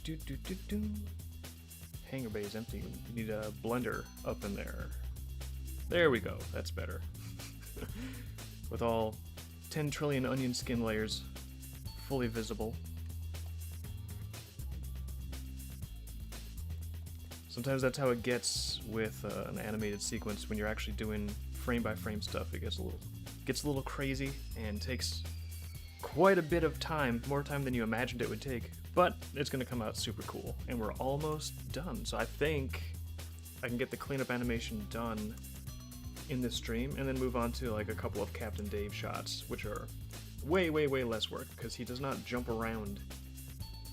Do. Hangar bay is empty. You need a blender up in there. There we go. That's better. With all 10 trillion onion skin layers fully visible. Sometimes that's how it gets with an animated sequence when you're actually doing frame by frame stuff. It gets a little crazy and takes quite a bit of time, more time than you imagined it would take, but it's going to come out super cool, and we're almost done. So I think I can get the cleanup animation done in this stream and then move on to like a couple of Captain Dave shots, which are way less work because he does not jump around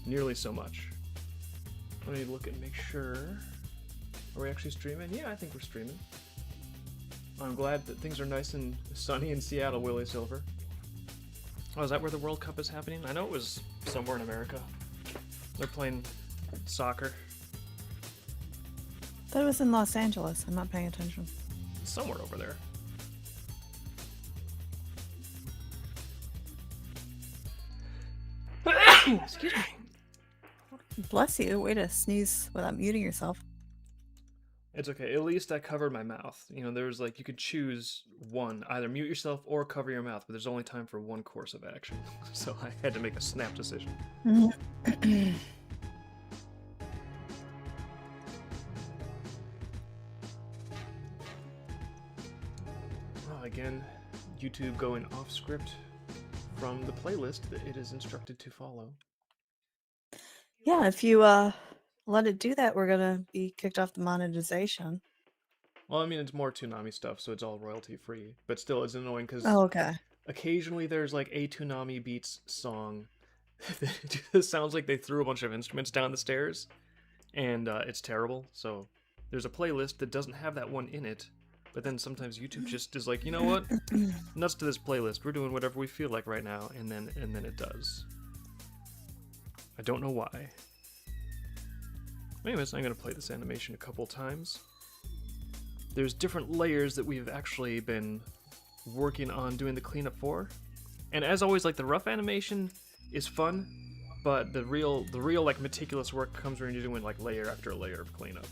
nearly so much. Let me look and make sure. Are we actually streaming? Yeah, I think we're streaming. I'm glad that things are nice and sunny in Seattle, Willie Silver. Oh, is that where the World Cup is happening? I know it was somewhere in America. They're playing soccer. Thought it was in Los Angeles. I'm not paying attention. Somewhere over there. Excuse me. Bless you. Way to sneeze without muting yourself. It's okay. At least I covered my mouth. You know, there's like, you could choose one, either mute yourself or cover your mouth, but there's only time for one course of action. So I had to make a snap decision. Well, again, YouTube going off script from the playlist that it is instructed to follow. Yeah, if you let it do that, we're gonna be kicked off the monetization. Well, I mean, it's more Toonami stuff, so it's all royalty free. But still, it's annoying because okay. Occasionally there's like a Toonami Beats song that just sounds like they threw a bunch of instruments down the stairs, and it's terrible. So there's a playlist that doesn't have that one in it, but then sometimes YouTube just is like, you know what? Nuts to this playlist. We're doing whatever we feel like right now, and then it does. I don't know why. Anyways, I'm going to play this animation a couple times. There's different layers that we've actually been working on doing the cleanup for. And as always, like, the rough animation is fun, but the real like meticulous work comes when you're doing like layer after layer of cleanup.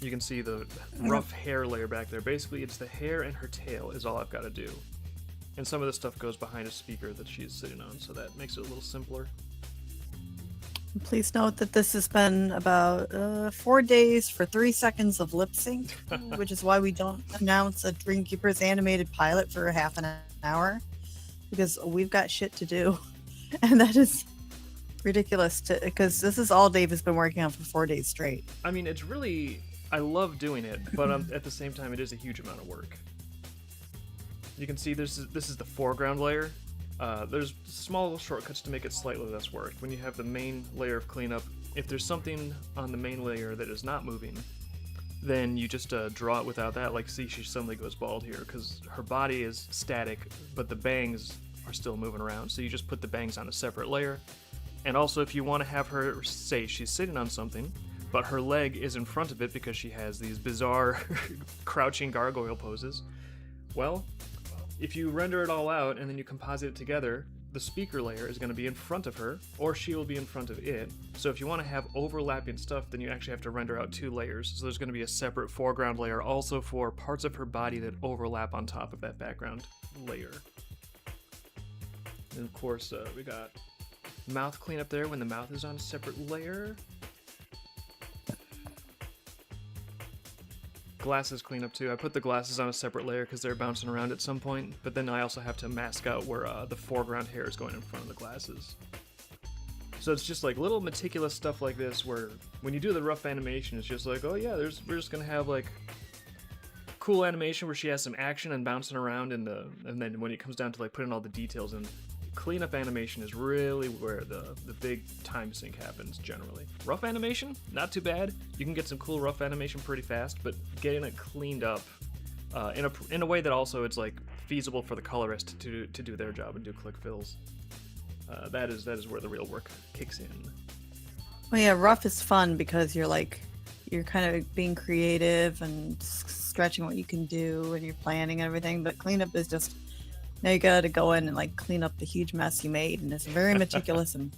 You can see the rough hair layer back there. Basically, it's the hair and her tail is all I've got to do. And some of the stuff goes behind a speaker that she's sitting on, so that makes it a little simpler. Please note that this has been about 4 days for 3 seconds of lip sync, which is why we don't announce a Dreamkeeper's animated pilot for half an hour, because we've got shit to do, and that is ridiculous. Because this is all Dave has been working on for 4 days straight. I mean, it's really, I love doing it, but at the same time, it is a huge amount of work. You can see this is the foreground layer. There's small little shortcuts to make it slightly less work. When you have the main layer of cleanup, if there's something on the main layer that is not moving, then you just draw it without that. Like, see, she suddenly goes bald here because her body is static, but the bangs are still moving around. So you just put the bangs on a separate layer. And also, if you want to have her, say she's sitting on something, but her leg is in front of it because she has these bizarre crouching gargoyle poses, well, if you render it all out and then you composite it together, the speaker layer is going to be in front of her, or she will be in front of it. So if you want to have overlapping stuff, then you actually have to render out 2 layers. So there's going to be a separate foreground layer also for parts of her body that overlap on top of that background layer. And of course, we got mouth cleanup there when the mouth is on a separate layer. Glasses cleanup too. I put the glasses on a separate layer because they're bouncing around at some point, but then I also have to mask out where the foreground hair is going in front of the glasses. So it's just like little meticulous stuff like this where when you do the rough animation, it's just like, oh yeah, we're just gonna have like cool animation where she has some action and bouncing around, and then when it comes down to like putting all the details in, cleanup animation is really where the big time sink happens generally. Rough animation, not too bad. You can get some cool rough animation pretty fast, but getting it cleaned up in a way that also it's like feasible for the colorist to do their job and do click fills. That is where the real work kicks in. Well, yeah, rough is fun because you're kind of being creative and stretching what you can do, and you're planning and everything. But cleanup is just, now you gotta go in and like clean up the huge mess you made, and it's very meticulous and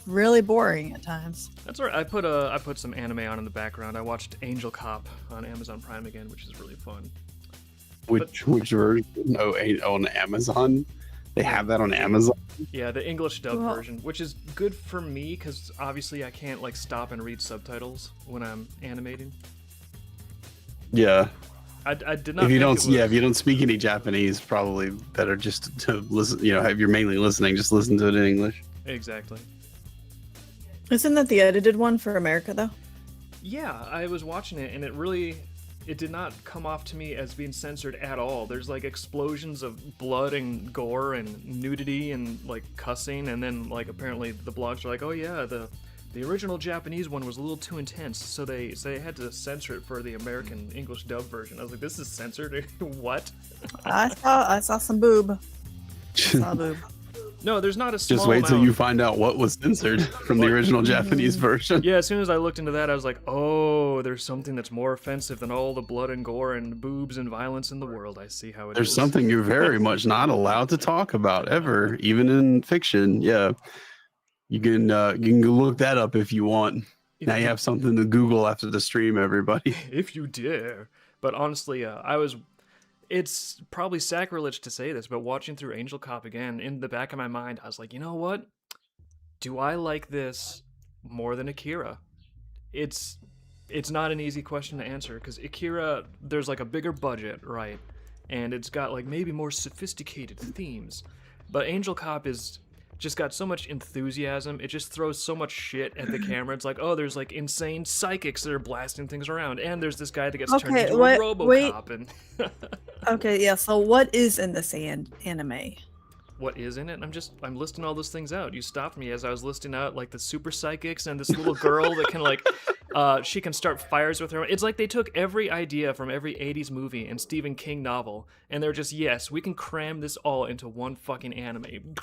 really boring at times. That's all right. I put some anime on in the background. I watched Angel Cop on Amazon Prime again, which is really fun. Which version? Oh, on Amazon. They have that on Amazon. Yeah, the English dub Well- version, which is good for me because obviously I can't like stop and read subtitles when I'm animating. Yeah. I did not. If you think don't, it was- if you don't speak any Japanese, probably better just to listen. If you're mainly listening, just listen to it in English. Exactly. Isn't that the edited one for America though? Yeah, I was watching it and it did not come off to me as being censored at all. There's like explosions of blood and gore and nudity and like cussing, and then like apparently the blogs are like, oh yeah, the original Japanese one was a little too intense, so they had to censor it for the American English dub version. I was like, this is censored? What? I saw some boob. Saw boob. No, there's not a small Just wait till amount. you find out what was censored from the original Japanese version. Yeah, as soon as I looked into that, I was like, oh, there's something that's more offensive than all the blood and gore and boobs and violence in the world. I see how it is. There's something you're very much not allowed to talk about ever, even in fiction. Yeah, you can go look that up if you want. Now you have something to Google after the stream, everybody. If you dare. But honestly, it's probably sacrilege to say this, but watching through Angel Cop again, in the back of my mind, I was like, you know what? Do I like this more than Akira? It's not an easy question to answer, because Akira, there's like a bigger budget, right? And it's got like maybe more sophisticated themes. But Angel Cop is just got so much enthusiasm. It just throws so much shit at the camera. It's like, oh, there's like insane psychics that are blasting things around, and there's this guy that gets turned into a RoboCop. And Okay, yeah. So what is in this anime? what is in it? I'm listing all those things out. You stopped me as I was listing out like the super psychics and this little girl that can like, she can start fires with her. It's like they took every idea from every 80s movie and Stephen King novel, and they're just, yes, we can cram this all into one fucking anime.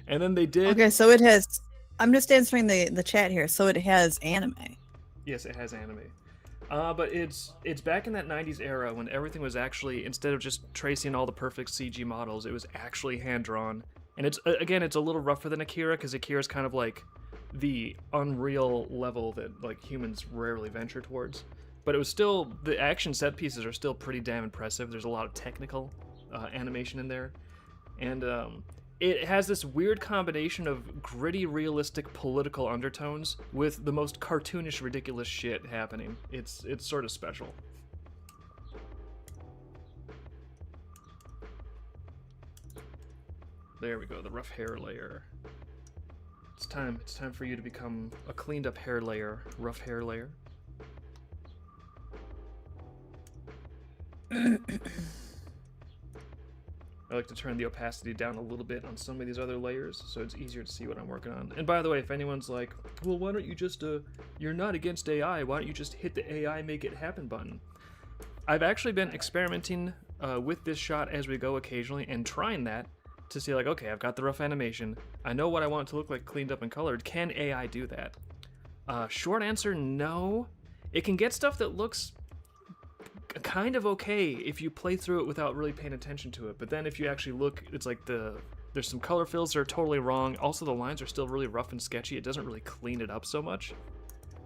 And then they did. Okay, so it has. I'm just answering the chat here. So it has anime. Yes, it has anime. But it's back in that 90s era when everything was actually, instead of just tracing all the perfect CG models, it was actually hand-drawn. And it's a little rougher than Akira, because Akira's kind of like the unreal level that like humans rarely venture towards. But it was still, the action set pieces are still pretty damn impressive. There's a lot of technical animation in there. And it has this weird combination of gritty, realistic political undertones with the most cartoonish, ridiculous shit happening. It's sort of special. There we go, the rough hair layer. It's time for you to become a cleaned up hair layer, rough hair layer. I like to turn the opacity down a little bit on some of these other layers so it's easier to see what I'm working on. And by the way, if anyone's like, well, why don't you just, you're not against AI, why don't you just hit the AI make it happen button? I've actually been experimenting with this shot as we go occasionally and trying that to see like, okay, I've got the rough animation. I know what I want it to look like cleaned up and colored. Can AI do that? Short answer, no. It can get stuff that looks kind of okay if you play through it without really paying attention to it, but then if you actually look, it's like there's some color fills that are totally wrong. Also, the lines are still really rough and sketchy. It doesn't really clean it up so much.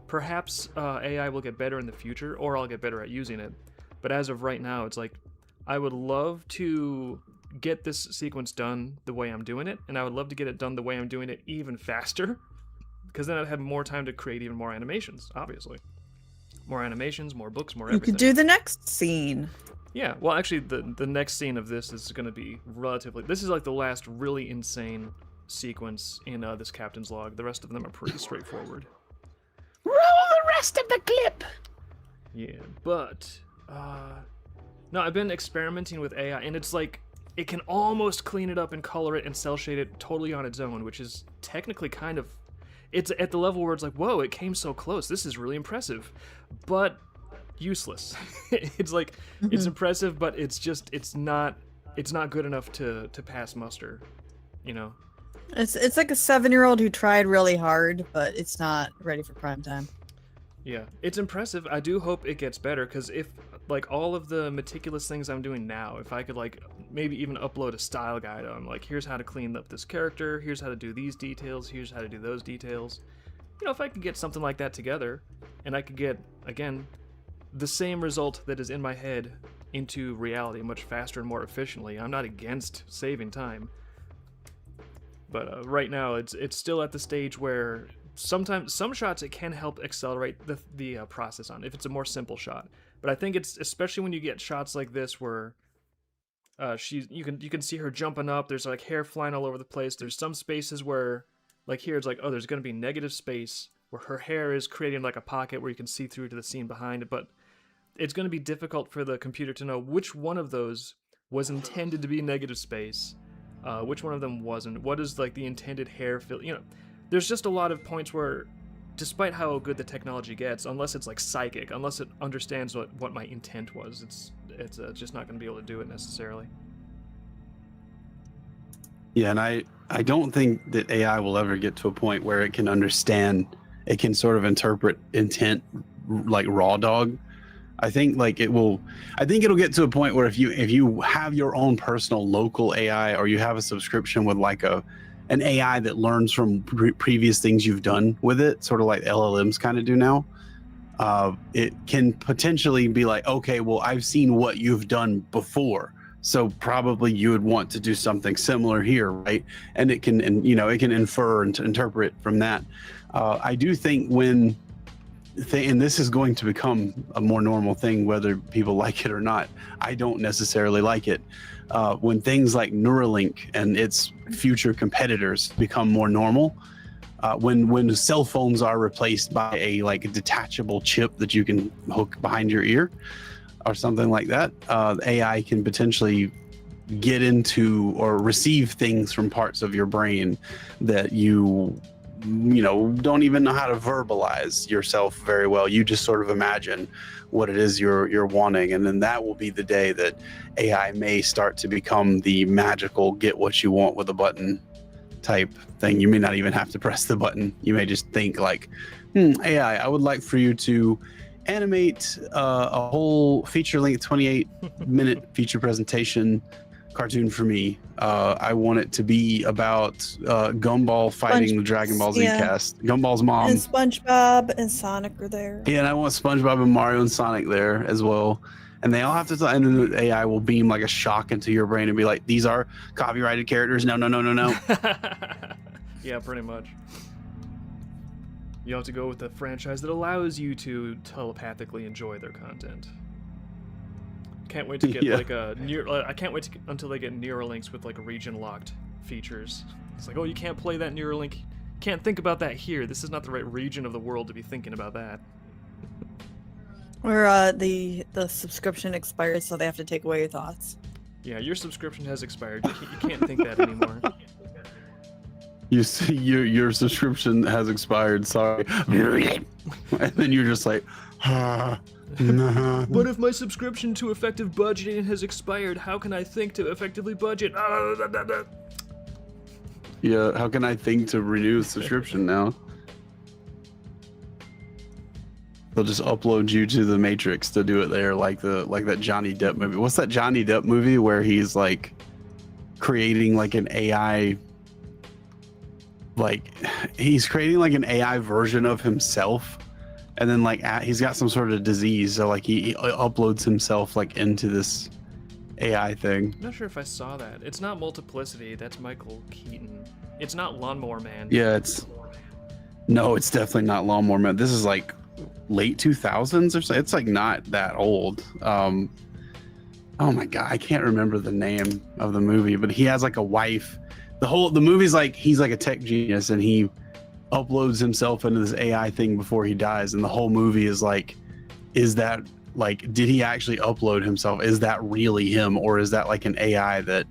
Perhaps AI will get better in the future, or I'll get better at using it, but as of right now, it's like I would love to get this sequence done the way I'm doing it, and I would love to get it done the way I'm doing it even faster, because then I'd have more time to create even more animations, obviously. More animations, more books, more everything. You could do the next scene. Yeah, well, actually, the next scene of this is going to be relatively... This is like the last really insane sequence in this captain's log. The rest of them are pretty straightforward. Roll the rest of the clip. Yeah, but... no, I've been experimenting with AI, and it's like... It can almost clean it up and color it and cell shade it totally on its own, which is technically kind of... It's at the level where it's like, whoa, it came so close. This is really impressive. But useless. It's like, it's impressive, but it's not good enough to pass muster, you know? It's like a 7-year-old who tried really hard, but it's not ready for prime time. Yeah, it's impressive. I do hope it gets better, because like all of the meticulous things I'm doing now, if I could like maybe even upload a style guide on like here's how to clean up this character, here's how to do these details, here's how to do those details. You know, if I could get something like that together, and I could get, again, the same result that is in my head into reality much faster and more efficiently, I'm not against saving time. But right now, it's still at the stage where sometimes some shots it can help accelerate the process on if it's a more simple shot. But I think it's especially when you get shots like this where you can see her jumping up. There's like hair flying all over the place. There's some spaces where like here it's like, oh, there's going to be negative space where her hair is creating like a pocket where you can see through to the scene behind it. But it's going to be difficult for the computer to know which one of those was intended to be negative space, which one of them wasn't. What is like the intended hair fill? You know, there's just a lot of points where, despite how good the technology gets, unless it's like psychic, unless it understands what my intent was, it's just not going to be able to do it necessarily. Yeah, and I don't think that AI will ever get to a point where it can understand, it can sort of interpret intent like raw dog. I think it'll get to a point where if you have your own personal local AI, or you have a subscription with like an AI that learns from previous things you've done with it, sort of like LLMs kind of do now, it can potentially be like, okay, well, I've seen what you've done before, so probably you would want to do something similar here, right? And it can infer and interpret from that. I do think and this is going to become a more normal thing, whether people like it or not. I don't necessarily like it. When things like Neuralink and its future competitors become more normal, when cell phones are replaced by a detachable chip that you can hook behind your ear or something like that, AI can potentially get into or receive things from parts of your brain that you don't even know how to verbalize yourself very well. You just sort of imagine what it is you're wanting, and then that will be the day that AI may start to become the magical get what you want with a button type thing. You may not even have to press the button. You may just think like, AI, I would like for you to animate a whole feature-length 28-minute feature presentation cartoon for me. I want it to be about Gumball fighting the Dragon Ball Z cast. Gumball's mom. And SpongeBob and Sonic are there. Yeah, and I want SpongeBob and Mario and Sonic there as well. And they all have to, and then the AI will beam like a shock into your brain and be like, these are copyrighted characters. No. Yeah, pretty much. You have to go with a franchise that allows you to telepathically enjoy their content. Can't wait to get I can't wait until they get Neuralinks with like region locked features. It's like, oh, you can't play that Neuralink. Can't think about that here. This is not the right region of the world to be thinking about that. Where the subscription expires, so they have to take away your thoughts. Yeah, your subscription has expired. You can't think that anymore. You see, your subscription has expired. Sorry. And then you're just like, no. But if my subscription to effective budgeting has expired, how can I think to effectively budget? Yeah, how can I think to renew the subscription now? They'll just upload you to the Matrix to do it there, like that Johnny Depp movie. What's that Johnny Depp movie where he's like creating like an AI, he's creating like an AI version of himself, and then he's got some sort of disease, so like he uploads himself like into this AI thing. I'm not sure if I saw that. It's not Multiplicity. That's Michael Keaton. It's not Lawnmower Man. Yeah, it's definitely not Lawnmower Man. This is like late 2000s or so. It's like not that old. Oh my god, I can't remember the name of the movie, but he has like a wife. The movie's like he's like a tech genius and he uploads himself into this AI thing before he dies, and the whole movie is like, is that like, did he actually upload himself? Is that really him, or is that like an AI that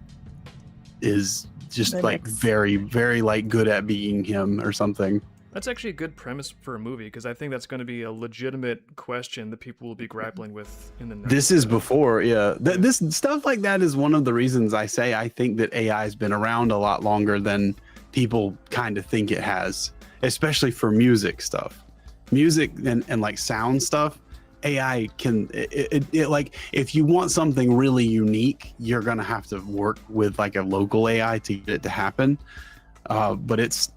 is just like very, very like good at being him or something? That's actually a good premise for a movie, because I think that's going to be a legitimate question that people will be grappling with in the next. This is before, yeah. This stuff like that is one of the reasons I say I think that AI has been around a lot longer than people kind of think it has, especially for music stuff. Music and like sound stuff AI can like if you want something really unique, you're gonna have to work with like a local AI to get it to happen. But it's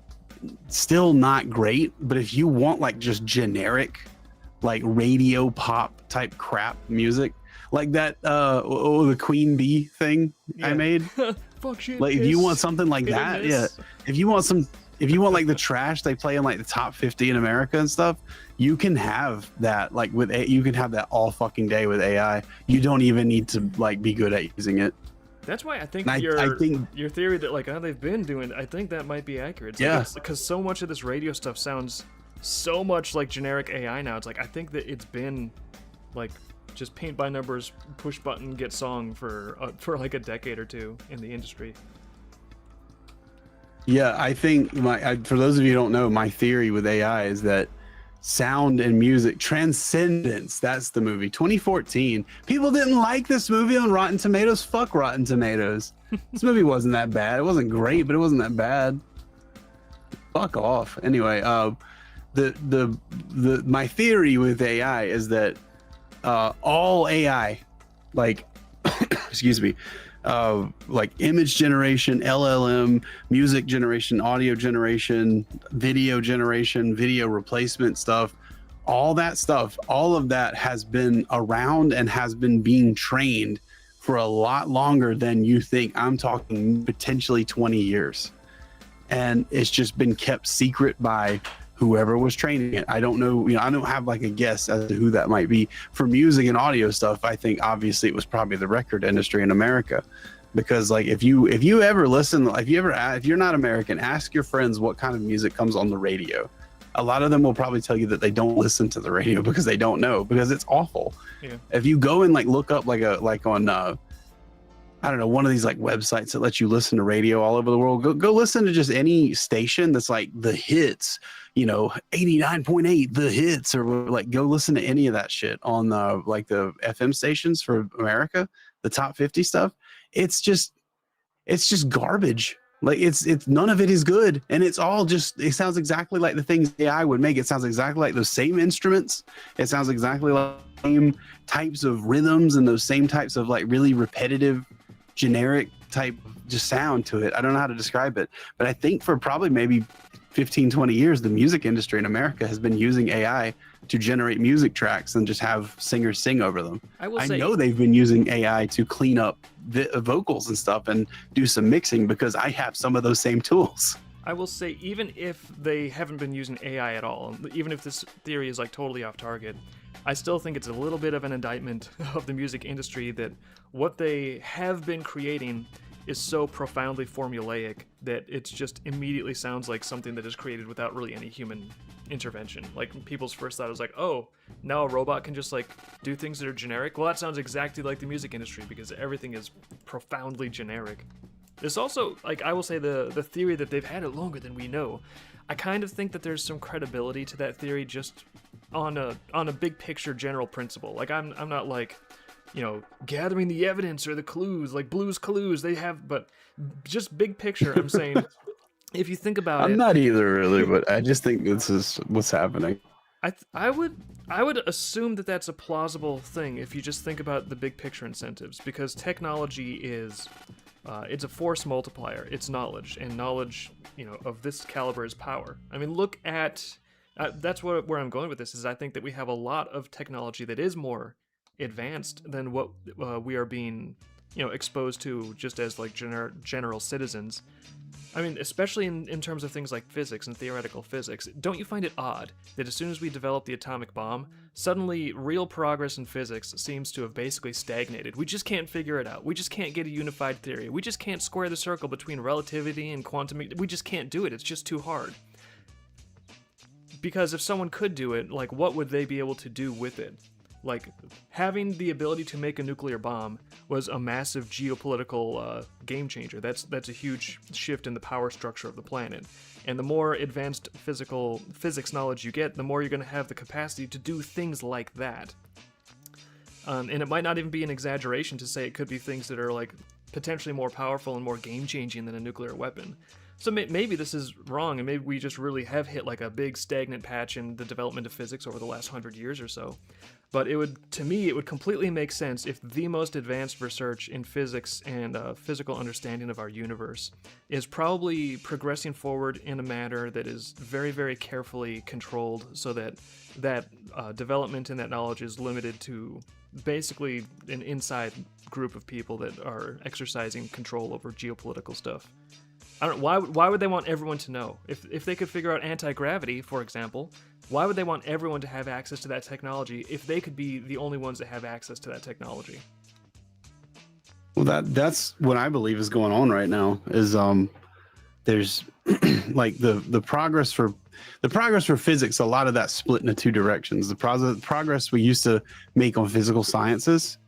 still not great. But if you want like just generic, like radio pop type crap music, like that the Queen Bee thing I made. Fuck shit. Like if you want something like that, yeah. If you want like the trash they play in like the top 50 in America and stuff, you can have that like you can have that all fucking day with AI. You don't even need to like be good at using it. That's why I think your theory that like they've been doing, I think that might be accurate. It's because so much of this radio stuff sounds so much like generic AI now. It's like I think that it's been like just paint by numbers, push button, get song for like a decade or two in the industry. Yeah, I think for those of you who don't know, my theory with AI is that sound and music transcendence. That's the movie 2014. People didn't like this movie on Rotten Tomatoes. Fuck Rotten Tomatoes. This movie wasn't that bad. It wasn't great, but it wasn't that bad. Fuck off. Anyway, my theory with AI is that all AI, like excuse me, like image generation, LLM, music generation, audio generation, video generation, video replacement stuff, all of that has been around and has been being trained for a lot longer than you think. I'm talking potentially 20 years. And it's just been kept secret by whoever was training it. I don't know, I don't have like a guess as to who that might be. For music and audio stuff, I think obviously it was probably the record industry in America, because like if you ever listen, if you're not American, ask your friends what kind of music comes on the radio. A lot of them will probably tell you that they don't listen to the radio because they don't know, because it's awful. Yeah. If you go and like look up like on I don't know, one of these like websites that lets you listen to radio all over the world, go listen to just any station that's like the hits, 89.8 the hits, or like go listen to any of that shit on like the FM stations for America, the top 50 stuff. It's just garbage. Like it's none of it is good, and it's all just, it sounds exactly like the things AI would make. It sounds exactly like those same instruments. It sounds exactly like the same types of rhythms and those same types of like really repetitive, generic type just sound to it. I don't know how to describe it, but I think for probably maybe 15, 20 years, the music industry in America has been using AI to generate music tracks and just have singers sing over them. I know they've been using AI to clean up vocals and stuff and do some mixing, because I have some of those same tools. I will say, even if they haven't been using AI at all, even if this theory is like totally off target, I still think it's a little bit of an indictment of the music industry that what they have been creating is so profoundly formulaic that it just immediately sounds like something that is created without really any human intervention. Like people's first thought was like, oh, now a robot can just like do things that are generic. Well, that sounds exactly like the music industry, because everything is profoundly generic. There's also, like, I will say the theory that they've had it longer than we know. I kind of think that there's some credibility to that theory just on a big picture general principle. Like I'm not like, gathering the evidence or the clues, like Blue's Clues they have, but just big picture, I'm saying, if you think about it. I'm not either really, but I just think this is what's happening. I would assume that that's a plausible thing if you just think about the big picture incentives, because technology is, it's a force multiplier. It's knowledge, and knowledge, of this caliber is power. I mean, look at, that's where I'm going with this, is I think that we have a lot of technology that is more advanced than what we are being, exposed to just as like general citizens. I mean, especially in terms of things like physics and theoretical physics. Don't you find it odd that as soon as we develop the atomic bomb, suddenly real progress in physics seems to have basically stagnated? We just can't figure it out. We just can't get a unified theory. We just can't square the circle between relativity and quantum. We just can't do it. It's just too hard. Because if someone could do it, like, what would they be able to do with it? Like, having the ability to make a nuclear bomb was a massive geopolitical game changer. That's a huge shift in the power structure of the planet. And the more advanced physics knowledge you get, the more you're going to have the capacity to do things like that. And it might not even be an exaggeration to say it could be things that are like potentially more powerful and more game-changing than a nuclear weapon. So maybe this is wrong, and maybe we just really have hit like a big stagnant patch in the development of physics over the last 100 years or so. But to me, it would completely make sense if the most advanced research in physics and physical understanding of our universe is probably progressing forward in a manner that is very, very carefully controlled, so that development and that knowledge is limited to basically an inside group of people that are exercising control over geopolitical stuff. I don't. Why would they want everyone to know? If they could figure out anti-gravity, for example, why would they want everyone to have access to that technology if they could be the only ones that have access to that technology? Well, that's what I believe is going on right now. Is there's like the progress for physics. A lot of that split into two directions. The progress we used to make on physical sciences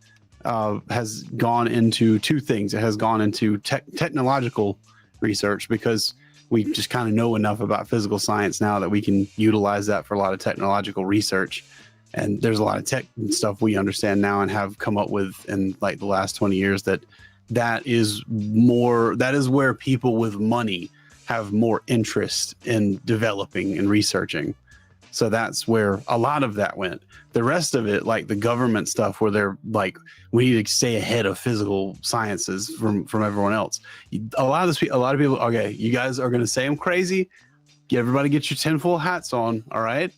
has gone into two things. It has gone into technological research, because we just kind of know enough about physical science now that we can utilize that for a lot of technological research. And there's a lot of tech stuff we understand now and have come up with in like the last 20 years that is where people with money have more interest in developing and researching. So that's where a lot of that went. The rest of it, like the government stuff, where they're like, we need to stay ahead of physical sciences from everyone else. A lot of people, okay, you guys are going to say I'm crazy. Everybody get your tinfoil hats on. All right.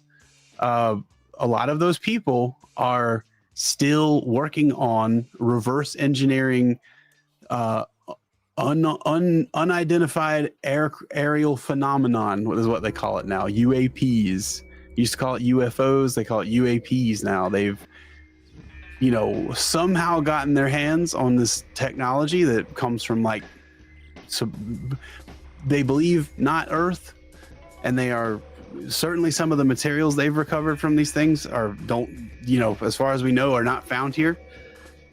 A lot of those people are still working on reverse engineering, unidentified aerial phenomenon, is what they call it now. UAPs. Used to call it UFOs. They call it UAPs now. They've, somehow gotten their hands on this technology that comes from they believe not Earth, and they are certainly some of the materials they've recovered from these things as far as we know, are not found here,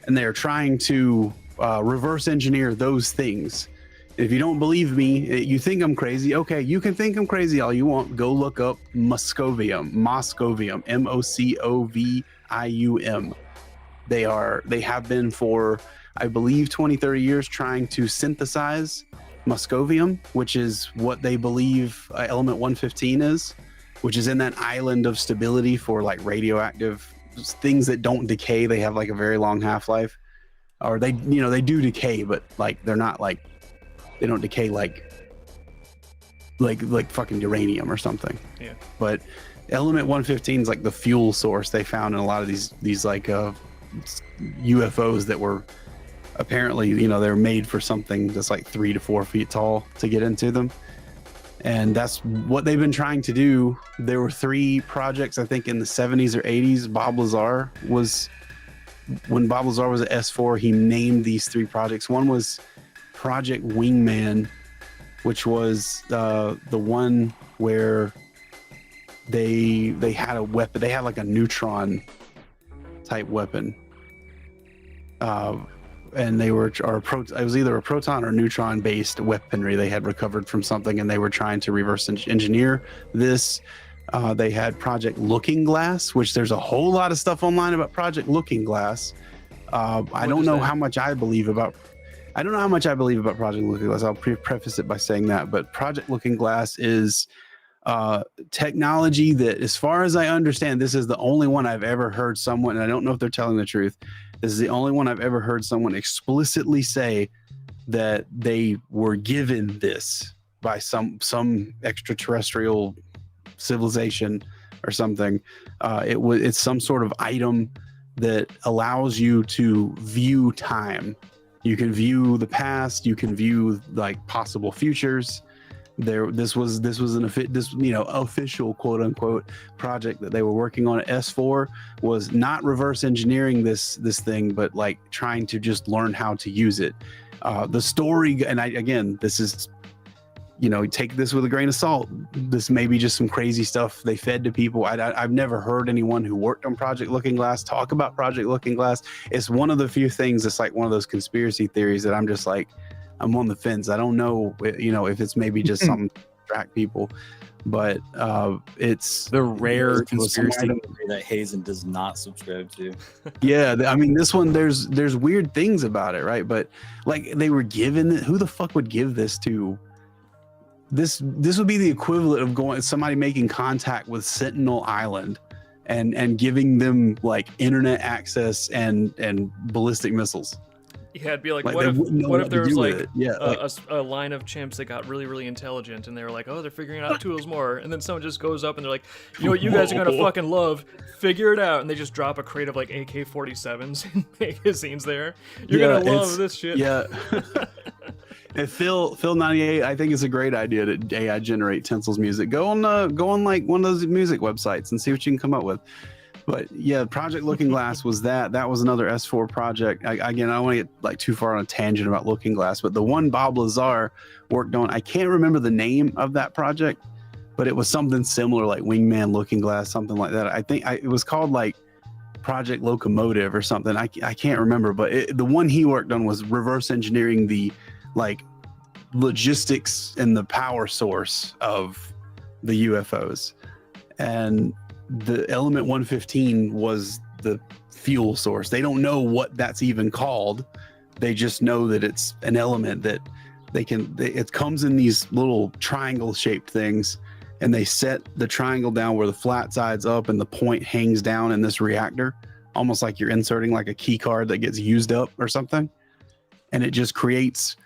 and they are trying to reverse engineer those things. If you don't believe me, you think I'm crazy. Okay, you can think I'm crazy all you want. Go look up Moscovium, Moscovium. They have been for, I believe, 20, 30 years trying to synthesize Moscovium, which is what they believe element 115 is, which is in that island of stability for like radioactive things that don't decay. They have like a very long half-life, or they do decay, but like they're not like, they don't decay like fucking uranium or something. Yeah. But element 115 is like the fuel source they found in a lot of these like UFOs that were apparently, they're made for something that's like 3 to 4 feet tall to get into them. And that's what they've been trying to do. There were 3 projects, I think, in the 70s or 80s. When Bob Lazar was at S4, he named these 3 projects. One was Project Wingman, which was the one where they had a weapon. They had like a neutron type weapon, and it was either a proton or neutron based weaponry they had recovered from something, and they were trying to reverse engineer this. They had Project Looking Glass, which there's a whole lot of stuff online about Project Looking Glass. I don't know how much I believe about Project Looking Glass. I'll preface it by saying that, but Project Looking Glass is technology that, as far as I understand, this is the only one I've ever heard someone, and I don't know if they're telling the truth, this is the only one I've ever heard someone explicitly say that they were given this by some extraterrestrial civilization or something. It's some sort of item that allows you to view time. You can view the past, you can view like possible futures. This was an official quote unquote project that they were working on at S4, was not reverse engineering this thing, but like trying to just learn how to use it. The story, and this is, take this with a grain of salt. This may be just some crazy stuff they fed to people. I've never heard anyone who worked on Project Looking Glass talk about Project Looking Glass. It's one of the few things that's like one of those conspiracy theories that I'm just like, I'm on the fence. I don't know, if it's maybe just something to distract people, but it's the rare conspiracy theory that Hazen does not subscribe to. Yeah, I mean, this one, there's weird things about it, right? But like, they were given it. Who the fuck would give this to? This would be the equivalent of somebody making contact with Sentinel Island and giving them like internet access and ballistic missiles. Yeah, it'd be like, Like, what they if wouldn't know what what if to there was do with like it. Yeah, a line of chimps that got really, really intelligent, and they were like, oh, they're figuring out tools more, and then someone just goes up and they're like, you know what, you guys are gonna fucking love, figure it out, and they just drop a crate of like AK-47s and magazines there. You're Yeah, gonna love it's- this shit. Yeah. And Phil 98, I think it's a great idea to AI generate Tinsel's music. Go on like one of those music websites and see what you can come up with. But yeah, Project Looking Glass was that. That was another S4 project. Again, I don't want to get like too far on a tangent about Looking Glass, but the one Bob Lazar worked on, I can't remember the name of that project, but it was something similar, like Wingman Looking Glass, something like that. I think it was called like Project Locomotive or something. I can't remember, but the one he worked on was reverse engineering the like logistics and the power source of the UFOs. And the element 115 was the fuel source. They don't know what that's even called. They just know that it's an element that it comes in these little triangle shaped things, and they set the triangle down where the flat side's up and the point hangs down in this reactor, almost like you're inserting like a key card that gets used up or something. And it just creates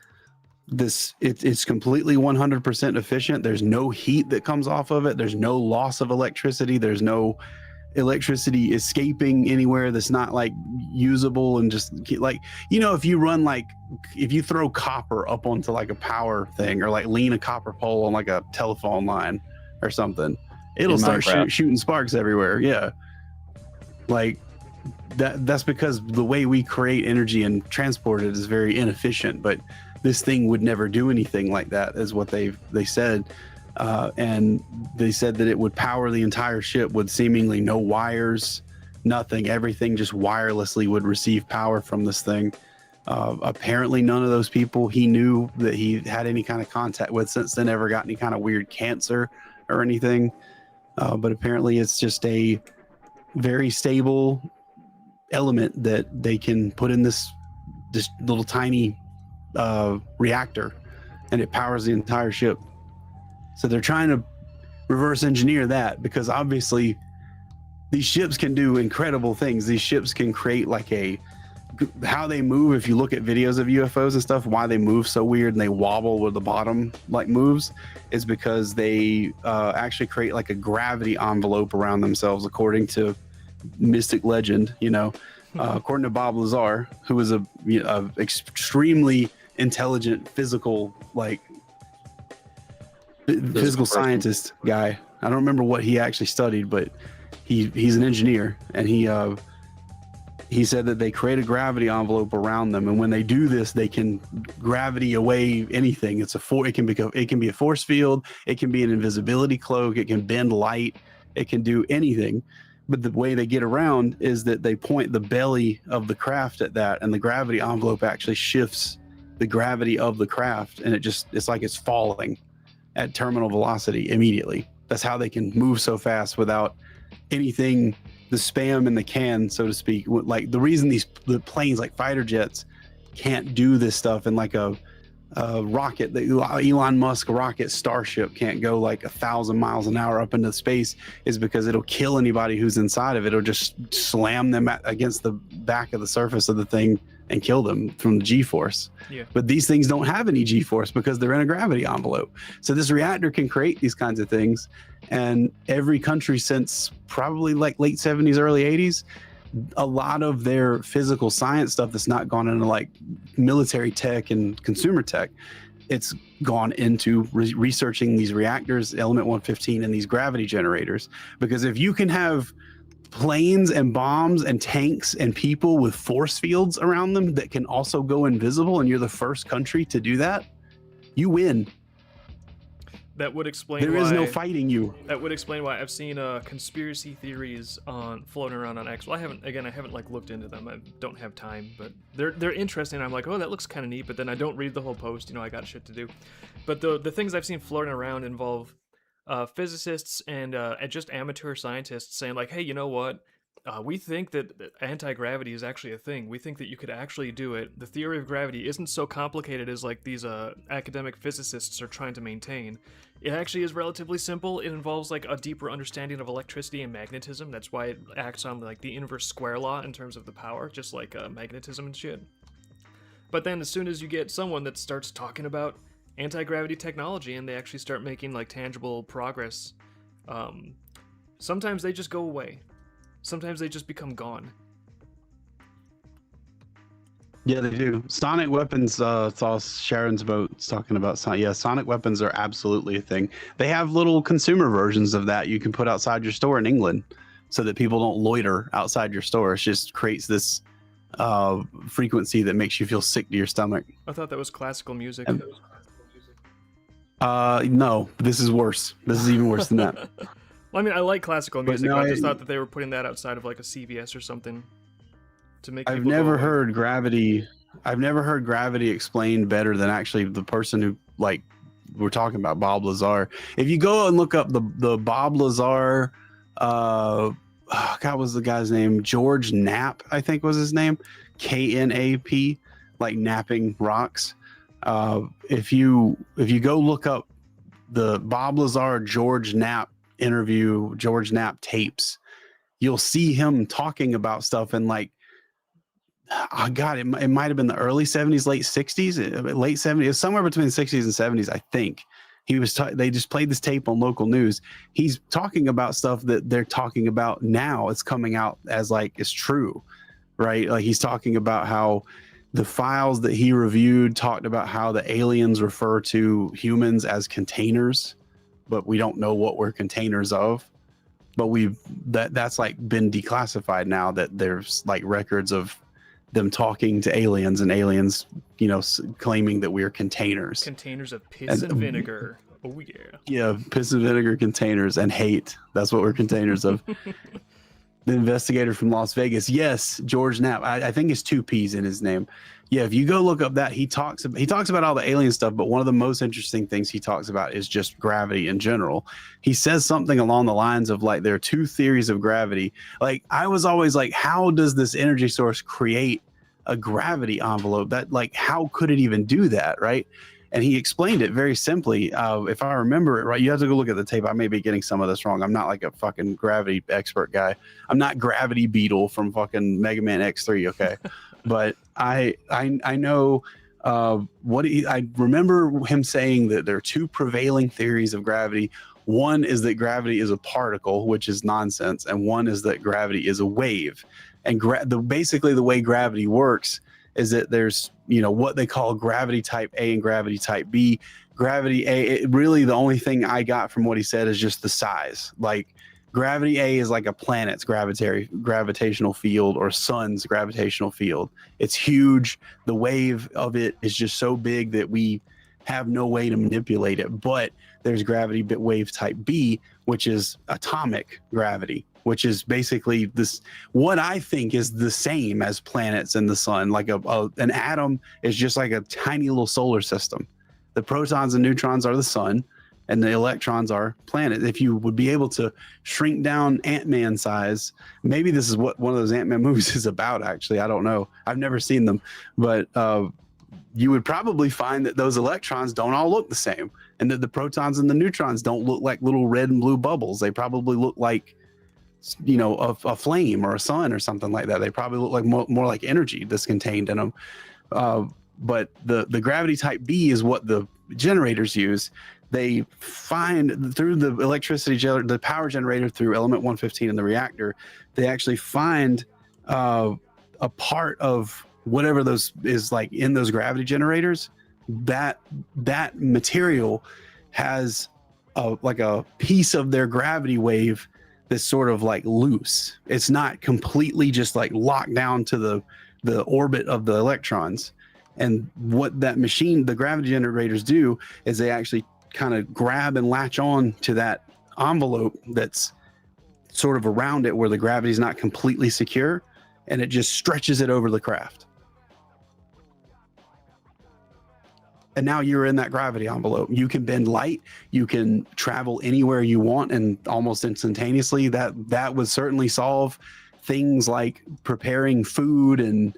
this, it's completely 100% efficient. There's no heat that comes off of it. There's no loss of electricity. There's no electricity escaping anywhere that's not like usable, and just like, you know, if you throw copper up onto like a power thing, or like lean a copper pole on like a telephone line or something, it'll start shooting sparks everywhere. Yeah. Like that's because the way we create energy and transport it is very inefficient, but this thing would never do anything like that, is what they said. And they said that it would power the entire ship with seemingly no wires, nothing. Everything just wirelessly would receive power from this thing. Apparently none of those people he knew that he had any kind of contact with since then ever got any kind of weird cancer or anything. But apparently it's just a very stable element that they can put in this little tiny reactor, and it powers the entire ship. So they're trying to reverse engineer that, because obviously these ships can do incredible things. These ships can create like how they move. If you look at videos of UFOs and stuff, why they move so weird and they wobble where the bottom like moves is because they actually create like a gravity envelope around themselves, according to mystic legend, you know. According to Bob Lazar, who was a extremely intelligent physical scientist guy. I don't remember what he actually studied, but he's an engineer, and he said that they create a gravity envelope around them, and when they do this, they can gravity away anything. It can be a force field, it can be an invisibility cloak, it can bend light, it can do anything. But the way they get around is that they point the belly of the craft at that, and the gravity envelope actually shifts the gravity of the craft, and it's like it's falling at terminal velocity immediately. That's how they can move so fast without anything, the spam in the can, so to speak. Like the reason the planes like fighter jets can't do this stuff in like a rocket, the Elon Musk rocket Starship can't go like 1,000 miles an hour up into space, is because it'll kill anybody who's inside of it. It'll just slam them against the back of the surface of the thing and kill them from the G-force. Yeah. But these things don't have any G-force because they're in a gravity envelope. So this reactor can create these kinds of things. And every country since probably like late 70s, early 80s, a lot of their physical science stuff that's not gone into like military tech and consumer tech, it's gone into researching these reactors, element 115, and these gravity generators. Because if you can have planes and bombs and tanks and people with force fields around them that can also go invisible, and you're the first country to do that, you win. That would explain There why is no fighting you. That would explain why I've seen conspiracy theories floating around on X. Well, I haven't like looked into them. I don't have time, but they're interesting. I'm like, oh, that looks kind of neat, but then I don't read the whole post. You know, I got shit to do. But the things I've seen floating around involve physicists and just amateur scientists saying like, hey, you know what? We think that anti-gravity is actually a thing. We think that you could actually do it. The theory of gravity isn't so complicated as like these academic physicists are trying to maintain. It actually is relatively simple. It involves like a deeper understanding of electricity and magnetism. That's why it acts on like the inverse square law in terms of the power, just like magnetism and shit. But then as soon as you get someone that starts talking about anti-gravity technology and they actually start making like tangible progress, sometimes they just go away. Sometimes they just become gone. Yeah, they do. Sonic weapons, saw Sharon's boat talking about yeah, sonic weapons are absolutely a thing. They have little consumer versions of that you can put outside your store in England so that people don't loiter outside your store. It just creates this frequency that makes you feel sick to your stomach. I thought that was classical music. No, this is worse. This is even worse than that. Well, I mean, I like classical music, no, but I just thought that they were putting that outside of like a CVS or something to make. I've never heard gravity. I've never heard gravity explained better than actually the person who, like, we're talking about, Bob Lazar. If you go and look up the Bob Lazar, God, what was the guy's name? George Knapp, I think was his name. KNAP, like napping rocks. If you go look up the Bob Lazar George Knapp interview, George Knapp tapes, you'll see him talking about stuff in like, oh God, it might have been the early 70s, late 60s, late 70s, it was somewhere between the 60s and 70s, I think. He was they just played this tape on local news. He's talking about stuff that they're talking about now. It's coming out as like it's true, right? Like he's talking about how the files that he reviewed talked about how the aliens refer to humans as containers, but we don't know what we're containers of. But that's like been declassified now, that there's like records of them talking to aliens and aliens, you know, claiming that we're containers. Containers of piss and vinegar. Oh yeah. Yeah, piss and vinegar containers and hate. That's what we're containers of. The investigator from Las Vegas. Yes, George Knapp. I think it's 2 P's in his name. Yeah, if you go look up that, he talks about all the alien stuff, but one of the most interesting things he talks about is just gravity in general. He says something along the lines of like, there are 2 theories of gravity. Like, I was always like, how does this energy source create a gravity envelope? That, like, how could it even do that, right? And he explained it very simply. If I remember it right, you have to go look at the tape. I may be getting some of this wrong. I'm not like a fucking gravity expert guy. I'm not Gravity Beetle from fucking Mega Man X3, okay? But I know I remember him saying that there are 2 prevailing theories of gravity. One is that gravity is a particle, which is nonsense, and one is that gravity is a wave. And basically the way gravity works is that there's, you know, what they call gravity type A and gravity type B. Gravity A, really the only thing I got from what he said is just the size. Like, gravity A is like a planet's gravitational field or sun's gravitational field. It's huge. The wave of it is just so big that we have no way to manipulate it. But there's gravity wave type B, which is atomic gravity, which is basically this, what I think is the same as planets and the sun. Like an atom is just like a tiny little solar system. The protons and neutrons are the sun, and the electrons are planets. If you would be able to shrink down Ant-Man size, maybe this is what one of those Ant-Man movies is about, actually. I don't know. I've never seen them. But you would probably find that those electrons don't all look the same, and that the protons and the neutrons don't look like little red and blue bubbles. They probably look like, you know, a flame or a sun or something like that. They probably look like more like energy that's contained in them. But the gravity type B is what the generators use. They find through the the power generator through element 115 in the reactor, they actually find a part of whatever those is like in those gravity generators. That material has like a piece of their gravity wave that's sort of like loose. It's not completely just like locked down to the orbit of the electrons. And what that machine, the gravity generators do, is they actually kind of grab and latch on to that envelope that's sort of around it where the gravity is not completely secure, and it just stretches it over the craft. And now you're in that gravity envelope. You can bend light, you can travel anywhere you want, and almost instantaneously. That would certainly solve things like preparing food and,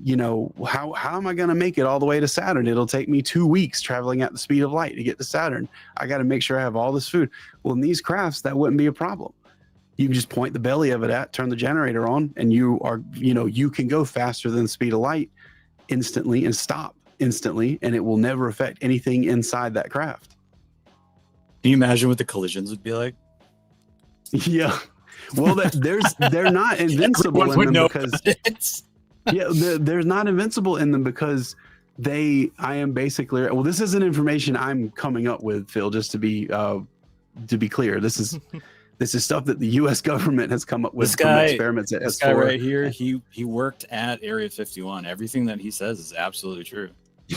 you know, how am I going to make it all the way to Saturn? It'll take me 2 weeks traveling at the speed of light to get to Saturn. I got to make sure I have all this food. Well, in these crafts, that wouldn't be a problem. You can just point the belly of it at, turn the generator on, and you are, you know, you can go faster than the speed of light instantly and stop instantly, and it will never affect anything inside that craft. Can you imagine what the collisions would be like? Yeah. Well, they're not invincible in them because they're not invincible in them because I am basically, well, this isn't information I'm coming up with, Phil, just to be clear. This is stuff that the U.S. government has come up with This guy, from experiments at this S4. guy right here, he worked at Area 51. Everything that he says is absolutely true.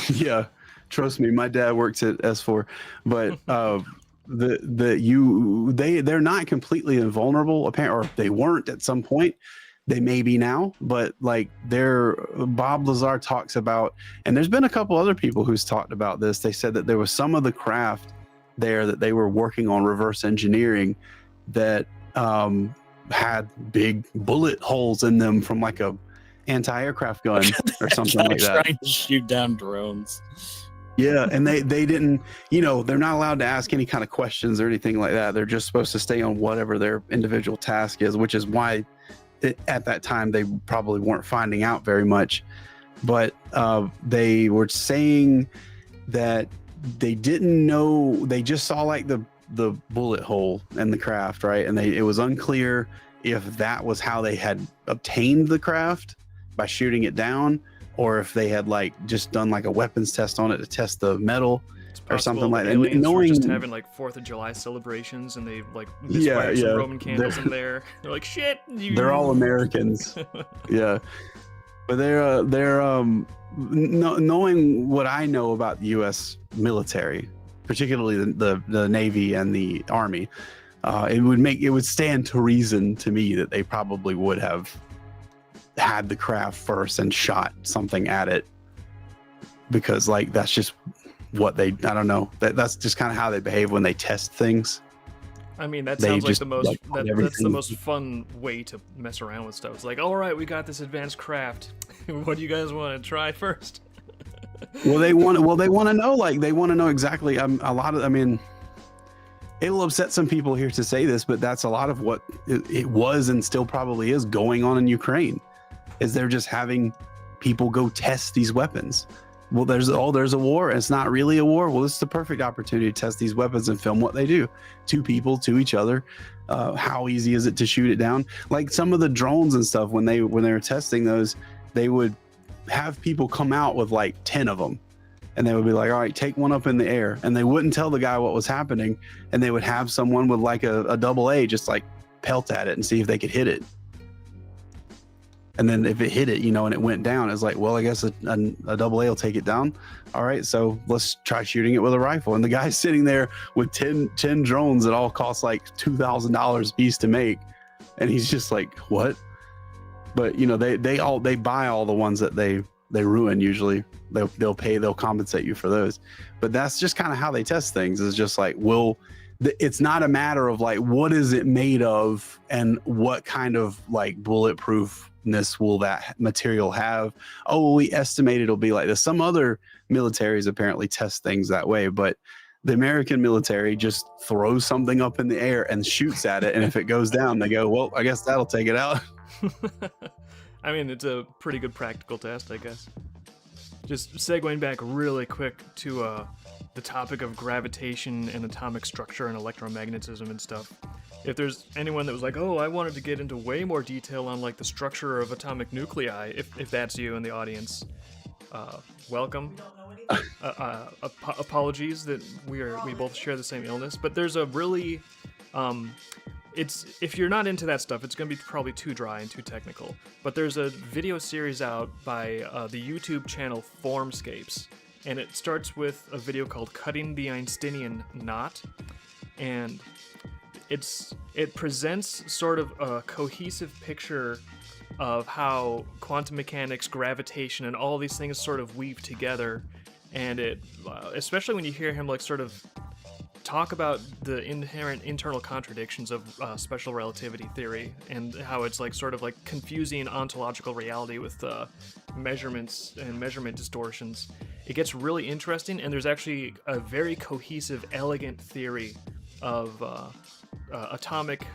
Yeah, trust me, my dad works at S4, but they're not completely invulnerable, apparently, or they weren't at some point. They may be now, but like Bob Lazar talks about, and there's been a couple other people who's talked about this. They said that there was some of the craft there that they were working on reverse engineering that had big bullet holes in them from like a anti-aircraft gun or something like that. Trying to shoot down drones. Yeah, and they didn't, you know, they're not allowed to ask any kind of questions or anything like that. They're just supposed to stay on whatever their individual task is, which is why at that time they probably weren't finding out very much. But they were saying that they didn't know, they just saw like the bullet hole in the craft, right? And it was unclear if that was how they had obtained the craft, by shooting it down, or if they had like just done like a weapons test on it to test the metal or something like that. Aliens Knowing, were just having like 4th of July celebrations, and they like misfired some Roman candles in there. They're like, shit. They're all Americans. Yeah, but knowing what I know about the U.S. military, particularly the Navy and the Army, it would stand to reason to me that they probably would have had the craft first and shot something at it, because like that's just what I don't know, that's just kind of how they behave when they test things. I mean, that sounds like the most that's the most fun way to mess around with stuff. It's like, all right, we got this advanced craft. What do you guys want to try first? Well, they want to know, like they want to know exactly. I mean, it'll upset some people here to say this, but that's a lot of what it was and still probably is going on in Ukraine. Is they're just having people go test these weapons. Well, there's a war, and it's not really a war. Well, it's the perfect opportunity to test these weapons and film what they do to people, to each other. How easy is it to shoot it down? Like some of the drones and stuff, when they were testing those, they would have people come out with like 10 of them, and they would be like, all right, take one up in the air, and they wouldn't tell the guy what was happening, and they would have someone with like a AA just like pelt at it and see if they could hit it. And then if it hit it, you know, and it went down, it's like, well, I guess a AA will take it down. All right, so let's try shooting it with a rifle. And the guy's sitting there with 10 drones that all cost like $2,000 a piece to make, and he's just like, what? But you know, they buy all the ones that they ruin. Usually, they'll compensate you for those. But that's just kind of how they test things. Is just like, it's not a matter of like what is it made of and what kind of like bulletproofness will that material have. Oh, we estimate it'll be like this. Some other militaries apparently test things that way, but the American military just throws something up in the air and shoots at it, and if it goes down, they go, well, I guess that'll take it out. I mean, it's a pretty good practical test, I guess. Just segueing back really quick to the topic of gravitation and atomic structure and electromagnetism and stuff. If there's anyone that was like, oh, I wanted to get into way more detail on like the structure of atomic nuclei, if that's you in the audience, welcome. Apologies that we both share the same illness, but there's a really if you're not into that stuff, it's going to be probably too dry and too technical. But there's a video series out by the YouTube channel Formscapes, and it starts with a video called Cutting the Einsteinian Knot, and it presents sort of a cohesive picture of how quantum mechanics, gravitation, and all these things sort of weave together. And it, especially when you hear him like sort of talk about the inherent internal contradictions of special relativity theory and how it's like sort of like confusing ontological reality with measurements and measurement distortions. It gets really interesting, and there's actually a very cohesive, elegant theory of atomic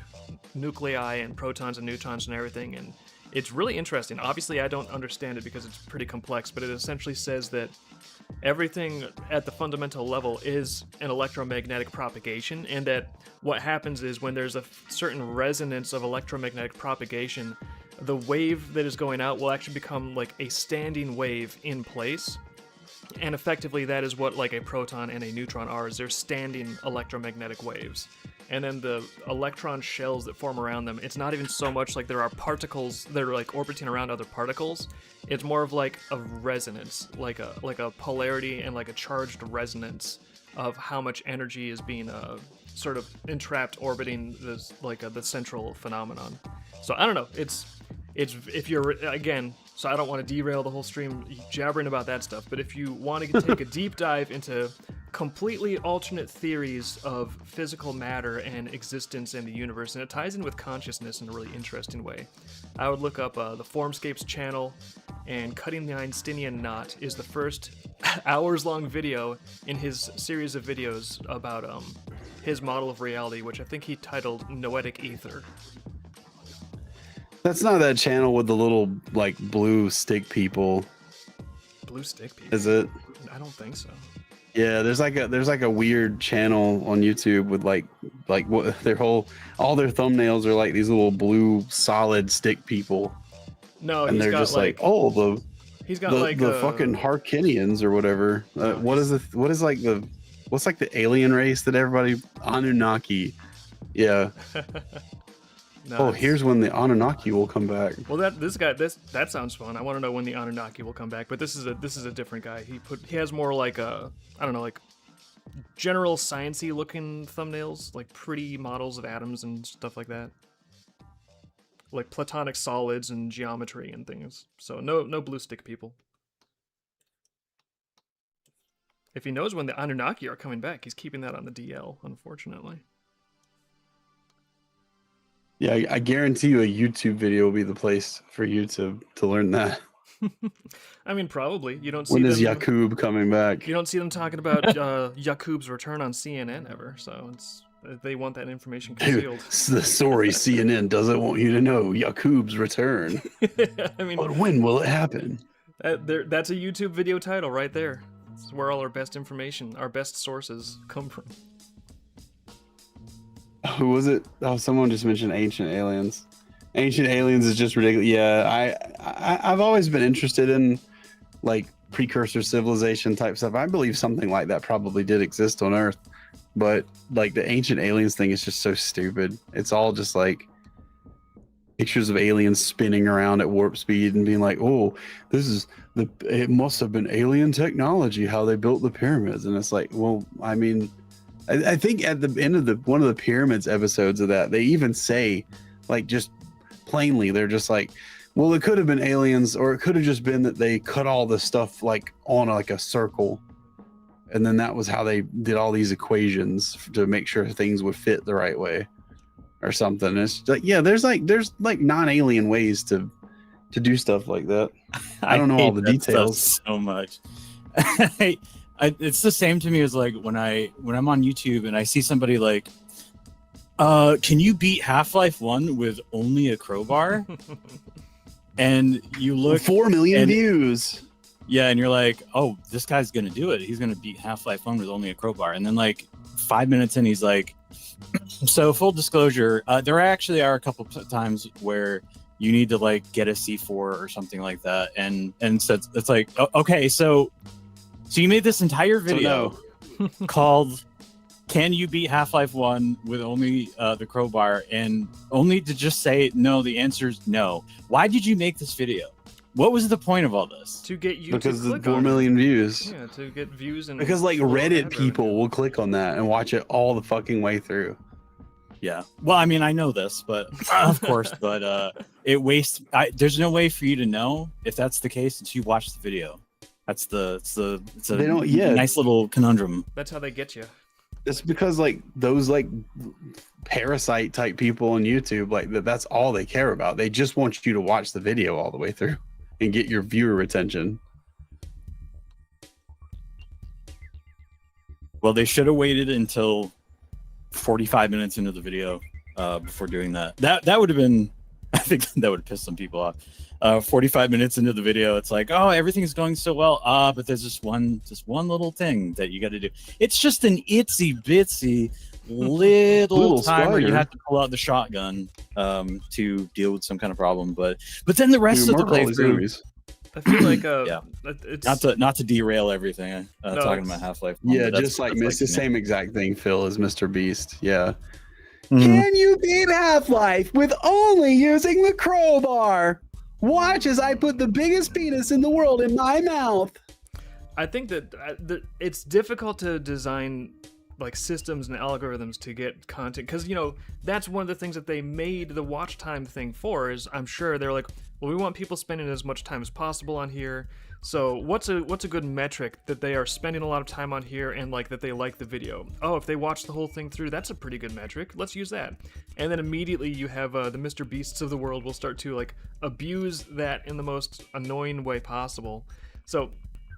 nuclei and protons and neutrons and everything, and it's really interesting. Obviously, I don't understand it because it's pretty complex, but it essentially says that everything at the fundamental level is an electromagnetic propagation, and that what happens is when there's a certain resonance of electromagnetic propagation, the wave that is going out will actually become like a standing wave in place. And effectively, that is what like a proton and a neutron are, is they're standing electromagnetic waves. And then the electron shells that form around them, it's not even so much like there are particles that are like orbiting around other particles. It's more of like a resonance, like a polarity and like a charged resonance of how much energy is being sort of entrapped orbiting this like the central phenomenon. So I don't know. It's if you're again. So I don't want to derail the whole stream jabbering about that stuff, but if you want to take a deep dive into completely alternate theories of physical matter and existence in the universe, and it ties in with consciousness in a really interesting way, I would look up the Formscapes channel, and Cutting the Einsteinian Knot is the first hours-long video in his series of videos about his model of reality, which I think he titled Noetic Ether. That's not that channel with the little like blue stick people, Blue stick people? is it? I don't think so. Yeah, there's like a weird channel on YouTube with like what all their thumbnails are like these little blue solid stick people, No, and he's they're got just like he's got the fucking Harkinians or whatever. What's like the alien race that everybody Anunnaki? Yeah. No, Oh, here's when the Anunnaki will come back. Well, that sounds fun. I want to know when the Anunnaki will come back. But this is a different guy. He has more like I don't know, like general sciencey looking thumbnails, like pretty models of atoms and stuff like that, like platonic solids and geometry and things. So no blue stick people. If he knows when the Anunnaki are coming back, he's keeping that on the DL, unfortunately. Yeah, I guarantee you a YouTube video will be the place for you to learn that. I mean, probably. You don't see When is them, Yakub coming back? You don't see them talking about Yakub's return on CNN ever, so they want that information concealed. Dude, the story CNN doesn't want you to know Yakub's return. I mean, but when will it happen? That's a YouTube video title right there. It's where all our best information, our best sources come from. Who was it? Oh, someone just mentioned Ancient Aliens. Ancient Aliens is just ridiculous. Yeah, I've always been interested in like precursor civilization type stuff. I believe something like that probably did exist on Earth, but like the Ancient Aliens thing is just so stupid. It's all just like pictures of aliens spinning around at warp speed and being like, "Oh, it must have been alien technology how they built the pyramids." And it's like, well, I mean, I think at the end of one of the pyramids episodes of that, they even say, like, just plainly, they're just like, well, it could have been aliens, or it could have just been that they cut all the stuff like on like a circle, and then that was how they did all these equations to make sure things would fit the right way, or something. It's like, yeah, there's like non-alien ways to do stuff like that. I don't know all the details so much. It's the same to me as like when I'm on YouTube and I see somebody like, can you beat Half-Life 1 with only a crowbar? And you look 4 million views. Yeah, and you're like, oh, this guy's gonna do it. He's gonna beat Half-Life 1 with only a crowbar. And then like 5 minutes in, he's like, so full disclosure, there actually are a couple of times where you need to like get a C4 or something like that. And so it's like, okay, so you made this entire video called "Can you beat Half-Life 1 with only the crowbar?" and only to just say no. The answer is no. Why did you make this video? What was the point of all this? To get you because to click the 4 on million it. views. Yeah, to get views and because like Reddit people will click on that and watch it all the fucking way through. Yeah. Well, I mean, I know this, but of course, but it wastes. There's no way for you to know if that's the case until you watch the video. It's a They don't, yeah. nice little conundrum. That's how they get you. It's because like those like parasite type people on YouTube, like that's all they care about. They just want you to watch the video all the way through and get your viewer retention. Well, they should have waited until 45 minutes into the video before doing that. That would have been, I think that would have pissed some people off. 45 minutes into the video, it's like, oh, everything's going so well. But there's just one little thing that you got to do. It's just an itsy bitsy little timer. You have to pull out the shotgun to deal with some kind of problem. But then the rest of the playthrough. I feel like it's not to derail everything. Talking about Half-Life. Yeah, just like it's the same exact thing, Phil, as Mr. Beast. Yeah. Can you beat Half-Life with only using the crowbar? Watch as I put the biggest penis in the world in my mouth. I think that it's difficult to design like systems and algorithms to get content, because that's one of the things that they made the watch time thing for. Is I'm sure they're like, well, we want people spending as much time as possible on here. So what's a good metric that they are spending a lot of time on here and like that they like the video? Oh, if they watch the whole thing through, that's a pretty good metric. Let's use that. And then immediately you have the Mr. Beasts of the world will start to like abuse that in the most annoying way possible. So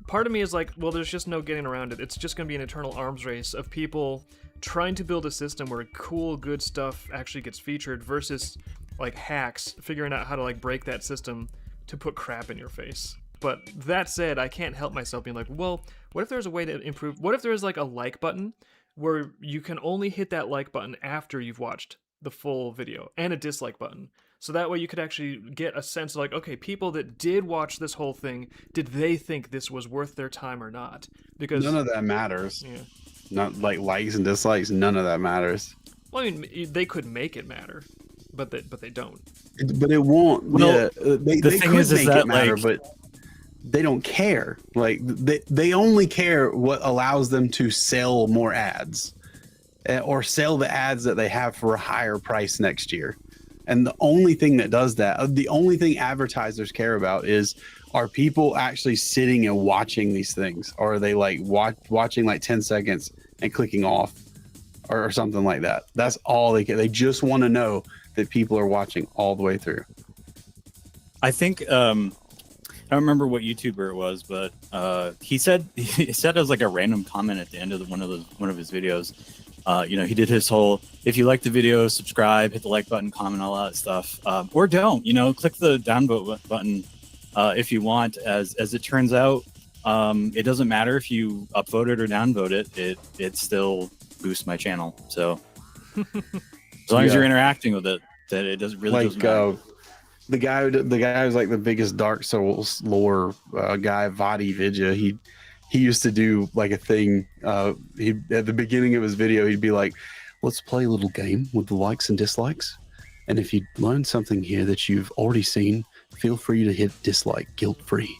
part of me is like, well, there's just no getting around it. It's just going to be an eternal arms race of people trying to build a system where cool, good stuff actually gets featured versus like hacks figuring out how to like break that system to put crap in your face. But that said, I can't help myself being like, well, what if there's a way to improve? What if there's like a like button where you can only hit that like button after you've watched the full video, and a dislike button? So that way you could actually get a sense of like, okay, people that did watch this whole thing, did they think this was worth their time or not? Because none of that matters. Yeah. Not like likes and dislikes. None of that matters. Well, I mean, they could make it matter, but they don't. But it won't. Well, they thing could is make that it matter, like, but they don't care. Like they only care what allows them to sell more ads, or sell the ads that they have for a higher price next year. And the only thing that does that, the only thing advertisers care about is, are people actually sitting and watching these things? Or are they like watching like 10 seconds and clicking off or something like that? That's all they care. They just want to know that people are watching all the way through. I think, I don't remember what YouTuber it was, but he said it was like a random comment at the end of one of his videos. He did his whole, if you like the video, subscribe, hit the like button, comment, all that stuff, or don't, click the downvote button if you want. As it turns out, it doesn't matter if you upvote it or downvote it, it still boosts my channel. So as long as you're interacting with it, that it doesn't matter. The guy who's like the biggest Dark Souls lore guy, Vadi Vidya, he used to do like a thing. He at the beginning of his video, he'd be like, let's play a little game with the likes and dislikes. And if you learn something here that you've already seen, feel free to hit dislike, guilt-free.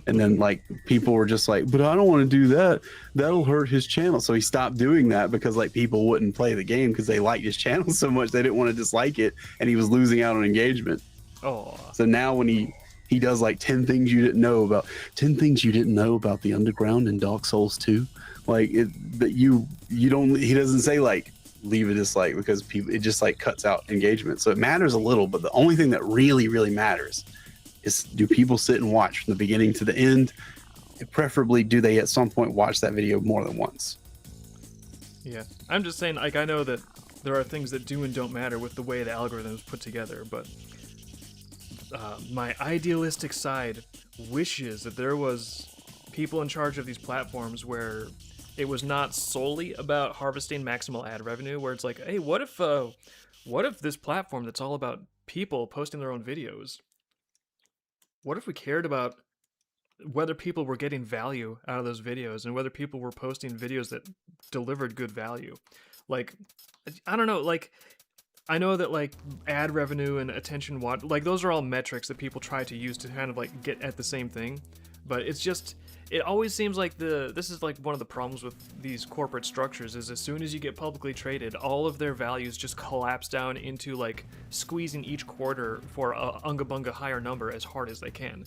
And then like people were just like, but I don't want to do that. That'll hurt his channel. So he stopped doing that because like people wouldn't play the game because they liked his channel so much they didn't want to dislike it, and he was losing out on engagement. Oh. So now when he does like 10 things you didn't know about the underground in Dark Souls 2, like he doesn't say like leave a dislike, because it just like cuts out engagement. So it matters a little, but the only thing that really, really matters is, do people sit and watch from the beginning to the end? Preferably, do they at some point watch that video more than once? Yeah, I'm just saying, like, I know that there are things that do and don't matter with the way the algorithm is put together, but my idealistic side wishes that there was people in charge of these platforms where it was not solely about harvesting maximal ad revenue, where it's like, hey, what if this platform that's all about people posting their own videos, what if we cared about whether people were getting value out of those videos and whether people were posting videos that delivered good value? Like, I don't know, like, I know that like ad revenue and attention watch, like those are all metrics that people try to use to kind of like get at the same thing, but it's just, it always seems like this is like one of the problems with these corporate structures, is as soon as you get publicly traded, all of their values just collapse down into like squeezing each quarter for a unga bunga higher number as hard as they can.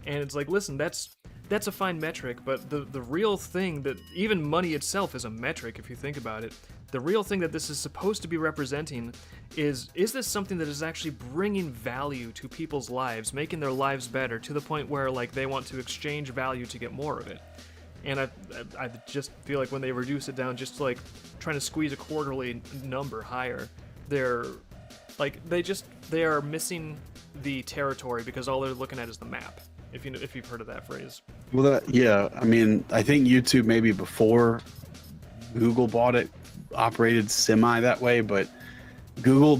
And it's like, listen, that's a fine metric, but the real thing that even money itself is a metric if you think about it. The real thing that this is supposed to be representing is this something that is actually bringing value to people's lives, making their lives better to the point where like they want to exchange value to get more of it. And I just feel like when they reduce it down just to like trying to squeeze a quarterly number higher, they're like they are missing the territory because all they're looking at is the map. If you've heard of that phrase. Well, yeah, I mean, I think YouTube maybe before Google bought it operated semi that way, but Google,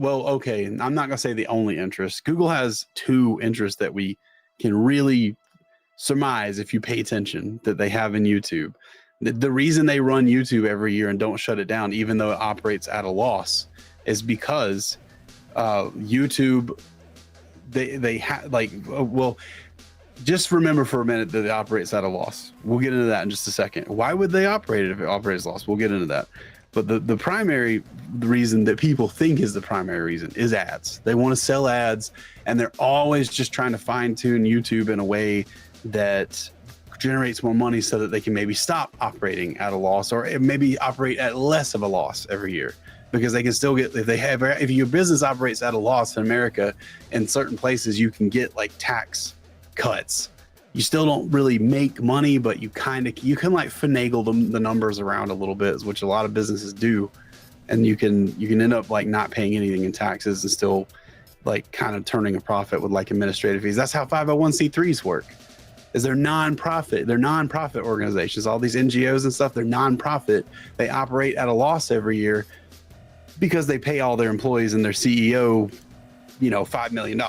okay, I'm not gonna say the only interest. Google has two interests that we can really surmise if you pay attention that they have in YouTube. The reason they run YouTube every year and don't shut it down, even though it operates at a loss, is because YouTube, they have just remember for a minute that it operates at a loss. We'll get into that in just a second. Why would they operate it if it operates at a loss? We'll get into that. But the primary reason that people think is the primary reason is ads. They want to sell ads, and they're always just trying to fine tune YouTube in a way that generates more money so that they can maybe stop operating at a loss, or maybe operate at less of a loss every year, because they can still get, if your business operates at a loss in America, in certain places you can get like tax cuts. You still don't really make money, but you can like finagle the numbers around a little bit, which a lot of businesses do, and you can end up like not paying anything in taxes and still like kind of turning a profit with like administrative fees. That's how 501c3s work. Is they're nonprofit organizations. All these NGOs and stuff, they're nonprofit. They operate at a loss every year because they pay all their employees and their CEO, $5 million.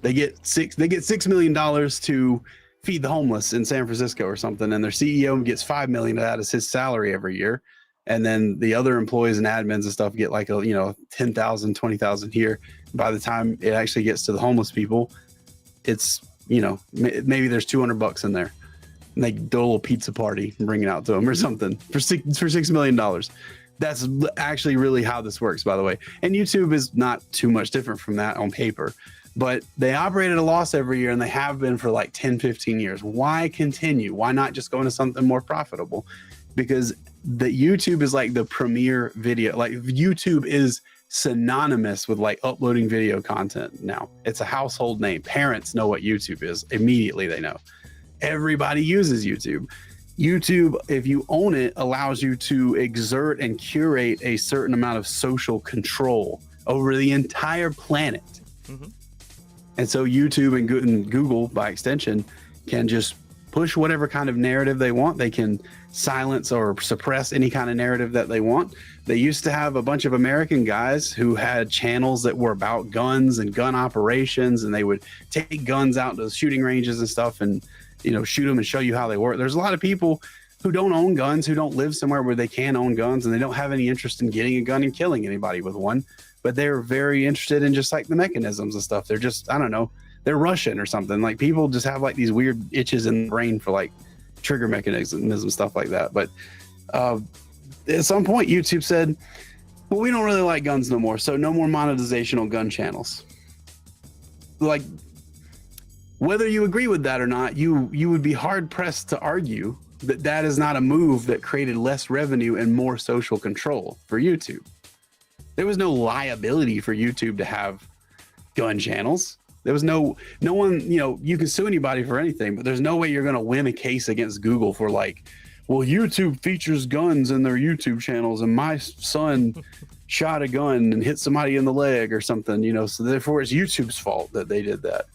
They get $6 million to feed the homeless in San Francisco or something, and their CEO gets $5 million of that as his salary every year. And then the other employees and admins and stuff get like $10,000, $20,000 here. By the time it actually gets to the homeless people, it's maybe there's $200 in there, and they do a little pizza party and bring it out to them or something for $6 million. That's actually really how this works, by the way. And YouTube is not too much different from that on paper, but they operate at a loss every year, and they have been for like 10, 15 years. Why continue? Why not just go into something more profitable? Because the YouTube is like the premier video. Like YouTube is synonymous with like uploading video content now. It's a household name. Parents know what YouTube is. Immediately they know. Everybody uses YouTube. YouTube, if you own it, allows you to exert and curate a certain amount of social control over the entire planet. Mm-hmm. And so YouTube and Google, by extension, can just push whatever kind of narrative they want. They can silence or suppress any kind of narrative that they want. They used to have a bunch of American guys who had channels that were about guns and gun operations, and they would take guns out to shooting ranges and stuff and shoot them and show you how they work. There's a lot of people who don't own guns, who don't live somewhere where they can own guns, and they don't have any interest in getting a gun and killing anybody with one, but they're very interested in just like the mechanisms and stuff. They're just, I don't know, they're Russian or something. Like people just have like these weird itches in the brain for like trigger mechanism, stuff like that. But at some point YouTube said, well, we don't really like guns no more, so no more monetization on gun channels. Like, whether you agree with that or not, you would be hard pressed to argue that is not a move that created less revenue and more social control for YouTube. There was no liability for YouTube to have gun channels. There was no one, you can sue anybody for anything, but there's no way you're going to win a case against Google for like, well, YouTube features guns in their YouTube channels, and my son shot a gun and hit somebody in the leg or something, so therefore it's YouTube's fault that they did that.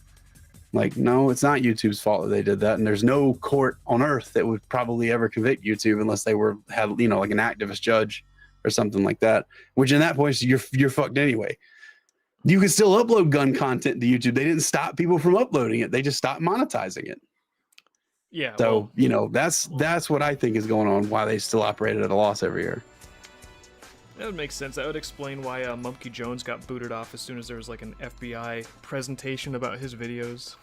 Like, no, it's not YouTube's fault that they did that, and there's no court on earth that would probably ever convict YouTube unless they had like an activist judge or something like that. Which in that point, you're fucked anyway. You can still upload gun content to YouTube. They didn't stop people from uploading it. They just stopped monetizing it. Yeah. So that's what I think is going on. Why they still operated at a loss every year. That would make sense. That would explain why Mumpky Jones got booted off as soon as there was like an FBI presentation about his videos.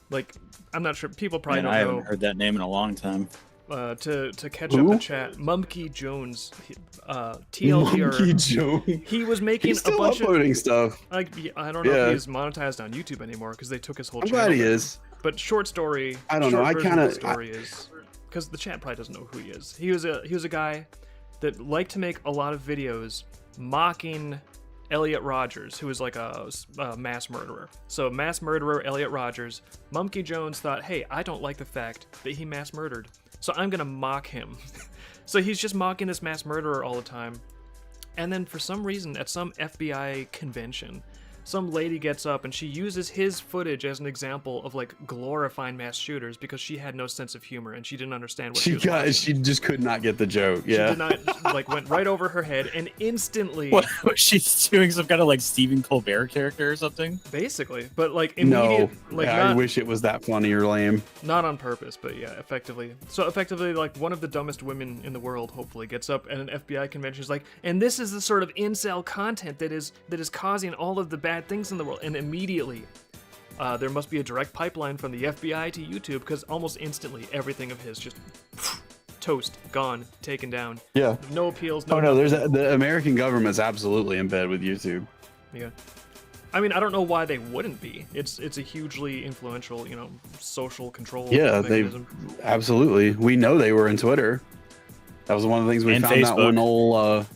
Like, I'm not sure. People probably don't I know. haven't heard that name in a long time. to catch Who? up the chat. Mumkey Jones, TLDR. Monkey Joe. He was making He's still a bunch uploading of stuff. like I don't know Yeah. if he's monetized on YouTube anymore because they took his whole I'm channel. glad he down. is. But short story. I don't know, short I version of kinda- the story is because the chat probably doesn't know who he is. He was a guy that liked to make a lot of videos mocking Elliot Rogers, who was like a mass murderer. So mass murderer Elliot Rogers. Mumkey Jones thought, hey, I don't like the fact that he mass murdered, so I'm gonna mock him. So he's just mocking this mass murderer all the time. And then for some reason, at some FBI convention, some lady gets up and she uses his footage as an example of like glorifying mass shooters because she had no sense of humor and she didn't understand what she was watching. She just could not get the joke. She Yeah. did not, like, went right over her head and instantly, What she's doing some kind of like Stephen Colbert character or something? basically, but like No, immediate, like I not, wish it was that funny or lame. not on purpose, but yeah, effectively. So effectively, like one of the dumbest women in the world, hopefully, gets up at an FBI convention, is like, and this is the sort of incel content that is causing all of the bad things in the world, and immediately. There must be a direct pipeline from the FBI to YouTube because almost instantly everything of his just toast, gone, taken down. Yeah. No appeals. Oh no, the American government's absolutely in bed with YouTube. Yeah. I mean, I don't know why they wouldn't be. It's a hugely influential, social control Yeah, mechanism. Absolutely. We know they were in Twitter. That was one of the things we And found out Facebook. when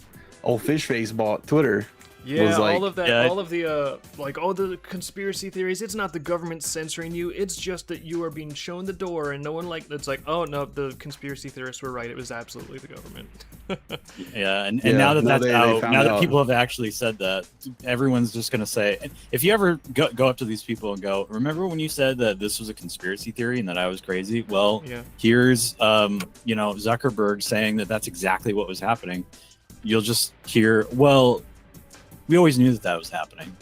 old fish face bought Twitter. Yeah, was like- all of that, Yeah. all of the the conspiracy theories. It's not the government censoring you. It's just that you are being shown the door, and no one it's like, oh no, the conspiracy theorists were right. It was absolutely the government. Yeah, and Yeah, now that no, that's they out, found now that out. people have actually said that, everyone's just gonna say, if you ever go up to these people and go, remember when you said that this was a conspiracy theory and that I was crazy? Well, Yeah. here's Zuckerberg saying that that's exactly what was happening. You'll just hear, well, we always knew that was happening,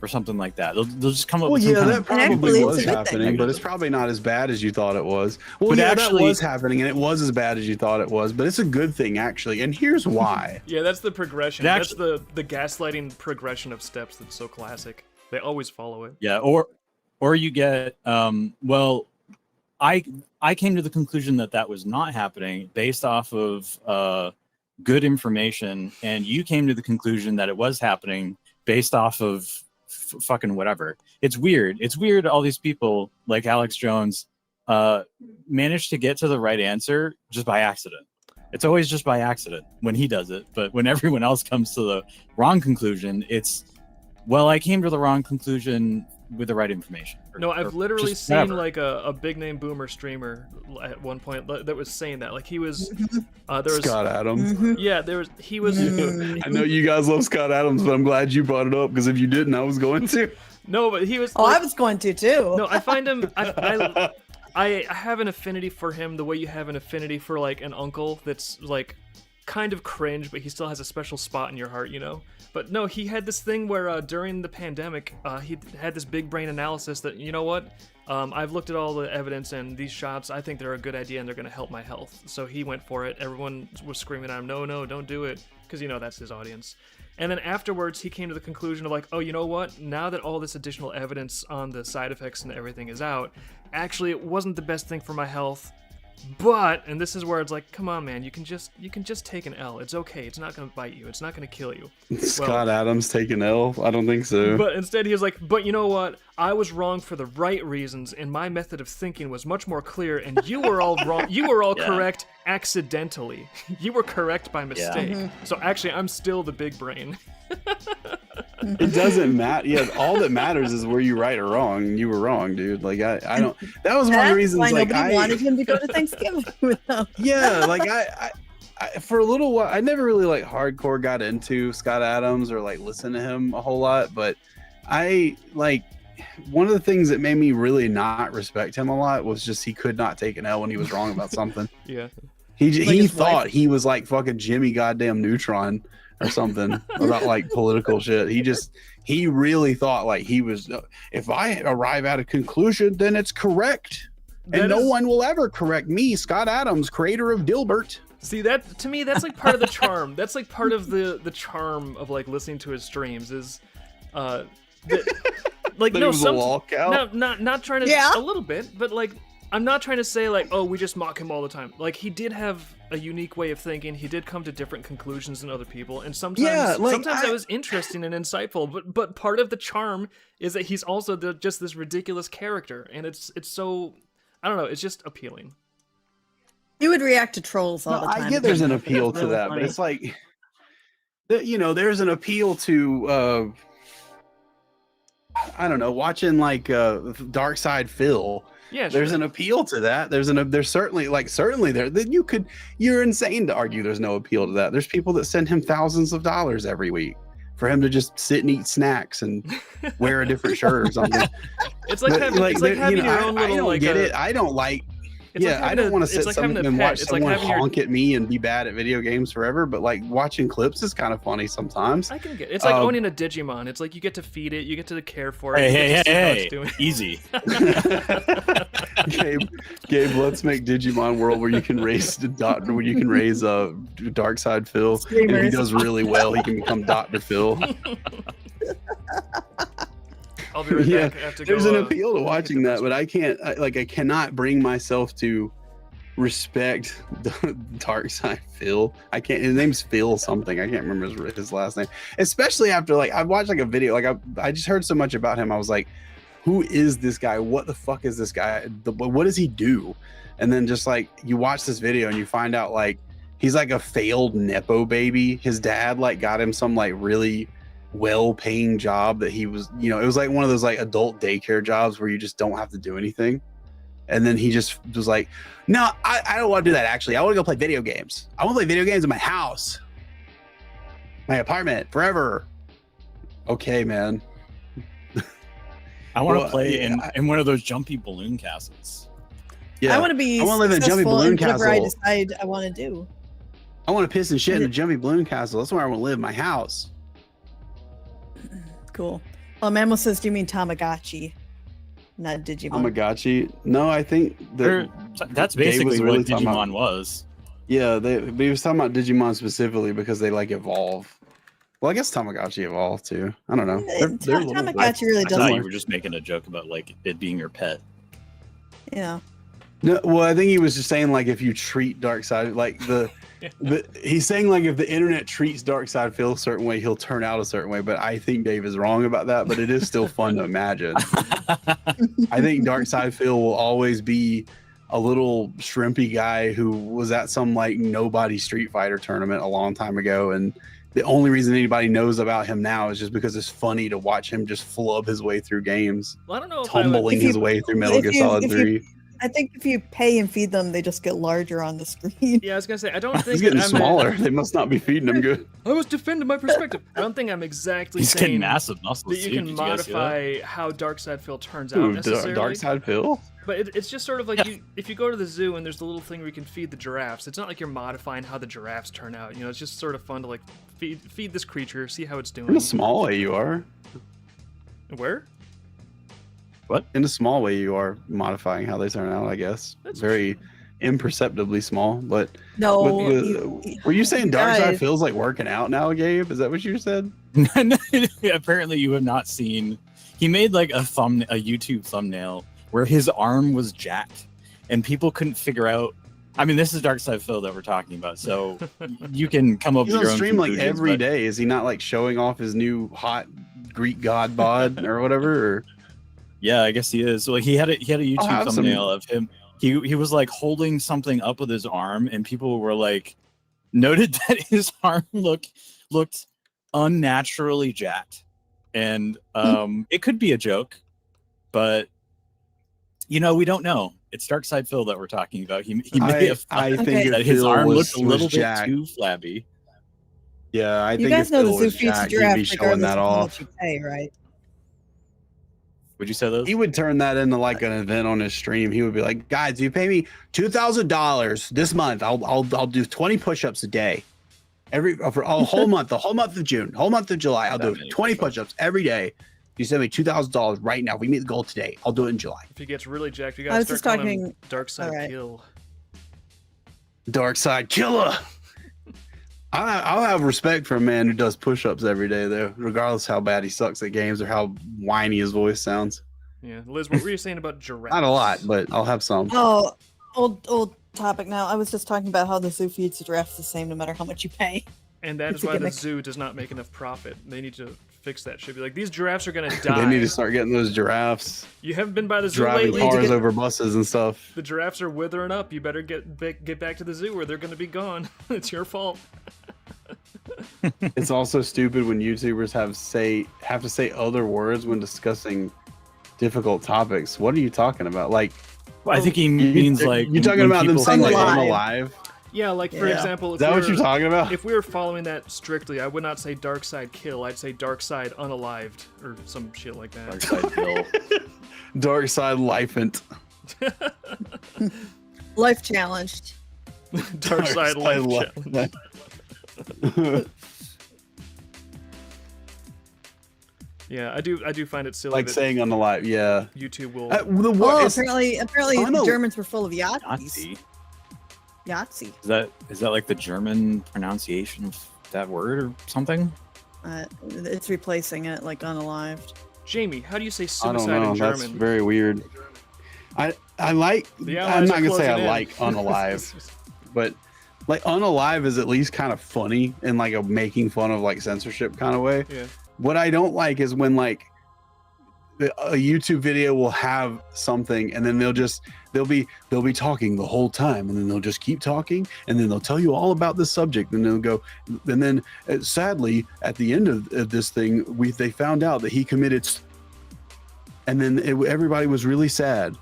or something like that. They'll just come up Well, with some yeah, kind that of probably actually, it's was a good thing. happening, but it's probably not as bad as you thought it was. Well, But yeah, actually- that was happening, and it was as bad as you thought it was, but it's a good thing, actually. And here's why. Yeah, that's the progression. It That's the gaslighting progression of steps that's so classic. They always follow it. Yeah, or you get well, I came to the conclusion that was not happening based off of good information, and you came to the conclusion that it was happening based off of fucking whatever. It's weird. It's weird. All these people like Alex Jones manage to get to the right answer just by accident. It's always just by accident when he does it, but when everyone else comes to the wrong conclusion, it's, well, I came to the wrong conclusion with the right information. No, I've literally just seen whatever. like a big name boomer streamer at one point that was saying that. Like he was, there was, Scott Adams. Mhm. yeah, he was. I know you guys love Scott Adams, but I'm glad you brought it up because if you didn't, I was going to. No, but he was. Oh, I was going to too. No, I find him. I have an affinity for him the way you have an affinity for like an uncle that's like kind of cringe, but he still has a special spot in your heart, But no, he had this thing where during the pandemic, he had this big brain analysis that, you know what? I've looked at all the evidence and these shots, I think they're a good idea and they're going to help my health. So he went for it. Everyone was screaming at him, no, don't do it. Because, that's his audience. And then afterwards, he came to the conclusion of like, oh, you know what? Now that all this additional evidence on the side effects and everything is out, actually, it wasn't the best thing for my health. But, and this is where it's like, come on, man, you can just take an L. It's okay. It's not going to bite you. It's not going to kill you. Scott Adams taking L? I don't think so. But instead, he was like, but you know what? I was wrong for the right reasons, and my method of thinking was much more clear, and you were all wrong. You were all Yeah. correct accidentally. You were correct by mistake. So actually, I'm still the big brain. It doesn't matter. Yeah, all that matters is were you right or wrong. You were wrong, dude. Like I don't. That was one of That's the reasons. why Like nobody wanted him to go to Thanksgiving with them. Yeah, like I for a little while, I never really like hardcore got into Scott Adams or like listen to him a whole lot, but I like one of the things that made me really not respect him a lot was just he could not take an L when he was wrong about something. Yeah. He his thought wife. he was like fucking Jimmy goddamn Neutron or something about like political shit. He really thought like he was. If I arrive at a conclusion, then it's correct, and That no is- one will ever correct me, Scott Adams, creator of Dilbert. See, that to me, that's like part of the charm. That's like part of the charm of like listening to his streams is, like That no, he was a lol cow. no, not trying to Yeah. a little bit, but like I'm not trying to say like, oh, we just mock him all the time. Like he did have a unique way of thinking. He did come to different conclusions than other people, and sometimes that was interesting and insightful. But part of the charm is that he's also just this ridiculous character, and it's so, I don't know, it's just appealing. You would react to trolls all the time. I get there's an appeal It's to really that, funny. but it's like, there's an appeal to, I don't know, watching like Dark Side Phil. Yeah, There's sure. an appeal to that. There's certainly there that you're insane to argue there's no appeal to that. There's people that send him thousands of dollars every week for him to just sit and eat snacks and wear a different shirt or something. It's like having your own little, I don't like get a, it. I don't like. It's Yeah, like I having don't a- want to it's sit like having a and pet. watch It's like someone having your- honk at me and be bad at video games forever. But like watching clips is kind of funny sometimes. I can get. It's like owning a Digimon. It's like you get to feed it, you get to care for it. Hey, you get to see how hey, it's doing. easy. Gabe, let's make Digimon World where you can raise Dark Side Phil. And if he Streamers. does really well, he can become Dr. Phil. I'll be right Yeah, back. I have to There's go, an appeal to get watching the that, but I can't. I cannot bring myself to respect the Dark Side Phil. I can't. His name's Phil something. I can't remember his last name. Especially after like I watched like a video. Like I just heard so much about him. I was like, who is this guy? What the fuck is this guy? What does he do? And then just like you watch this video and you find out like he's like a failed nepo baby. His dad like got him some like really well-paying job that he was, it was like one of those like adult daycare jobs where you just don't have to do anything. And then he just was like, no, I don't want to do that. Actually, I want to go play video games. I want to play video games in my house, my apartment, forever. Okay, man. I want to Well, play yeah, in one of those jumpy balloon castles. Yeah, I want to be I wanna live in a jumpy successful balloon in whatever I castle. decide I want to do. I want to piss and shit in a jumpy balloon castle. That's where I want to live, my house. Cool. Well, Mammo says, do you mean Tamagotchi? Not Digimon. Tamagotchi. No, I think that. That's Dave basically was really what talking about- Digimon was. Yeah, but he was talking about Digimon specifically because they like evolve. Well, I guess Tamagotchi evolved too. I don't know. They're a little bit- Tamagotchi really I thought doesn't. you were just making a joke about like it being your pet. Yeah. No, well, I think he was just saying like if you treat Darkseid like he's saying like if the internet treats Darkseid Phil a certain way, he'll turn out a certain way. But I think Dave is wrong about that. But it is still fun to imagine. I think Darkseid Phil will always be a little shrimpy guy who was at some like nobody Street Fighter tournament a long time ago, and the only reason anybody knows about him now is just because it's funny to watch him just flub his way through games, Well, I don't know if I would, tumbling his way through Metal Gear Solid 3. I think if you pay and feed them, they just get larger on the screen. Yeah, I was gonna say I don't think He's getting that I'm smaller. They must not be feeding him good. I was defending my perspective. I don't think I'm exactly He's getting saying massive muscles. that you too. can Did guys see that? modify how Darkseid Phil turns out Ooh, necessarily. Darkseid Phil? But it's just sort of like if you go to the zoo and there's the little thing where you can feed the giraffes. It's not like you're modifying how the giraffes turn out. It's just sort of fun to like feed this creature, see how it's In doing. a small way, you are. Where? In a small way, you are modifying how they turn out, I guess. That's Very imperceptibly small. But No. were you saying Darkseid guys- Phil's like working out now, Gabe? Is that what you said? Apparently, you have not seen. He made like a YouTube thumbnail where his arm was jacked, and people couldn't figure out. I mean, this is Darkseid Phil that we're talking about, so you can come up He's with on your own stream like conclusions, every but- day. Is he not like showing off his new hot Greek god bod or whatever? Or... Yeah, I guess he is. Well, he had a YouTube have some- thumbnail of him. He was like holding something up with his arm, and people were like noted that his arm looked unnaturally jacked, and it could be a joke, but we don't know. It's Darkseid Phil that we're talking about. He may have I thought think that if his Phil arm was- looked a little was bit jacked. too flabby. Yeah, I You think guys if know Phil the zoo was feeds jacked, he'd giraffe be showing regardless that of how off. much you pay, right? Would you say those? He would turn that into like an event on his stream. He would be like, "Guys, you pay me $2,000 this month. I'll do 20 push-ups a day, for a whole month, the whole month of June, whole month of July. I'll That do many 20 push-ups. push-ups every day. You send me $2,000 right now. If we meet the goal today, I'll do it in July." If he gets really jacked, you I gotta was start just calling him talking- Darkseid alright. Kill. Dark Killer. I'll have respect for a man who does push-ups every day, though, regardless how bad he sucks at games or how whiny his voice sounds. Yeah, Liz, what were you saying about giraffes? Not a lot, but I'll have some. Oh, old topic now. I was just talking about how the zoo feeds the giraffes the same no matter how much you pay. And that It's is a why the gimmick. zoo does not make enough profit. They need to fix that shit. Be like, these giraffes are gonna die. They need to start getting those giraffes You haven't been by the zoo driving lately. cars over buses and stuff. The giraffes are withering up. You better get back to the zoo, or they're gonna be gone. It's your fault. It's also stupid when YouTubers have to say other words when discussing difficult topics. What are you talking about? Like, I think he means like you're talking when about them people saying like Unalive. unalive. Yeah, like for Yeah. example, Is that what you're talking about? if we were following that strictly, I would not say dark side kill. I'd say dark side unalived or some shit like that. Dark side Bill. Dark side lifant. Life challenged. Dark side life challenge. Yeah, I do find it silly Like that saying unalive. Yeah. YouTube will. Oh, apparently I know. the Germans were full of Yazis. Nazi. Yahtzee. Is that like the German pronunciation of that word or something? It's replacing it like unalived. Jamie, how do you say I don't suicide know. in That's German? very weird. I like. The I'm Allies not are gonna say I closing in. like unalive, but like unalive is at least kind of funny in like a making fun of like censorship kind of way. Yeah. What I don't like is when like a YouTube video will have something and then they'll be talking the whole time and then they'll just keep talking and then they'll tell you all about the subject and they'll go and then sadly at the end of this thing they found out that he committed and then everybody was really sad.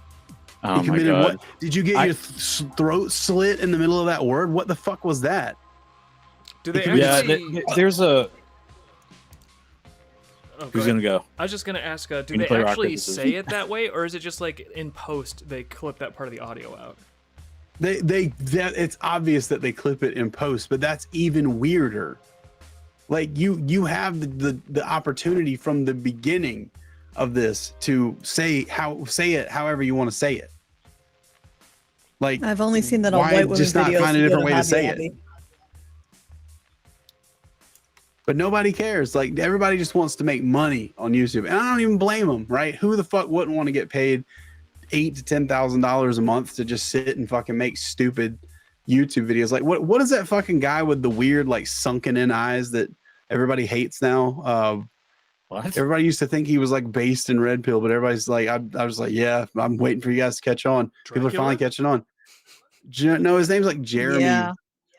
Oh He my committed god. what? Did you get your throat slit in the middle of that word? What the fuck was that? Do they Yeah, actually? There's a. Oh, go Who's ahead. gonna go? I was just gonna ask, do Can you they play rock, actually paper, scissors? say it that way, or is it just like in post they clip that part of the audio out? It's obvious that they clip it in post, but that's even weirder. Like you have the opportunity from the beginning of this to say it however you want to say it. Like I've only seen that on why white women just not videos. find a that go different way to Hobby say Lobby. it? But nobody cares. Like everybody just wants to make money on YouTube, and I don't even blame them. Right? Who the fuck wouldn't want to get paid $8,000 to $10,000 a month to just sit and fucking make stupid YouTube videos? Like what is that fucking guy with the weird like sunken in eyes that everybody hates now? What? Everybody used to think he was like based in Red Pill, but everybody's like, I was like, yeah, I'm waiting for you guys to catch on. People are finally catching on. No, his name's like Jeremy Yeah.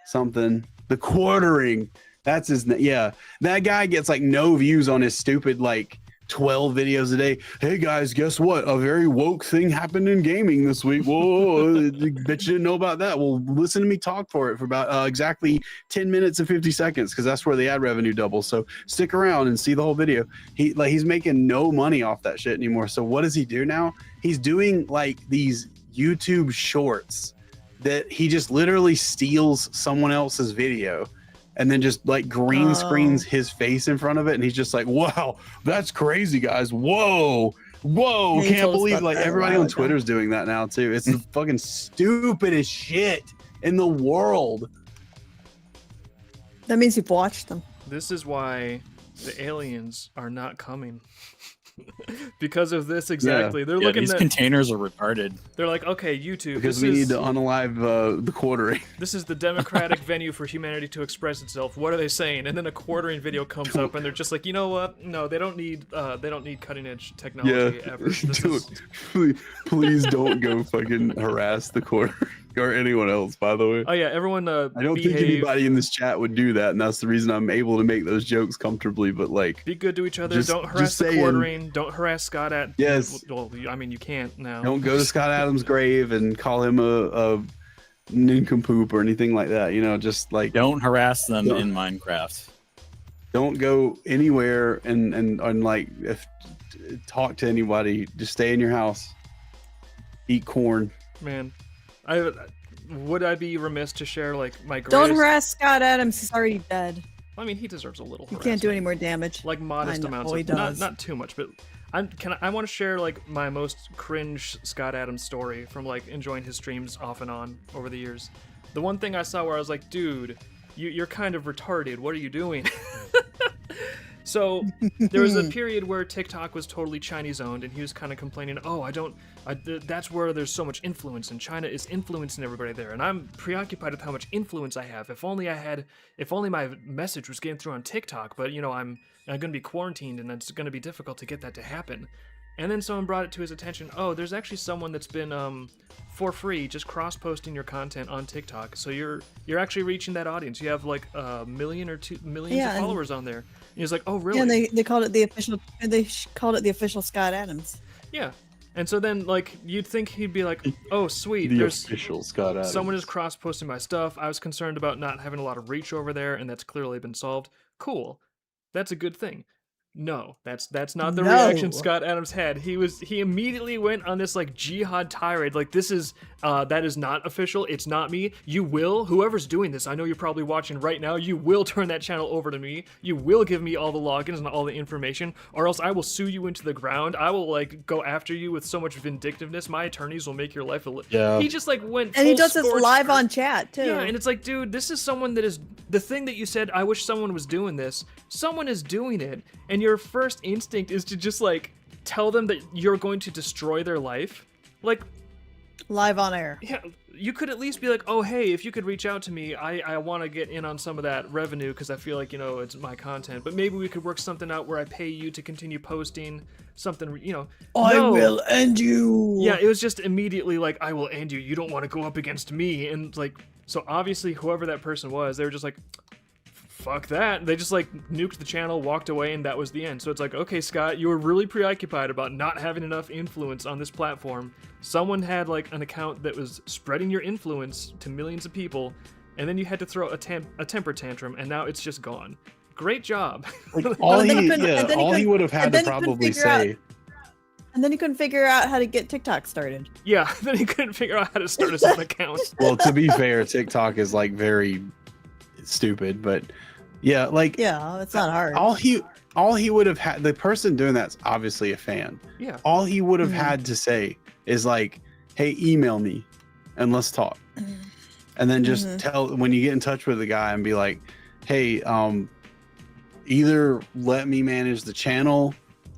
something. The Quartering. That's his name. Yeah. That guy gets like no views on his stupid like 12 videos a day. Hey guys, guess what? A very woke thing happened in gaming this week. Whoa, bet you didn't know about that. Well, listen to me talk for about exactly 10 minutes and 50 seconds because that's where the ad revenue doubles. So stick around and see the whole video. He's making no money off that shit anymore. So what does he do now? He's doing like these YouTube shorts that he just literally steals someone else's video and then just like green screens his face in front of it, and he's just like, wow, that's crazy, guys. Whoa, Yeah, he can't told us believe about like that a everybody while on ago. Twitter's doing that now too. It's the fucking stupidest shit in the world. That means you've watched them. This is why the aliens are not coming. Because of this exactly. They're Yeah, looking these at. containers are retarded. They're like, okay, YouTube. Because this we is, need to unalive the Quartering. This is the democratic venue for humanity to express itself. What are they saying? And then a Quartering video comes up, and they're just like, you know what? No, they don't need cutting edge technology ever. This is, Please don't go fucking harass the Quartering or anyone else, by the way. oh yeah, everyone. I don't think anybody in this chat would do that, and that's the reason I'm able to make those jokes comfortably. But like, Be good to each other. Just- Don't just harass the saying. Quartering. Don't harass Scott at. Yes. Well, I mean, you can't now. don't go to Scott Adams' grave and call him a nincompoop or anything like that. You know, just like Don't harass them Yeah. in Minecraft. don't go anywhere and like if talk to anybody. Just stay in your house. Eat corn. Man, would I be remiss to share like my greatest? Don't harass Scott Adams. He's already dead. I mean, he deserves a little. He can't do harassment. any more damage. Like modest I know, amounts. he Of, does. not too much, but I want to share like my most cringe Scott Adams story from like enjoying his streams off and on over the years. The one thing I saw where I was like, dude, you're kind of retarded. What are you doing? So there was a period where TikTok was totally Chinese owned, and he was kind of complaining, that's where there's so much influence, and China is influencing everybody there, and I'm preoccupied with how much influence I have. If only my message was getting through on TikTok, but I'm going to be quarantined, and it's going to be difficult to get that to happen. And then someone brought it to his attention, there's actually someone that's been for free just cross-posting your content on TikTok. So you're actually reaching that audience. You have like 1 million or 2 million of followers on there. And he's like, "Oh, really?" Yeah, and they called it the official. Called it the official Scott Adams. Yeah. And so then, like, you'd think he'd be like, "Oh, sweet, The there's official Scott Adams. someone is cross-posting my stuff. I was concerned about not having a lot of reach over there, and that's clearly been solved. Cool, that's a good thing." No, that's not the reaction Scott Adams had. He immediately went on this like jihad tirade, like that is not official. It's not me. Whoever's doing this, I know you're probably watching right now. You will turn that channel over to me. You will give me all the logins and all the information, or else I will sue you into the ground. I will like go after you with so much vindictiveness. My attorneys will make your life Yeah. He just like went. And he full does this scorched live earth. on chat too. Yeah, and it's like, dude, this is someone that is the thing that you said. I wish someone was doing this. Someone is doing it, and your first instinct is to just like tell them that you're going to destroy their life. Like, live on air. yeah, you could at least be like, "Oh, hey, if you could reach out to me, I want to get in on some of that revenue because I feel like it's my content. But maybe we could work something out where I pay you to continue posting something. I No. will end you. Yeah, it was just immediately like, "I will end you. You don't want to go up against me." And like, so obviously, whoever that person was, they were just like, "Fuck that." They just like nuked the channel, walked away, and that was the end. So it's like, okay, Scott, you were really preoccupied about not having enough influence on this platform. Someone had like an account that was spreading your influence to millions of people, and then you had to throw a temper tantrum, and now it's just gone. Great job. Like Well, and then he couldn't- and then he all he couldn't- would have had and to then he couldn't probably figure out- say. And then he couldn't figure out how to get TikTok started. Yeah, then he couldn't figure out how to start his own account. Well, to be fair, TikTok is like very stupid, but yeah, like Yeah, it's not hard. all he would have had, the person doing that's obviously a fan. Yeah. All he would have Mhm. had to say is like, "Hey, email me and let's talk." And then just Mhm. tell when you get in touch with the guy and be like, "Hey, either let me manage the channel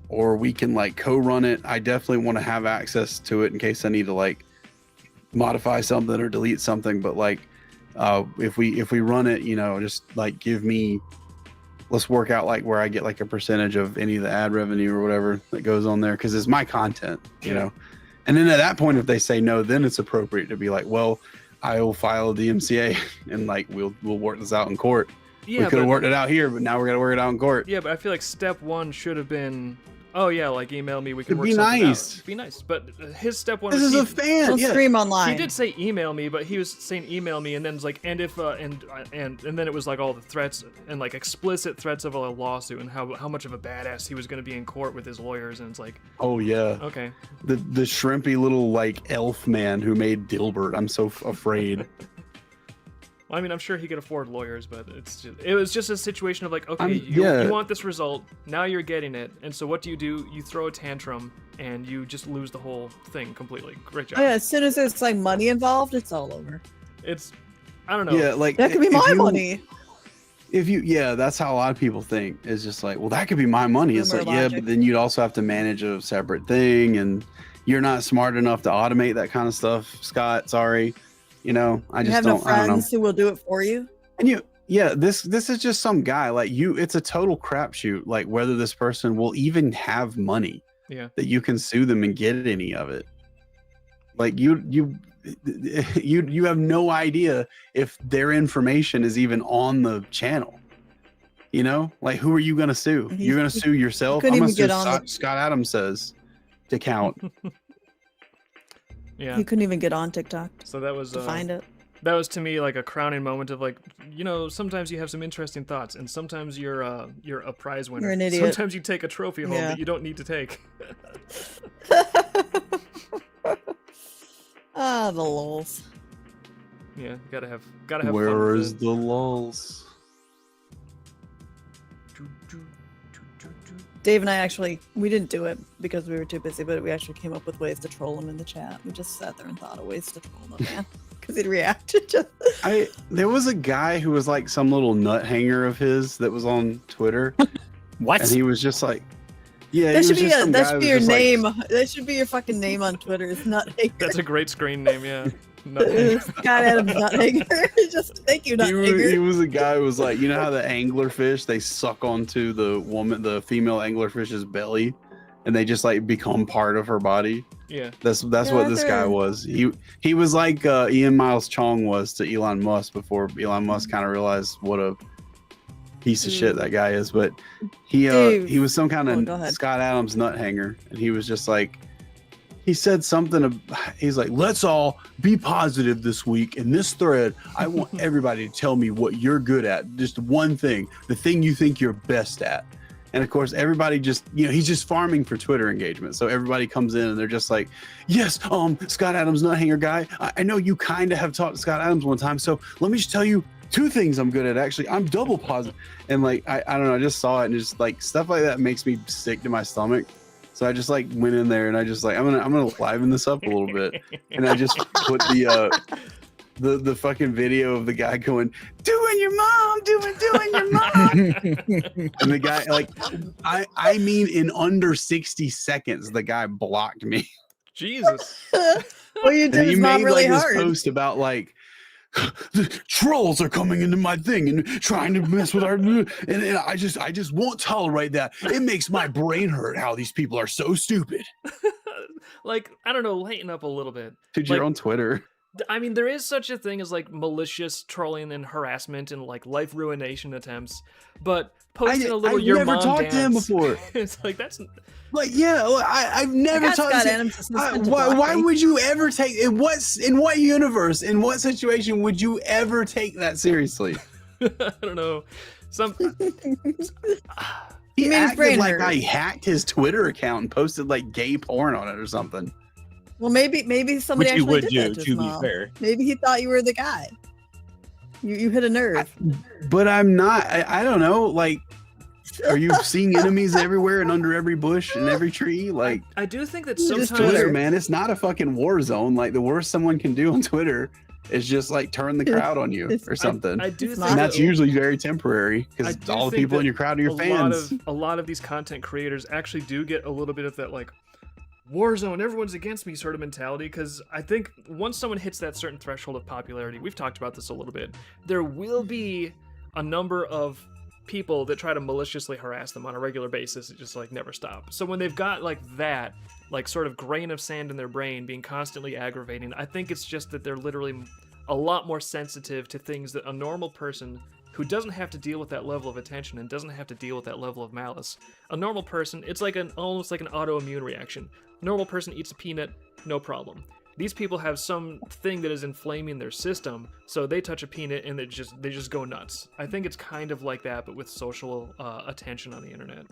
or we can like co-run it. I definitely want to have access to it in case I need to like modify something or delete something, but like if we run it, just like let's work out like where I get like a percentage of any of the ad revenue or whatever that goes on there because it's my content, you know." And then at that point, if they say no, then it's appropriate to be like, "Well, I will file a DMCA and like we'll work this out in court. Yeah, we could have but- worked it out here, but now we're gonna work it out in court." Yeah, but I feel like step one should have been, "Oh yeah, like email me. We can It'd work be something nice. out." Be nice. But his step one This was is a fan. Don't Yeah. stream online. he did say email me, but he was saying email me, and then it's like, and if and then it was like all the threats and like explicit threats of a lawsuit and how much of a badass he was going to be in court with his lawyers, and it's like, Oh yeah. okay, The shrimpy little like elf man who made Dilbert. I'm so afraid. well, I mean, I'm sure he could afford lawyers, but it was just a situation of like, okay, yeah. you want this result, now you're getting it, and so what do? You throw a tantrum and you just lose the whole thing completely. Great job. Oh, yeah, as soon as there's like money involved, it's all over. It's, I don't know. Yeah, like That could be if my you- money. That's how a lot of people think. It's just like, well, that could be my money. It's Boomer like, yeah, logic. but then you'd also have to manage a separate thing, and you're not smart enough to automate that kind of stuff, Scott. Sorry, I You just have no don't. I don't know. friends who will do it for you. And this is just some guy like you. It's a total crapshoot. Like whether this person will even have money Yeah. that you can sue them and get any of it. Like you have no idea if their information is even on the channel. Like who are you gonna sue? He- You're gonna sue yourself. I'm couldn't gonna even sue get on the- Scott Adams says to count. Yeah. You couldn't even get on TikTok So that was to find it. that was to me like a crowning moment of like, sometimes you have some interesting thoughts, and sometimes you're a prize winner. You're an idiot. Sometimes you take a trophy home Yeah. that you don't need to take. Ah, the lols. Yeah, gotta have fun. Where with is it. the lulls? Dave and I we didn't do it because we were too busy, but we actually came up with ways to troll him in the chat. We just sat there and thought of ways to troll the man because he'd reacted. Just There was a guy who was like some little nut hanger of his that was on Twitter, What? And he was just like, yeah, That he should was be just some that guy should who be your was just like- name. That should be your fucking name on Twitter. It's not That's a great screen name, yeah. Nuthanger. Scott Adams Nuthanger. Just thank you, he Nuthanger. was a guy who was like, you know how the anglerfish, they suck onto the female anglerfish's belly, and they just like become part of her body. Yeah. That's what this guy was. He was like Ian Miles Chong was to Elon Musk before Elon Musk kind of realized what a piece of shit that guy is. But he was some kind go of ahead. Scott Adams nut hanger, and he was just like, he said something. He's like, let's all be positive this week. In this thread, I want everybody to tell me what you're good at. Just one thing, the thing you think you're best at. And of course, everybody just, he's just farming for Twitter engagement. So everybody comes in and they're just like, yes, Scott Adams Nuthanger guy. I know you kind of have talked to Scott Adams one time. So let me just tell you 2 things I'm good at. Actually, I'm double positive. And like, I don't know, I just saw it, and just like stuff like that makes me sick to my stomach. So I just like went in there and I just like, I'm gonna liven this up a little bit. And I just put the fucking video of the guy going, doing your mom, doing your mom. And the guy, like, I mean, in under 60 seconds, the guy blocked me. Jesus. Well, you And did he his mom made really like hard. this post about like, the trolls are coming into my thing and trying to mess with our, and I just won't tolerate that. It makes my brain hurt how these people are so stupid. Like, I don't know, lighten up a little bit. Dude, Like, you're on Twitter. I mean, there is such a thing as like malicious trolling and harassment and like life ruination attempts, but posting a little I've your never mom talked dance, to him before. it's like that's Like, yeah, I've never got talked Scott to Adams assistant to why block me. would you ever take in what universe, in what situation would you ever take that seriously? I don't know. He means acted brain like hurt. I hacked his Twitter account and posted like gay porn on it or something. Well, maybe somebody Which you actually would did do, that to his to be mom. fair. Maybe he thought you were the guy. You hit a nerve. But I'm not. I don't know. Like, are you seeing enemies everywhere and under every bush and every tree? Like, I do think that Just sometimes Twitter, Twitter. man, it's not a fucking war zone. Like, the worst someone can do on Twitter is just like turn the crowd on you or something. I do It's think not. And that that's usually very temporary I because do all the think people in that your crowd are your fans. A lot of these content creators actually do get a little bit of that like Warzone, everyone's against me sort of mentality, because I think once someone hits that certain threshold of popularity, we've talked about this a little bit, there will be a number of people that try to maliciously harass them on a regular basis. It just like never stop. So when they've got like that, like sort of grain of sand in their brain being constantly aggravating, I think it's just that they're literally a lot more sensitive to things that a normal person who doesn't have to deal with that level of attention and doesn't have to deal with that level of malice. A normal person, it's like almost like an autoimmune reaction. A normal person eats a peanut, no problem. These people have some thing that is inflaming their system, so they touch a peanut and they just go nuts. I think it's kind of like that, but with social attention on the internet.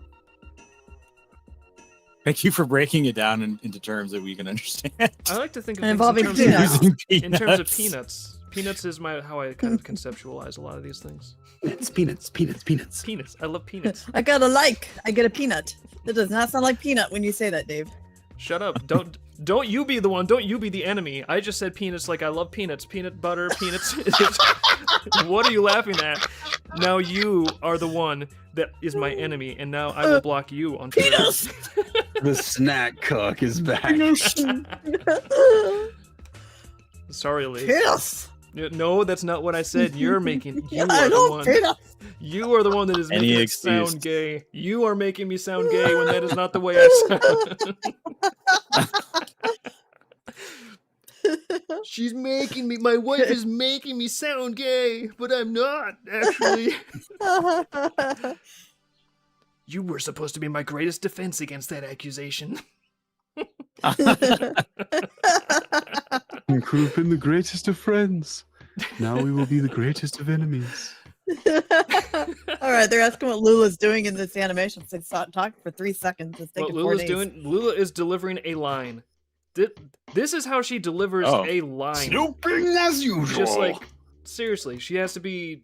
Thank you for breaking it down into terms that we can understand. I like to think of And things involving in peanuts. terms, Using in terms of peanuts. peanuts. Peanuts is how I kind of conceptualize a lot of these things. It's peanuts. Peanuts. I love peanuts. I get a peanut. That does not sound like peanut when you say that, Dave. Shut up. Don't you be the one. Don't you be the enemy. I just said peanuts like I love peanuts. Peanut butter, peanuts. What are you laughing at? Now you are the one that is my enemy, and now I will block you on Twitter. Penis! The snack cook is back. Sorry, Lee. Penis! No, that's not what I said. You're making. You I are the love one. penis! You are the one that is Any making it excuse. sound gay. You are making me sound gay when that is not the way I sound. She's making me. My wife is making me sound gay, but I'm not actually. You were supposed to be my greatest defense against that accusation. We could have been the greatest of friends. Now we will be the greatest of enemies. All right, they're asking what Lula's doing in this animation. So they talking for 3 seconds. It's What taking 4 Lula's days. doing? Lula is delivering a line. This is how she delivers Oh. a line. Snooping as usual. Just like seriously, she has to be.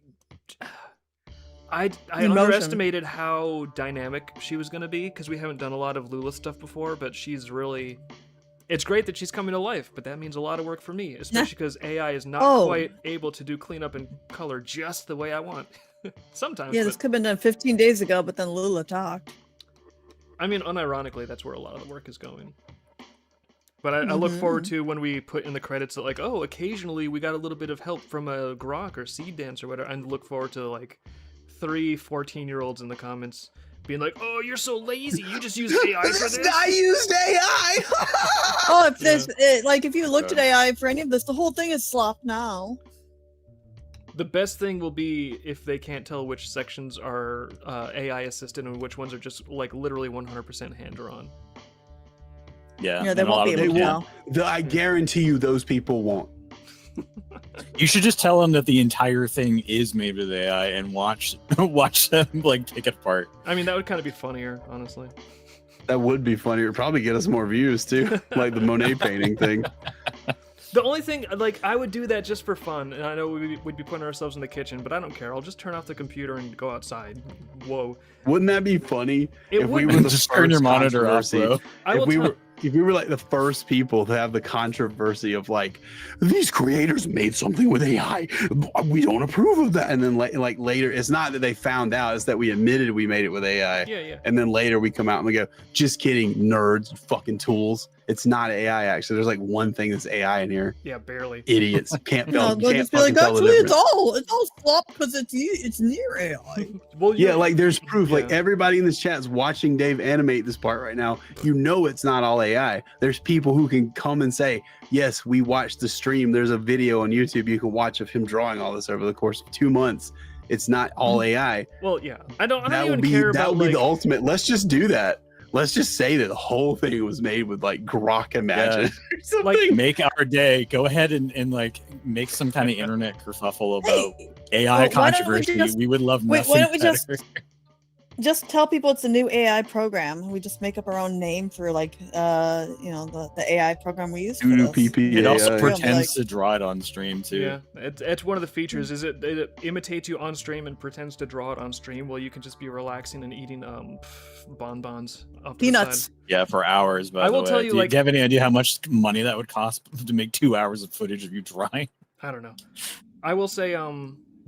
I Emotion. underestimated how dynamic she was going to be because we haven't done a lot of Lula stuff before, but she's really It's great that she's coming to life, but that means a lot of work for me, especially because AI is not Oh. quite able to do cleanup and color just the way I want. Sometimes. Yeah, this But, could have been done 15 days ago, but then Lula talked. I mean, unironically, that's where a lot of the work is going. But I look forward to when we put in the credits that, like, oh, occasionally we got a little bit of help from a grok or seed dance or whatever, and look forward to, like, 3 14-year-olds in the comments being like, oh, you're so lazy, you just use AI for this? I used AI! Oh, if this, like, if you looked at AI for any of this, the whole thing is slop now. The best thing will be if they can't tell which sections are AI assisted and which ones are just, like, literally 100% hand-drawn. Yeah, Yeah, they and a lot won't be of able them to can't. tell. I guarantee you those people won't. You should just tell them that the entire thing is made with AI and watch them like take it apart. I mean, that would kind of be funnier, honestly. That would be funny. It would probably get us more views too, like the Monet painting thing. The only thing, like, I would do that just for fun, and I know we'd be putting ourselves in the kitchen, but I don't care. I'll just turn off the computer and go outside. Whoa. Wouldn't that be funny It if we would. were the Just turn your first monitor off, controversy? bro. I will tell- If we were like the first people to have the controversy of like, these creators made something with AI, we don't approve of that, and then like later, it's not that they found out, it's that we admitted we made it with AI, Yeah. and then later we come out and we go, just kidding, nerds, fucking tools. It's not AI actually. There's like one thing that's AI in here. Yeah, barely. Idiots can't No, tell. they'll Can't just be like, fucking tell the actually, it's difference. all slop because it's near AI. Well, Yeah, like there's proof. Like Yeah. everybody in this chat is watching Dave animate this part right now. You know it's not all AI. There's people who can come and say, yes, we watched the stream. There's a video on YouTube you can watch of him drawing all this over the course of 2 months. It's not all AI. Well, yeah. I don't That even would be care that about, would be like, the ultimate. Let's just do that. Let's just say that the whole thing was made with like grok imagine or something. Like, Make our day. Go ahead and like make some kind of internet kerfuffle about Hey, AI well, why don't we controversy. just- We would love wait, nothing why don't we better. just tell people it's a new AI program. We just make up our own name for like the AI program we use for Doodoo this. PP It also AI. pretends like- to draw it on stream too. yeah, it's one of the features. Is it imitates you on stream and pretends to draw it on stream while you can just be relaxing and eating bonbons off to the Peanuts. side. Yeah, for hours. By I the will way. tell you, do like- do you have any idea how much money that would cost to make 2 hours of footage of you drawing? I don't know. I will say,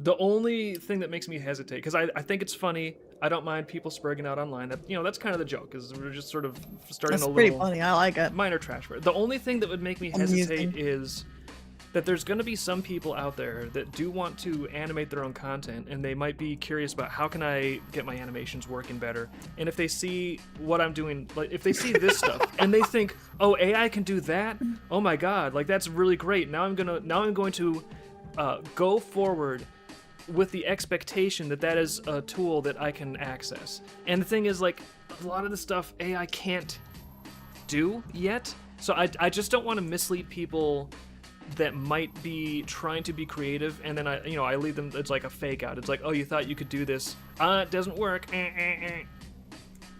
the only thing that makes me hesitate, because I think it's funny. I don't mind people spragging out online. That, that's kind of the joke, is we're just sort of starting That's a pretty little funny. I like it. minor trash fire. The only thing that would make me hesitate Amusing. is that there's going to be some people out there that do want to animate their own content, and they might be curious about how can I get my animations working better. And if they see what I'm doing, like if they see this stuff and they think, oh, AI can do that, oh my god, like that's really great. Now I'm going to go forward with the expectation that that is a tool that I can access. And the thing is, like, a lot of the stuff AI can't do yet. So I just don't want to mislead people that might be trying to be creative, and then I lead them. It's like a fake out. It's like, oh, you thought you could do this? It doesn't work.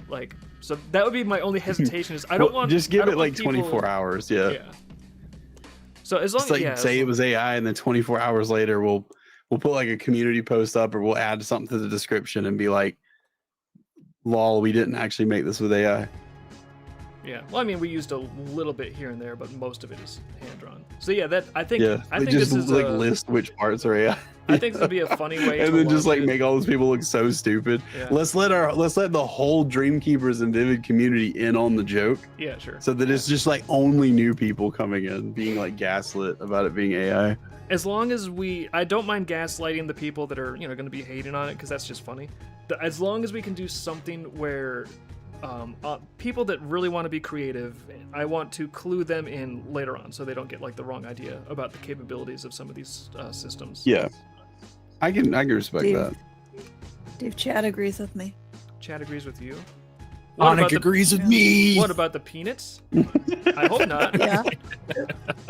Like, so that would be my only hesitation. Is I don't want just I give don't it want like people- 24 hours. Yeah. So as long It's like as say it was AI, and then 24 hours later we'll put like a community post up, or we'll add something to the description and be like, "Lol, we didn't actually make this with AI." Yeah. Well, I mean, we used a little bit here and there, but most of it is hand drawn. So yeah, I think Yeah, I they think just this is like a, list which parts are AI. I think this would be a funny way to and then just launch like it. make all those people look so stupid. Yeah. Let's let the whole Dreamkeepers and Vivid community in on the joke, Yeah, sure. so that it's just like only new people coming in being like gaslit about it being AI. As long as I don't mind gaslighting the people that are going to be hating on it, because that's just funny. As long as we can do something where people that really want to be creative, I want to clue them in later on so they don't get like the wrong idea about the capabilities of some of these systems. Yeah, I can respect Dave. that. Dave Chad agrees with me. Chad agrees with you. What about Onik the- agrees with me. What about the peanuts? I hope not. Yeah.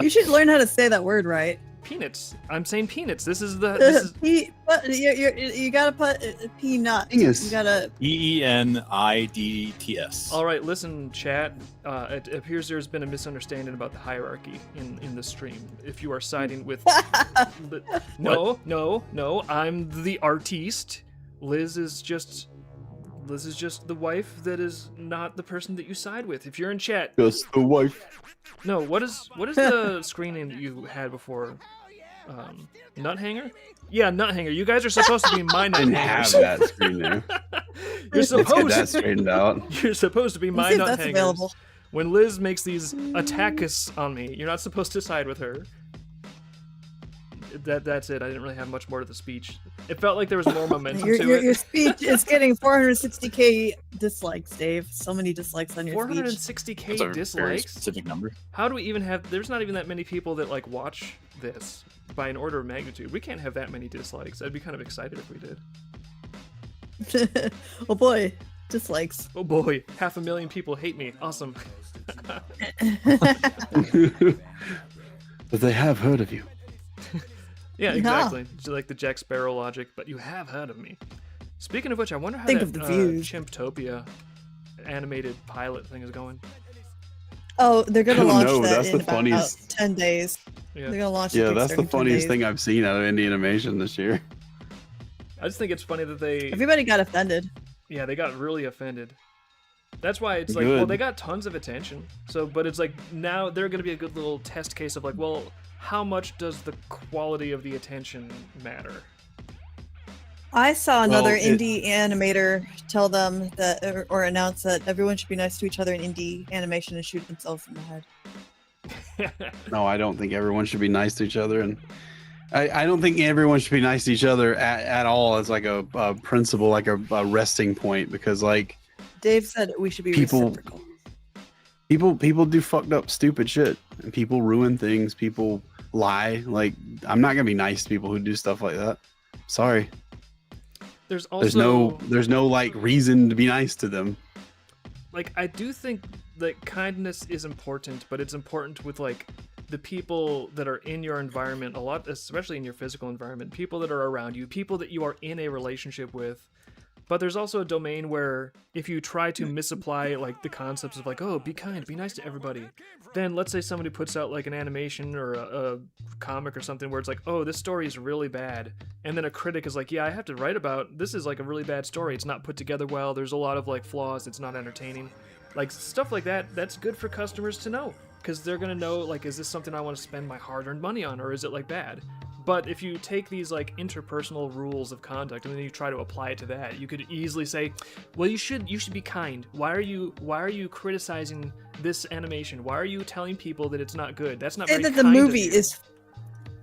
You should learn how to say that word right. Peanuts. I'm saying peanuts. This is the. You gotta put peanut. Dingus. You gotta. EENIDTS. All right, listen, chat. It appears there's been a misunderstanding about the hierarchy in the stream. If you are siding with, no, I'm the artiste. Liz is just Liz is just the wife that is not the person that you side with. If you're in chat, Just the wife. no, what is the screen name that you had before? Nut hanger? Yeah, nut hanger. You guys are supposed to be my I nut didn't have hangers. that screen there. You're Let's get that supposed straightened out. you're supposed to be Let's my see if nut that's hangers. available. When Liz makes these attacks on me, you're not supposed to side with her. That's it. I didn't really have much more to the speech. It felt like there was more momentum to it. Your speech is getting 460k dislikes, Dave. So many dislikes on your speech. 460k That's a very dislikes. specific number. How do we even have? There's not even that many people that like watch this by an order of magnitude. We can't have that many dislikes. I'd be kind of excited if we did. Oh boy, dislikes. Oh boy, 500,000 people hate me. Awesome. But they have heard of you. Yeah, Yeah. exactly. It's like the Jack Sparrow logic, but you have heard of me. Speaking of which, I wonder how Think that of the views. Chimptopia animated pilot thing is going. Oh, they're gonna I don't launch know, that that's in the about funniest- 10 days. Yeah. They're gonna launch. Yeah, the that's Kickstarter the in 10 funniest days. thing I've seen out of indie animation this year. I just think it's funny that they Everybody got offended. Yeah, they got really offended. That's why it's like, well, Good. they got tons of attention. So, but it's like now they're going to be a good little test case of like, well, how much does the quality of the attention matter? I saw another Well, indie animator tell them that, or announce that everyone should be nice to each other in indie animation and shoot themselves in the head. No, I don't think everyone should be nice to each other, and I don't think everyone should be nice to each other at all as like a principle, like a resting point, because like Dave said we should be People- reciprocal. people do fucked up stupid shit, and people ruin things, people lie. Like, I'm not gonna be nice to people who do stuff like that. Sorry. There's also There's no like reason to be nice to them. like I do think that kindness is important, but it's important with like the people that are in your environment a lot, especially in your physical environment, people that are around you, people that you are in a relationship with. But there's also a domain where if you try to misapply like the concepts of like, oh, be kind, be nice to everybody, then let's say somebody puts out like an animation or a comic or something where it's like, oh, this story is really bad, and then a critic is like, yeah, I have to write about this is like a really bad story, it's not put together well, there's a lot of like flaws, it's not entertaining, like stuff like that. That's good for customers to know, because they're gonna know like, is this something I want to spend my hard-earned money on, or is it like bad? But if you take these like interpersonal rules of conduct and then you try to apply it to that, you could easily say, well, you should be kind. Why are you criticizing this animation? Why are you telling people that it's not good? That's not Say very that the kind of movie you. is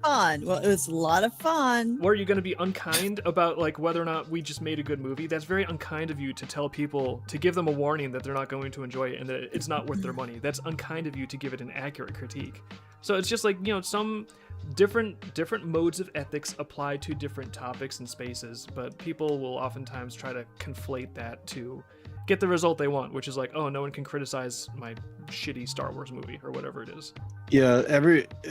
fun. Well, it was a lot of fun. Or are you going to be unkind about like whether or not we just made a good movie? That's very unkind of you to tell people, to give them a warning that they're not going to enjoy it and that it's not worth their money. That's unkind of you to give it an accurate critique. So it's just like, you know, some different modes of ethics apply to different topics and spaces, but people will oftentimes try to conflate that to get the result they want, which is like, oh, no one can criticize my shitty Star Wars movie or whatever it is. Yeah,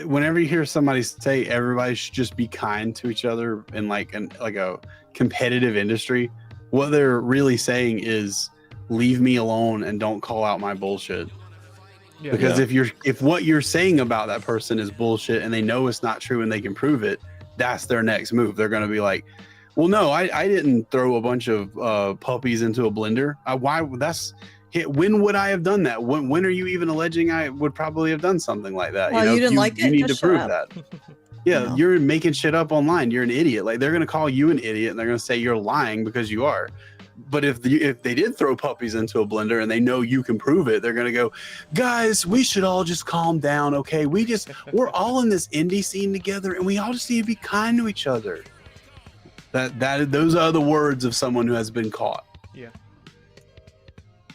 whenever you hear somebody say everybody should just be kind to each other in like a competitive industry, what they're really saying is leave me alone and don't call out my bullshit. Yeah. Because if what you're saying about that person is bullshit and they know it's not true and they can prove it, that's their next move. They're going to be like, well, no, I didn't throw a bunch of puppies into a blender. When would I have done that? When are you even alleging I would probably have done something like that? Well, you didn't like You it? need Just to prove shut up. that. Yeah, No. You're making shit up online. You're an idiot. Like, they're going to call you an idiot and they're going to say you're lying because you are. But if they did throw puppies into a blender and they know you can prove it, they're gonna go, guys, we should all just calm down, okay? We're all in this indie scene together, and we all just need to be kind to each other. Those are the words of someone who has been caught.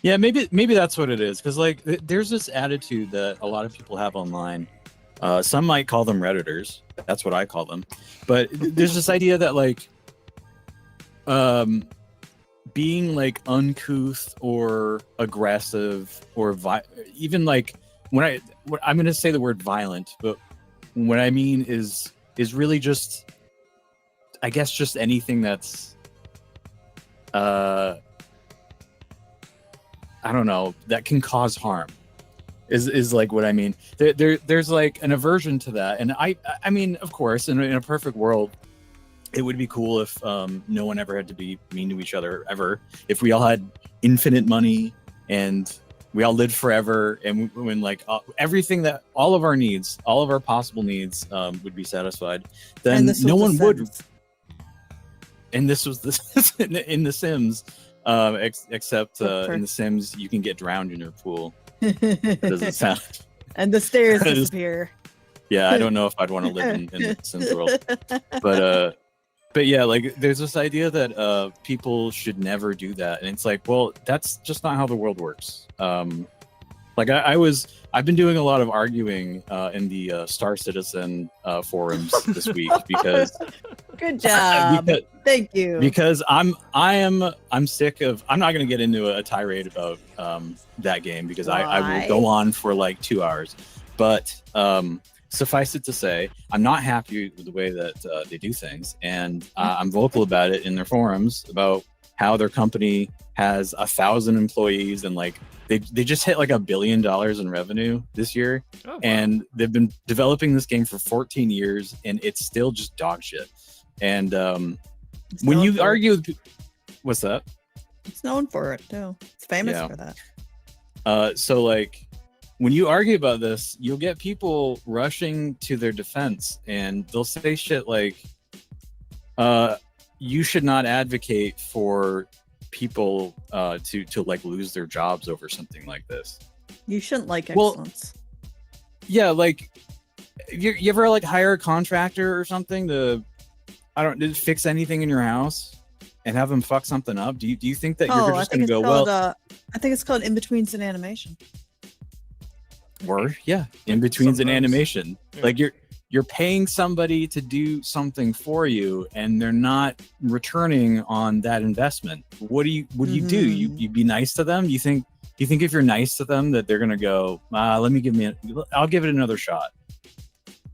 Yeah, maybe that's what it is. Because like, there's this attitude that a lot of people have online. Some might call them Redditors. That's what I call them. But there's this idea that like, being like uncouth or aggressive or even like I'm going to say the word violent, but what I mean is really just, I guess, just anything that's I don't know, that can cause harm is like what I mean. There's like an aversion to that, and I mean, of course, in a perfect world, it would be cool if no one ever had to be mean to each other ever. If we all had infinite money and we all lived forever, and when like everything that all of our needs, all of our possible needs would be satisfied, then no one would. And this was this in The Sims, except in The Sims you can get drowned in your pool. Doesn't sound. And the stairs disappear. Yeah, I don't know if I'd want to live in The Sims world, but yeah, like there's this idea that people should never do that, and it's like, well, that's just not how the world works. Like I've been doing a lot of arguing in the Star Citizen forums this week because good job. Thank you. Because I'm sick of. I'm not going to get into a tirade about that game because I will go on for like 2 hours, but suffice it to say, I'm not happy with the way that they do things, and I'm vocal about it in their forums about how their company has 1,000 employees and like they just hit like $1 billion in revenue this year. Oh, wow. And they've been developing this game for 14 years and it's still just dog shit. And when you argue, what's that? It's known for it too. It's famous for that. So like when you argue about this, you'll get people rushing to their defense and they'll say shit like, you should not advocate for people to like lose their jobs over something like this. You shouldn't like excellence. Well, yeah, like you ever like hire a contractor or something to fix anything in your house and have them fuck something up? Do you think that you're just going to go, I think it's called in-betweens in animation. Or in-betweens in animation. Yeah. Like you're paying somebody to do something for you and they're not returning on that investment. What do you do? You be nice to them? You think if you're nice to them that they're going to go, I'll give it another shot.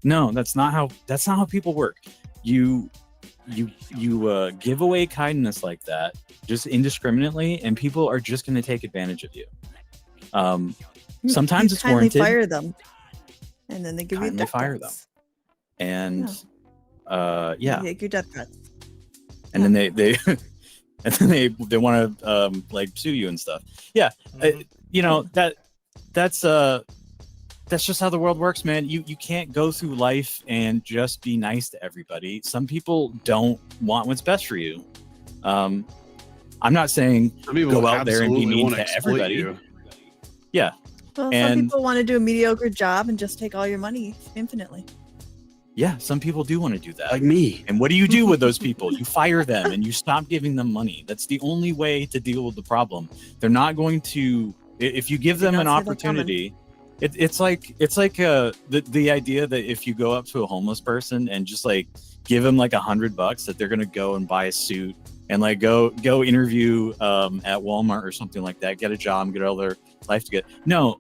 No, that's not how people work. You give away kindness like that just indiscriminately and people are just going to take advantage of you. Sometimes it's warranted. Fire them. And then they give you death fire them. And take your death threats. And then they and then they want to like sue you and stuff. Yeah, that's just how the world works, man. You can't go through life and just be nice to everybody. Some people don't want what's best for you. I'm not saying go out there and be mean to everybody. You. Yeah. Well, some people want to do a mediocre job and just take all your money infinitely. Yeah, some people do want to do that. Like me. And what do you do with those people? You fire them and you stop giving them money. That's the only way to deal with the problem. They're not going to, if you give them an opportunity, it's like the idea that if you go up to a homeless person and just like give them like $100 that they're going to go and buy a suit and like go interview at Walmart or something like that, get a job, get all their life together. No,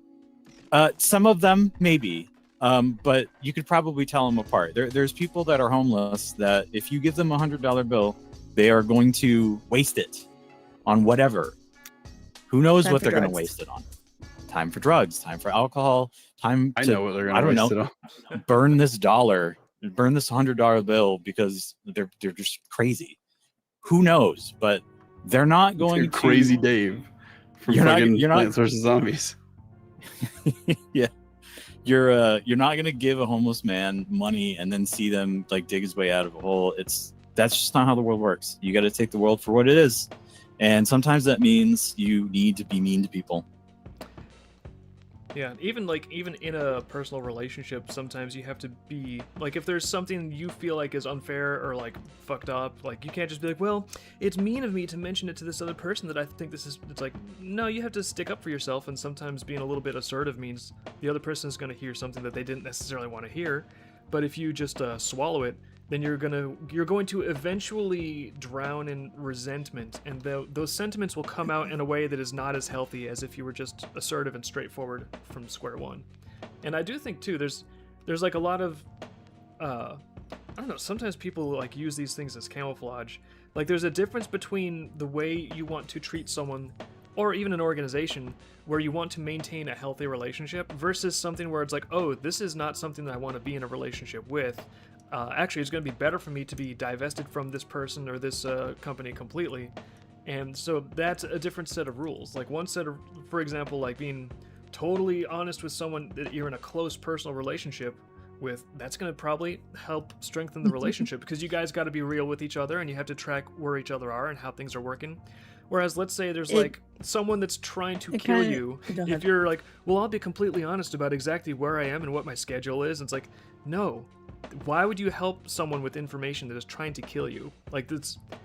some of them maybe. But you could probably tell them apart. There's people that are homeless that if you give them $100 bill, they are going to waste it on whatever. Who knows what they're going to waste it on? Time for drugs, time for alcohol, time to, I know what they're going to waste it on. burn this $100 bill because they're just crazy. Who knows? But they're not going to. Crazy Dave from Plants vs. Zombies. Yeah. You're not gonna give a homeless man money and then see them like dig his way out of a hole. That's just not how the world works. You got to take the world for what it is, and sometimes that means you need to be mean to people. Yeah, even in a personal relationship, sometimes you have to be like, if there's something you feel like is unfair or like fucked up, like you can't just be like, well, it's mean of me to mention it to this other person that I think this is. It's like, no, you have to stick up for yourself, and sometimes being a little bit assertive means the other person is going to hear something that they didn't necessarily want to hear. But if you just swallow it, then you're going to eventually drown in resentment, and those sentiments will come out in a way that is not as healthy as if you were just assertive and straightforward from square one. And I do think too, there's like a lot of I don't know, sometimes people like use these things as camouflage. Like there's a difference between the way you want to treat someone or even an organization where you want to maintain a healthy relationship versus something where it's like, oh, this is not something that I want to be in a relationship with. actually it's going to be better for me to be divested from this person or this company completely. And so that's a different set of rules. Like one set of, for example, like being totally honest with someone that you're in a close personal relationship with, that's going to probably help strengthen the relationship because you guys got to be real with each other and you have to track where each other are and how things are working. Whereas let's say there's like someone that's trying to kill you. If you're like, well, I'll be completely honest about exactly where I am and what my schedule is. And it's like, no, why would you help someone with information that is trying to kill you? Like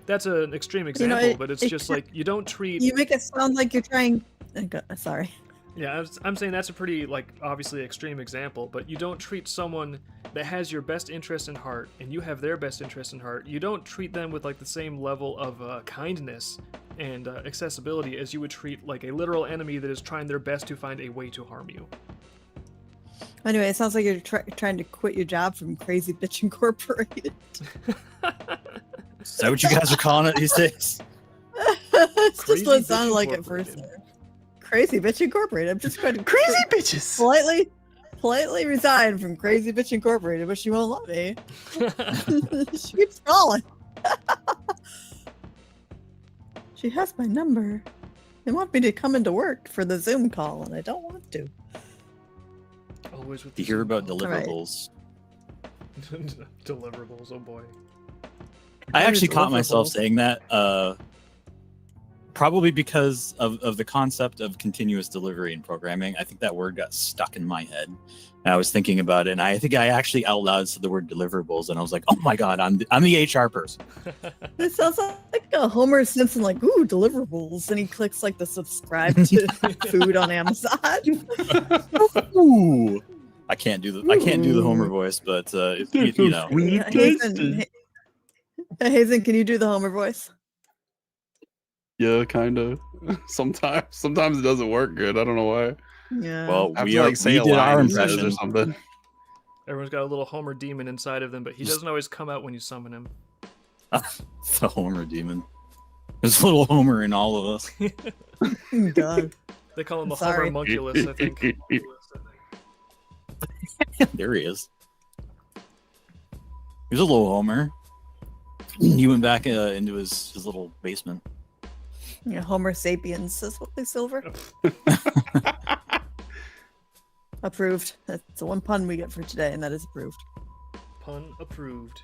that's an extreme example, but it's just like you don't treat. You make it sound like you're trying. Sorry. Yeah, I'm saying that's a pretty, like, obviously extreme example, but you don't treat someone that has your best interest in heart, and you have their best interest in heart, you don't treat them with, like, the same level of kindness and accessibility as you would treat, like, a literal enemy that is trying their best to find a way to harm you. Anyway, it sounds like you're trying to quit your job from Crazy Bitch Incorporated. Is that what you guys are calling it these days? It's Crazy just what it Bitch sounded like at first. Incorporated. Crazy Bitch Incorporated. I'm just going to Crazy bitches. politely resign from Crazy Bitch Incorporated, but she won't let me. She keeps calling. She has my number. They want me to come into work for the Zoom call, and I don't want to. Always with You hear about Alright. deliverables. deliverables, oh boy. I actually caught deliverables. myself saying that, probably because of the concept of continuous delivery in programming. I think that word got stuck in my head. And I was thinking about it, and I think I actually out loud said the word deliverables, and I was like, "Oh my god, I'm the HR person." This sounds like a Homer Simpson, like, ooh, deliverables. And he clicks like the subscribe to food on Amazon. Ooh. I can't do the Homer voice, but you know. Hazen, can you do the Homer voice? Yeah, kind of. Sometimes it doesn't work good. I don't know why. Yeah. Well, I have we to like say a did our line instead impression or something. Everyone's got a little Homer demon inside of them, but he doesn't always come out when you summon him. The Homer demon. There's a little Homer in all of us. God. They call him the Sorry. Homermunculus, I think. There he is. Here's a little Homer. He went back into his little basement. Yeah, Homer sapiens, says Willie Silver. Approved. That's the one pun we get for today, and that is approved. Pun approved.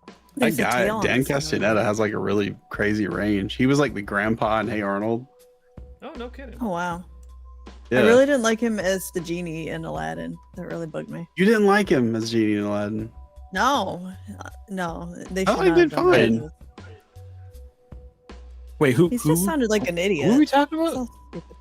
That There's a guy, tail on Dan this one. Castaneda, has like a really crazy range. He was like the grandpa in Hey Arnold. Oh, no kidding. Oh, wow. Yeah. I really didn't like him as the genie in Aladdin. That really bugged me. You didn't like him as Genie in Aladdin. No. No. They Oh, should he not did have done that. fine. Wait, who He just sounded like an idiot. who are we talking about? So stupid.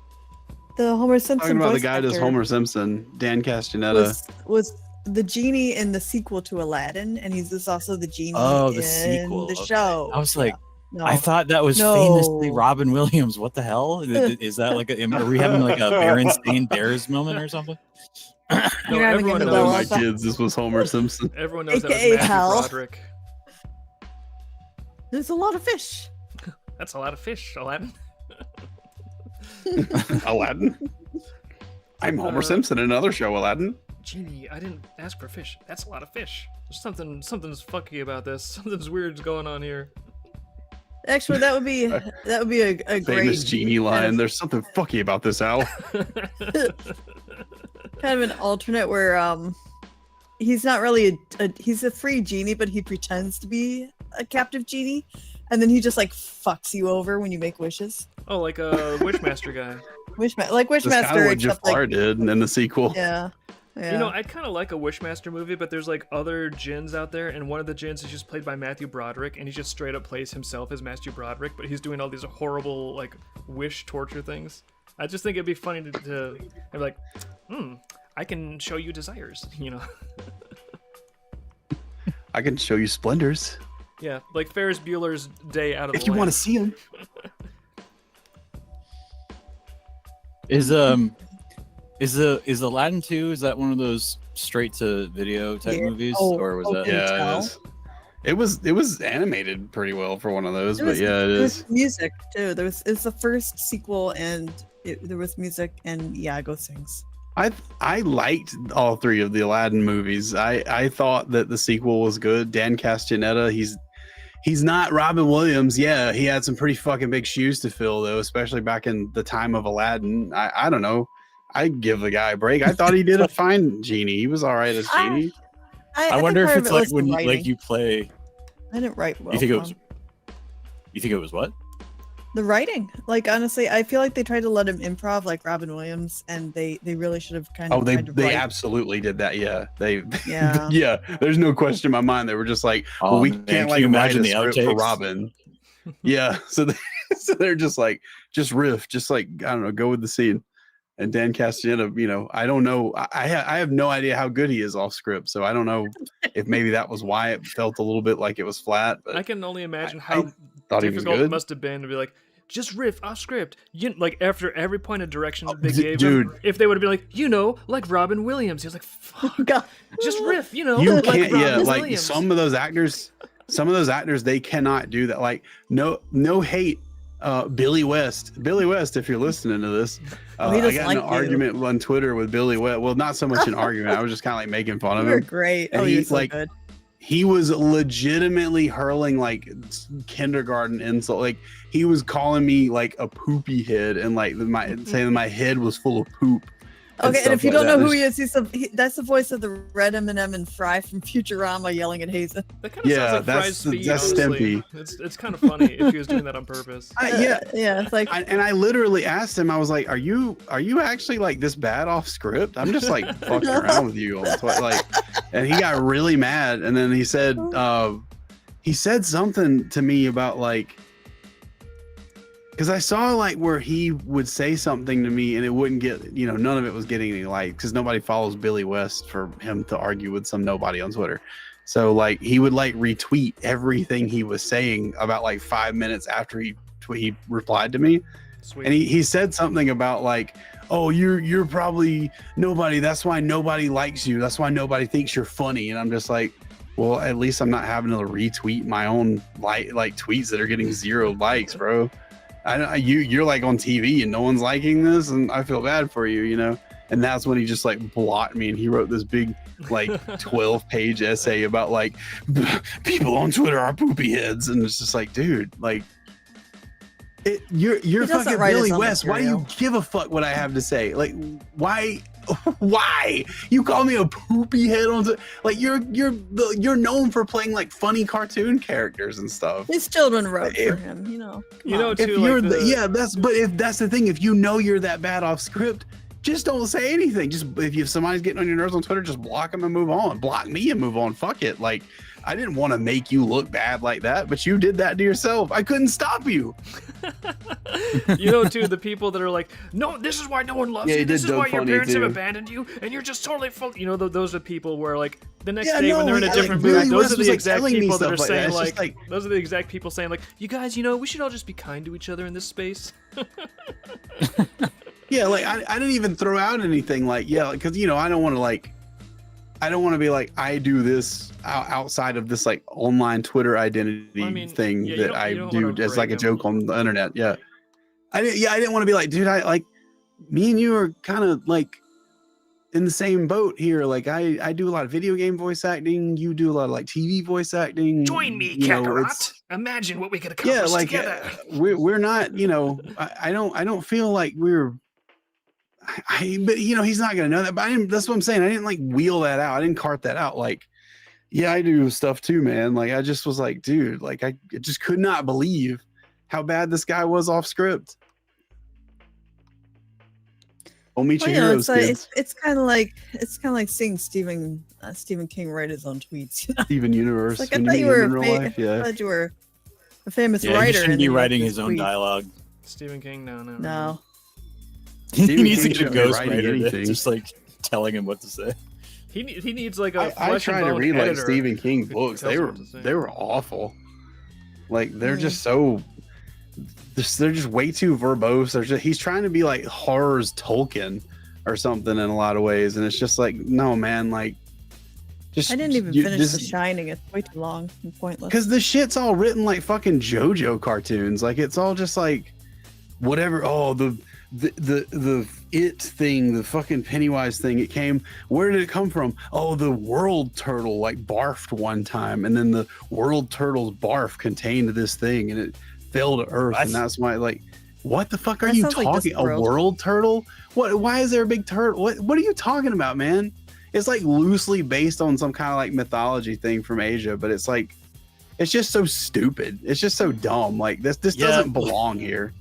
The Homer Simpson Talking about the voice guy that's actor Homer Simpson, Dan Castaneda. was the genie in the sequel to Aladdin, and he's also the genie Oh, the in sequel. the Okay. show. I was like, No. I thought that was No. famously Robin Williams. What the hell? Is that like are we having like a Berenstain Bears moment or something? No, You're having everyone a Telling knows. my kids this was Homer Simpson. Everyone knows that was AKA Matthew Hal. Broderick. There's a lot of fish. That's a lot of fish, Aladdin. Aladdin. I'm Homer Simpson in another show, Aladdin. Genie, I didn't ask for fish. That's a lot of fish. There's something's funky about this. Something's weird's going on here. Actually, that would be a Famous great Genie line. There's something fucky about this, Al. kind of an alternate where he's not really he's a free genie, but he pretends to be a captive genie, and then he just like fucks you over when you make wishes. Oh, like a Wishmaster guy. Like That's kind of Wishmaster, what except Jafar like did in the sequel. yeah. You know, I'd kind of like a Wishmaster movie, but there's like other djinns out there, and one of the djinns is just played by Matthew Broderick, and he just straight up plays himself as Matthew Broderick, but he's doing all these horrible like wish torture things. I just think it'd be funny to be like, I can show you desires, you know? I can show you splendors Yeah, like Ferris Bueller's Day Out of if the you Land. want to see them. Is Aladdin 2? Is that one of those straight to video type Yeah. movies, Oh, or was that? Can you Yeah, tell? it is. It was animated pretty well for one of those, There but was- yeah, it there is. was music too. It's the first sequel, and there was music, and Iago sings. I liked all three of the Aladdin movies. I thought that the sequel was good. Dan Castellaneta, he's not Robin Williams. Yeah, he had some pretty fucking big shoes to fill though, especially back in the time of Aladdin. I don't know. I give the guy a break. I thought he did a fine genie. He was all right as genie. I wonder if think it's part like of it was the when writing. you play. I didn't write well. You think it was? You think it was what? The writing? Like honestly, I feel like they tried to let him improv like Robin Williams, and they really should have kind of. Oh, they tried to write. absolutely did that. Yeah, they. Yeah. Yeah. There's no question in my mind. They were just like, well, Oh, we man, can't can like you write imagine a the script for outtakes? Robin. Yeah, so they're just like, just riff, just like I don't know, go with the scene. And Dan Castellaneta, you know, I don't know. I have no idea how good he is off script, so I don't know if maybe that was why it felt a little bit like it was flat. But I can only imagine I how thought he was difficult it good. must have been to be like, just riff off script. You like after every point of direction that they d- gave dude. him, if they would have been like, like Robin Williams, he was like, fuck, God. just riff, You like can't, Robin yeah, like Williams. some of those actors, they cannot do that. Like, no hate. Billy West, if you're listening to this, Oh, he I doesn't got like in an you. argument on Twitter with Billy West. Well, not so much an argument. I was just kind of like making fun of You were him. great. And Oh, he, you're so like, good. He was legitimately hurling like kindergarten insult. Like he was calling me like a poopy head and like saying that my head was full of poop. Okay, and stuff if you like don't that. know who he is, that's the voice of the red M&M and Fry from Futurama yelling at Hazen. That kind of Yeah, sounds like that's Fry's the- speed, that's honestly. Stimpy. It's kind of funny if he was doing that on purpose. Yeah, Yeah, it's like and I literally asked him. I was like, "Are you actually like this bad off script? I'm just like fucking around with you on Twitter." Like, and he got really mad. And then he said something to me about like, because I saw like where he would say something to me and it wouldn't get, none of it was getting any likes because nobody follows Billy West for him to argue with some nobody on Twitter. So like he would like retweet everything he was saying about like 5 minutes after he replied to me. Sweet. And he said something about like, oh, you're probably nobody. That's why nobody likes you. That's why nobody thinks you're funny. And I'm just like, well, at least I'm not having to retweet my own like tweets that are getting 0 likes, bro. You're like on TV and no one's liking this, and I feel bad for you, And that's when he just like blocked me, and he wrote this big like 12-page essay about like people on Twitter are poopy heads, and it's just like, dude, like. You're doesn't fucking write his Billy own West. Why do you material. give a fuck what I have to say? Like, why you call me a poopy head on like you're known for playing like funny cartoon characters and stuff. his children wrote If- for him, Come You know, on. If too, you're like if that's the thing, if you know you're that bad off script, just don't say anything. Just if somebody's getting on your nerves on Twitter, just block them and move on. Block me and move on. Fuck it. Like, I didn't want to make you look bad like that, but you did that to yourself. I couldn't stop you. too, the people that are like, no, this is why no one loves Yeah, you. he This did is why Doug your Funny, parents have too. abandoned you, and you're just totally full. Those are people where like the next Yeah, day no, when they're in a like, different Billy mood, those West are was, the like, exact telling me people that are stuff like that. saying It's just like, those are the exact people saying like, you guys, we should all just be kind to each other in this space. Yeah, like I didn't even throw out anything like, yeah, because I don't want to be like I do this outside of this like online Twitter identity thing yeah, you that don't- I you don't do wanna as like a break 'em. joke on the internet. Yeah, I didn't want to be like, dude, I like me and you are kind of like in the same boat here. Like I do a lot of video game voice acting. You do a lot of like TV voice acting. Join me, you know, Kakarot. it's- Imagine what we could Yeah, accomplish like together. we're not. I don't feel like we're. But he's not gonna know that. But that's what I'm saying. I didn't like wheel that out. I didn't cart that out. Like, yeah, I do stuff too, man. Like, I just was like, dude, like, I just could not believe how bad this guy was off script. We'll meet Well, your heroes, it's like kids. it's kind of like seeing Stephen King write his own tweets. Steven Universe. It's like, when I thought meet you him were in real life. I Yeah. thought you were a famous Yeah, he writer. shouldn't and be then you writing make his this own tweet. dialogue. Stephen King, no. No. He Stephen needs to King get a shouldn't be writing ghostwriter anything. that's just like telling him what to say. He needs like a I flesh try and to bone read like editor Stephen King who books. tells They him were what to say. awful. Like they're just so. They're just way too verbose. He's trying to be like horror's Tolkien or something in a lot of ways, and it's just like, no, man, like. Just, I didn't even finish The Shining. It's way too long and pointless. Because the shit's all written like fucking JoJo cartoons. Like it's all just like whatever. Oh, the the it thing, the fucking Pennywise thing, it came, where did it come from? Oh, the world turtle like barfed one time, and then the world turtle's barf contained this thing and it fell to earth. And that's why, like, what the fuck are That you sounds like talking? A Discworld. world turtle? Why is there a big turtle? What are you talking about, man? It's like loosely based on some kind of like mythology thing from Asia, but it's like, it's just so stupid. It's just so dumb. Like this doesn't belong here.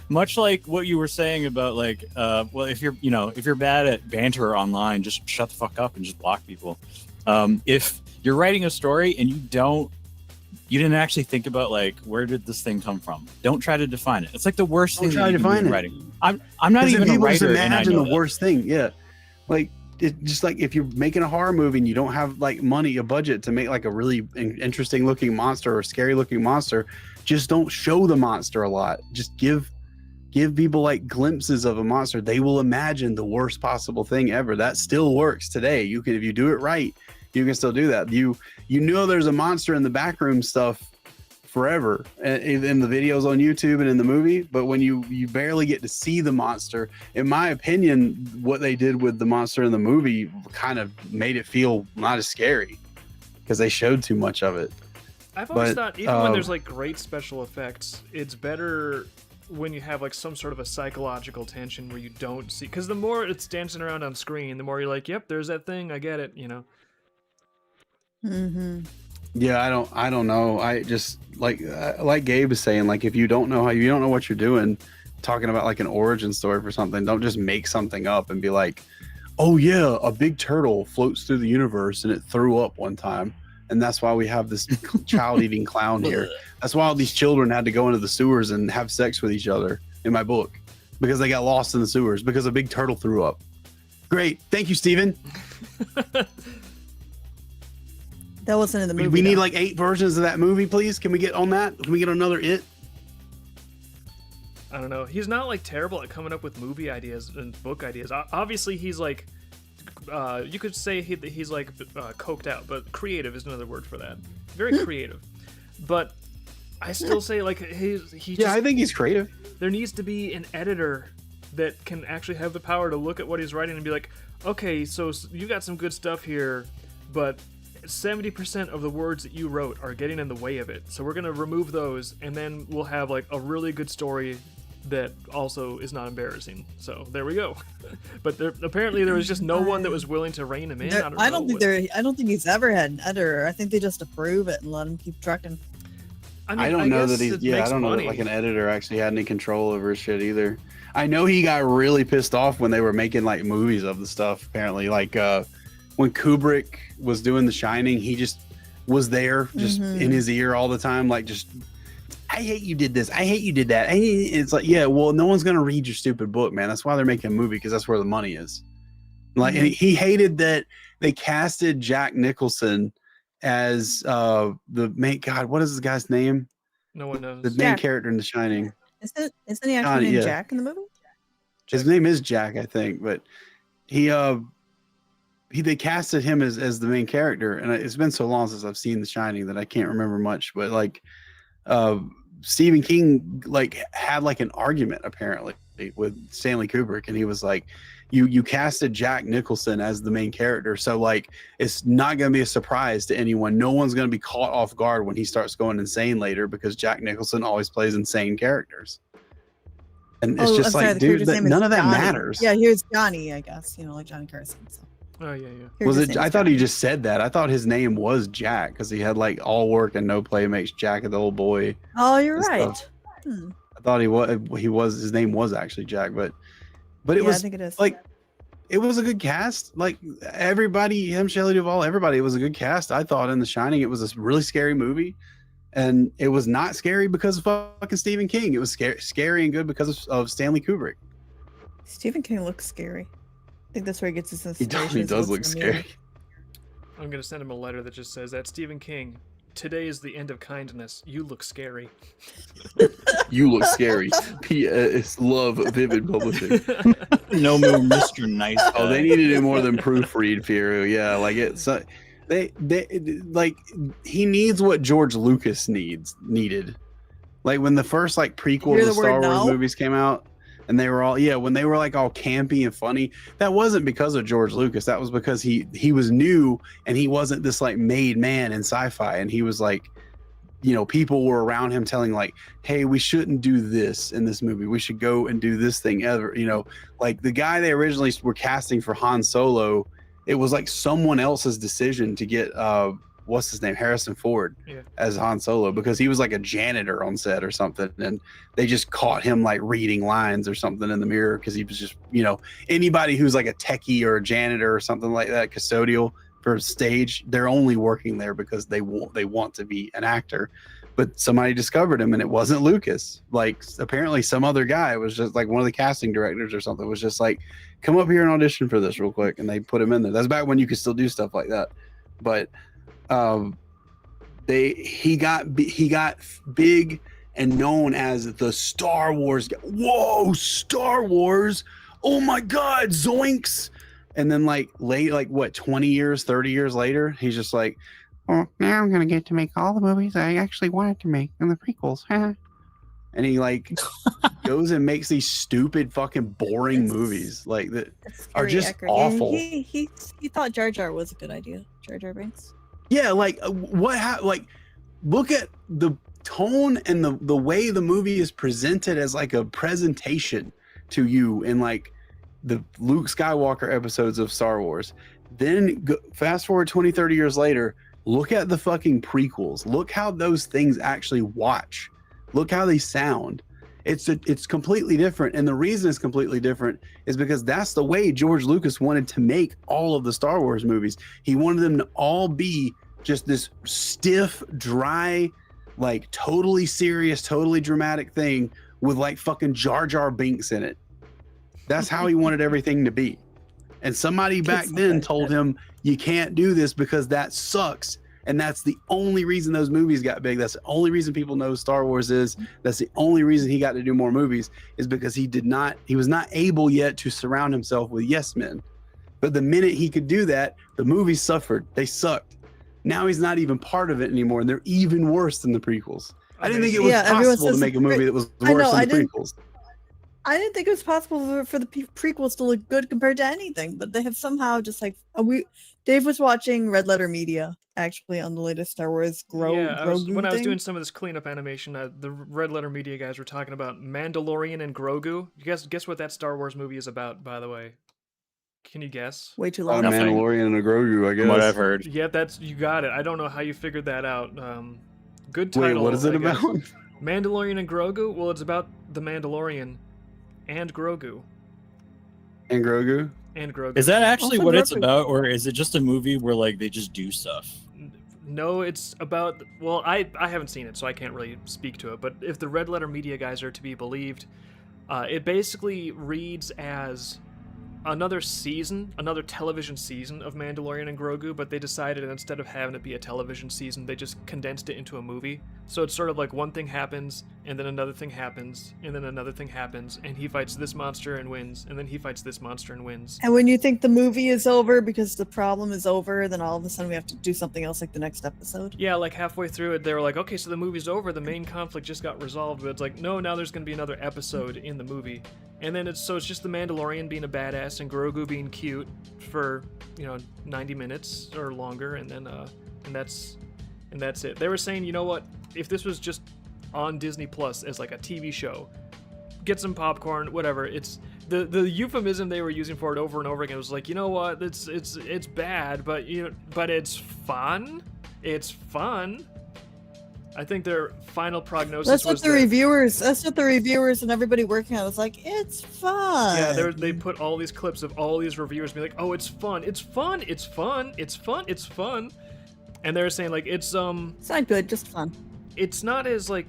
Much like what you were saying about like, well, if you're bad at banter online, just shut the fuck up and just block people. If you're writing a story and you didn't actually think about like, where did this thing come from? Don't try to define it. It's like the worst thing that you can do in writing. I'm not even a writer, and I know the worst thing. Yeah, like it's just like if you're making a horror movie and you don't have like a budget to make like a really interesting looking monster or scary looking monster, just don't show the monster a lot. Just give people like glimpses of a monster. They will imagine the worst possible thing ever. That still works today. You can, if you do it right, you can still do that. You know there's a monster in the backroom stuff forever in the videos on YouTube and in the movie, but when you barely get to see the monster, in my opinion, what they did with the monster in the movie kind of made it feel not as scary because they showed too much of it. I've always thought even when there's like great special effects, it's better when you have like some sort of a psychological tension where you don't see, because the more it's dancing around on screen, the more you're like, yep, there's that thing, I get it, you know. Mm-hmm. Yeah, I don't know. I just like Gabe is saying, like if you don't know what you're doing, talking about like an origin story for something, don't just make something up and be like, oh yeah, a big turtle floats through the universe and it threw up one time, and that's why we have this child-eating clown here. That's why all these children had to go into the sewers and have sex with each other in my book, because they got lost in the sewers because a big turtle threw up. Great, thank you, Steven. That wasn't in the movie. We need like 8 versions of that movie, please. Can we get on that? Can we get another It? I don't know. He's not like terrible at coming up with movie ideas and book ideas. Obviously, he's like, you could say he's like coked out, but creative is another word for that. Very creative. But I still say like I think he's creative. There needs to be an editor that can actually have the power to look at what he's writing and be like, okay, so you got some good stuff here, but 70% of the words that you wrote are getting in the way of it. So we're going to remove those, and then we'll have like a really good story that also is not embarrassing. So there we go. But apparently there was just no one that was willing to rein him in. I don't think he's ever had an editor. I think they just approve it and let him keep trucking. I mean, I don't know guess that he's. Yeah, I don't know that like an editor actually had any control over his shit either. I know he got really pissed off when they were making like movies of the stuff. Apparently, like when Kubrick was doing The Shining, he just was there, just in his ear all the time, like just, I hate you did this, I hate you did that. It's like, yeah, well, no one's gonna read your stupid book, man. That's why they're making a movie, because that's where the money is. Like, and he hated that they casted Jack Nicholson as the main. God, what is this guy's name? No one knows. The main character in The Shining. Isn't he actually named Jack in the movie? His name is Jack, I think, but they casted him as the main character, and it's been so long since I've seen The Shining that I can't remember much. But like, Stephen King like had like an argument apparently with Stanley Kubrick, and he was like, "You casted Jack Nicholson as the main character, so like it's not going to be a surprise to anyone. No one's going to be caught off guard when he starts going insane later, because Jack Nicholson always plays insane characters." And it's just like, dude, none of that matters. Yeah, here's Johnny, I guess. You know, like Johnny Carson. So. Oh yeah. Was it? I thought he just said that. I thought his name was Jack because he had like all work and no play makes Jack the old boy. Oh, you're right. I thought he was. His name was actually Jack, but it was. I think it is. Like, it was a good cast. Like everybody, him, Shelley Duvall, everybody. It was a good cast. I thought in The Shining, it was a really scary movie, and it was not scary because of fucking Stephen King. It was scary and good because of Stanley Kubrick. Stephen King looks scary. I think that's where he gets his inspiration. He does look scary. I'm going to send him a letter that just says, "That Stephen King, today is the end of kindness. You look scary." You look scary. P.S. Love Vivid Publishing. No more Mr. Nice Guy. Oh, they needed it more than proofread, Firu. Yeah, like it's they like he needs what George Lucas needed. Like when the first like prequel to Star Wars movies came out, and they were all when they were like all campy and funny, that wasn't because of George Lucas. That was because he was new and he wasn't this like made man in sci-fi, and he was like, people were around him telling like, hey, we shouldn't do this in this movie, we should go and do this thing ever, like the guy they originally were casting for Han Solo, it was like someone else's decision to get what's his name, Harrison Ford, as Han Solo, because he was like a janitor on set or something, and they just caught him like reading lines or something in the mirror, because he was just, anybody who's like a techie or a janitor or something like that, custodial for stage, they're only working there because they want to be an actor. But somebody discovered him, and it wasn't Lucas. Like apparently some other guy was just like one of the casting directors or something was just like, come up here and audition for this real quick, and they put him in there. That's back when you could still do stuff like that. But he got big and known as the Star Wars guy. Whoa, Star Wars! Oh my God, zoinks! And then like 20 years, 30 years later, he's just like, well, now I'm gonna get to make all the movies I actually wanted to make in the prequels. And he like goes and makes these stupid fucking boring movies like that are just awful. He thought Jar Jar was a good idea. Jar Jar Binks. Yeah, like like look at the tone and the way the movie is presented as like a presentation to you in like the Luke Skywalker episodes of Star Wars. Then fast forward 20, 30 years later, look at the fucking prequels. Look how those things actually watch. Look how they sound. It's completely different. And the reason it's completely different is because that's the way George Lucas wanted to make all of the Star Wars movies. He wanted them to all be just this stiff, dry, like totally serious, totally dramatic thing with like fucking Jar Jar Binks in it. That's how he wanted everything to be. And somebody back then told him, you can't do this because that sucks. And that's the only reason those movies got big. That's the only reason people know Star Wars is. That's the only reason he got to do more movies, is because he was not able yet to surround himself with yes men. But the minute he could do that, the movies suffered. They sucked. Now he's not even part of it anymore, and they're even worse than the prequels. I didn't think it was possible to make a movie that was worse than the prequels. I didn't think it was possible for the prequels to look good compared to anything, but they have somehow just like Dave was watching Red Letter Media actually on the latest Star Wars when I was doing some of this cleanup animation, the Red Letter Media guys were talking about Mandalorian and Grogu. You guess what that Star Wars movie is about, by the way? Can you guess? Way too long. Mandalorian and a Grogu, I guess. From what I've heard. Yeah, you got it. I don't know how you figured that out. Good title. Wait, what is it about? Mandalorian and Grogu? Well, it's about the Mandalorian and Grogu. And Grogu? And Grogu. Is that actually Also what it's Grogu. about, or is it just a movie where like they just do stuff? No, it's about... Well, I haven't seen it, so I can't really speak to it. But if the Red Letter Media guys are to be believed, it basically reads as another television season of Mandalorian and Grogu, but they decided instead of having it be a television season, they just condensed it into a movie. So it's sort of like one thing happens, and then another thing happens, and then another thing happens, and he fights this monster and wins, and then he fights this monster and wins. And when you think the movie is over because the problem is over, then all of a sudden we have to do something else like the next episode. Yeah, like halfway through it, they were like, okay, so the movie's over, the main conflict just got resolved, but it's like, no, now there's going to be another episode in the movie. And then it's just the Mandalorian being a badass and Grogu being cute for 90 minutes or longer, and then and that's it. They were saying, you know what, if this was just on Disney Plus as like a TV show, get some popcorn, whatever. It's the euphemism they were using for it over and over again was like, you know what, it's bad, but but it's fun. It's fun. I think their final prognosis That's what was the reviewers and everybody working on it was like, it's fun. Yeah, they put all these clips of all these reviewers being like, oh, it's fun, it's fun, it's fun, it's fun, it's fun. And they're saying like it's not good, just fun. It's not as like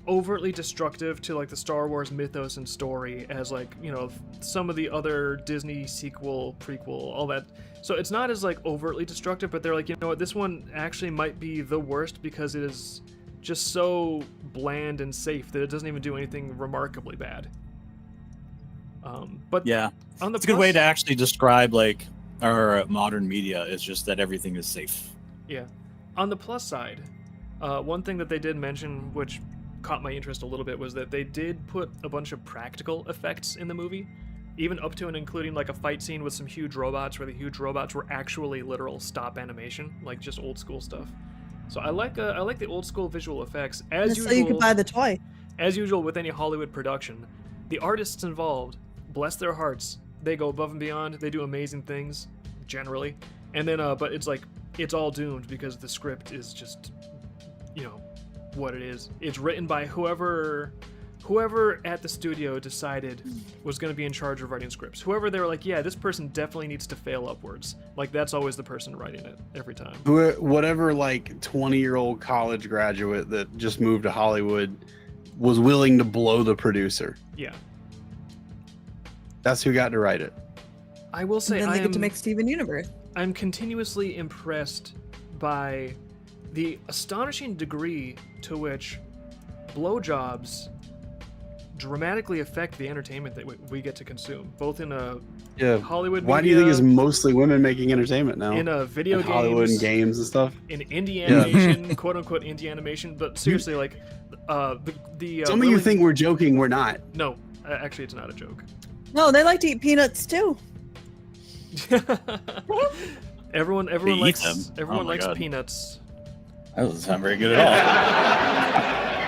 overtly destructive to like the Star Wars mythos and story as like, some of the other Disney sequel, prequel, all that. So it's not as like overtly destructive, but they're like, you know what, this one actually might be the worst because it is just so bland and safe that it doesn't even do anything remarkably bad. But yeah, on the it's a good way to actually describe like our modern media is just that everything is safe. Yeah. On the plus side, one thing that they did mention, which caught my interest a little bit was that they did put a bunch of practical effects in the movie, even up to and including like a fight scene with some huge robots where the huge robots were actually literal stop animation, like just old school stuff. So I like the old school visual effects as Just usual. so you could buy the toy. As usual with any Hollywood production, the artists involved, bless their hearts, they go above and beyond. They do amazing things, generally. And then, but it's like, it's all doomed because the script is just, you know, what it is. It's written by whoever at the studio decided was going to be in charge of writing scripts. Whoever they were like, yeah, this person definitely needs to fail upwards. Like, that's always the person writing it every time. Whatever, like 20-year-old college graduate that just moved to Hollywood was willing to blow the producer. Yeah. That's who got to write it. I will say, And then they get to make Steven Universe. I'm continuously impressed by the astonishing degree to which blowjobs dramatically affect the entertainment that we get to consume, both in a Hollywood Why media, do you think it's mostly women making entertainment now? in a video Like games, Hollywood and games and stuff? in indie animation, quote unquote indie animation, but seriously, like the Some of you think we're joking, we're not. no, actually, it's not a joke. No, they like to eat peanuts too. everyone eat likes them. everyone Oh my likes God. peanuts. That doesn't sound very good at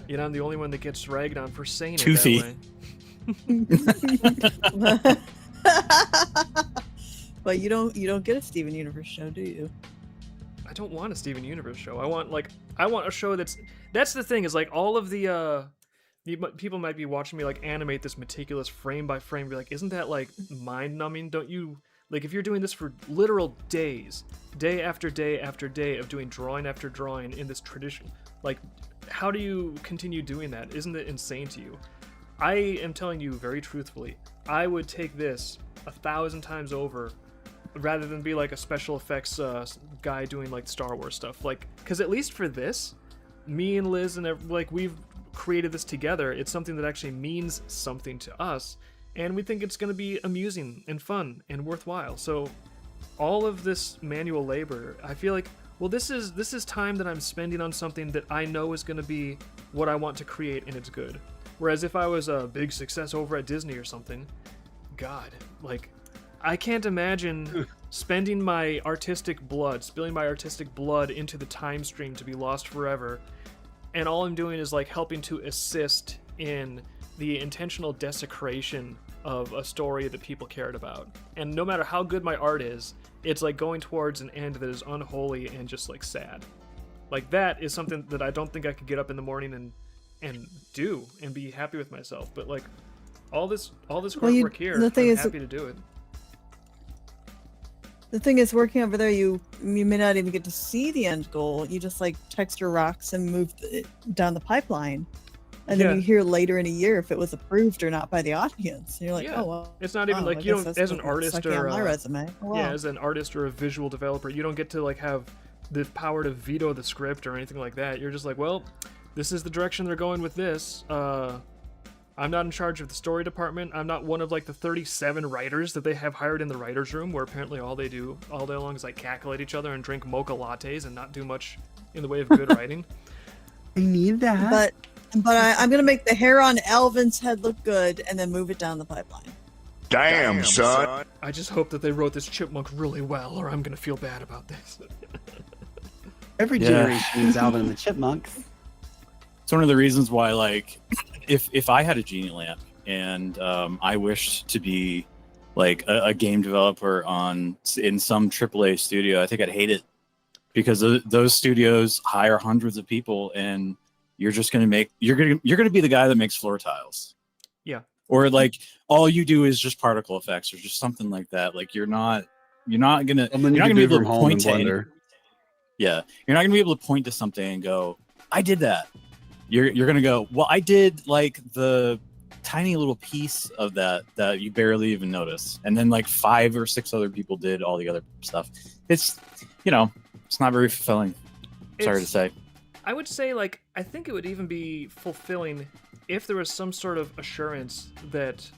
You know, I'm the only one that gets ragged on for saying Toothy. it that way. But you don't get a Steven Universe show, do you? I don't want a Steven Universe show. I want a show that's the thing is like all of the people might be watching me like animate this meticulous frame by frame, be like, isn't that like mind numbing? Don't you like if you're doing this for literal days, day after day after day of doing drawing after drawing in this tradition, like how do you continue doing that? Isn't it insane to you? I am telling you very truthfully, I would take this 1,000 times over rather than be like a special effects guy doing like Star Wars stuff. Like, because at least for this, me and Liz and like we've created this together. It's something that actually means something to us, and we think it's going to be amusing and fun and worthwhile. So all of this manual labor, I feel like, well, this is time that I'm spending on something that I know is going to be what I want to create, and it's good. Whereas if I was a big success over at Disney or something, God, like, I can't imagine spending my artistic blood, spilling my artistic blood into the time stream to be lost forever, and all I'm doing is like helping to assist in the intentional desecration of a story that people cared about. And no matter how good my art is, it's like going towards an end that is unholy and just like sad. Like that is something that I don't think I could get up in the morning and do and be happy with myself. But like all this grunt work here, the thing I'm is, happy to do it. The thing is, working over there, you may not even get to see the end goal. You just like text your rocks and move it down the pipeline, and Yeah. then you hear later in a year if it was approved or not by the audience. And you're like, Yeah. oh well. It's not even wow, like I you guess don't, that's as an what artist sucking or on my resume. Oh, yeah, wow. as an artist or a visual developer, you don't get to like have the power to veto the script or anything like that. You're just like, well, this is the direction they're going with this. I'm not in charge of the story department. I'm not one of like the 37 writers that they have hired in the writer's room, where apparently all they do all day long is like cackle at each other and drink mocha lattes and not do much in the way of good writing. I need that. But I'm gonna make the hair on Alvin's head look good and then move it down the pipeline. Damn, son. I just hope that they wrote this chipmunk really well, or I'm gonna feel bad about this. Every Yeah. generation is Alvin and the Chipmunks. It's one of the reasons why, like, if I had a genie lamp and I wished to be like a game developer in some AAA studio, I think I'd hate it, because those studios hire hundreds of people, and you're just gonna be the guy that makes floor tiles. Yeah. Or like all you do is just particle effects or just something like that. Like you're not gonna Something you you're not can gonna be do able from to home in point to any- Blender. Yeah, you're not gonna be able to point to something and go, I did that. You're gonna go, well, I did like the tiny little piece of that you barely even notice, and then like 5 or 6 other people did all the other stuff. It's it's not very fulfilling. Sorry to say. I would say, like, I think it would even be fulfilling if there was some sort of assurance that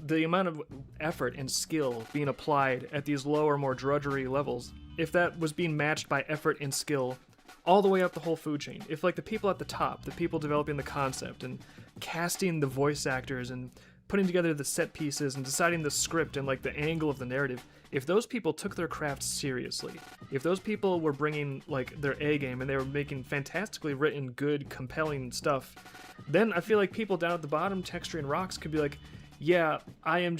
the amount of effort and skill being applied at these lower, more drudgery levels, if that was being matched by effort and skill all the way up the whole food chain. If like the people at the top, the people developing the concept and casting the voice actors and putting together the set pieces and deciding the script and like the angle of the narrative, if those people took their craft seriously, if those people were bringing like their A game and they were making fantastically written, good, compelling stuff, then I feel like people down at the bottom texturing rocks could be like, yeah, I am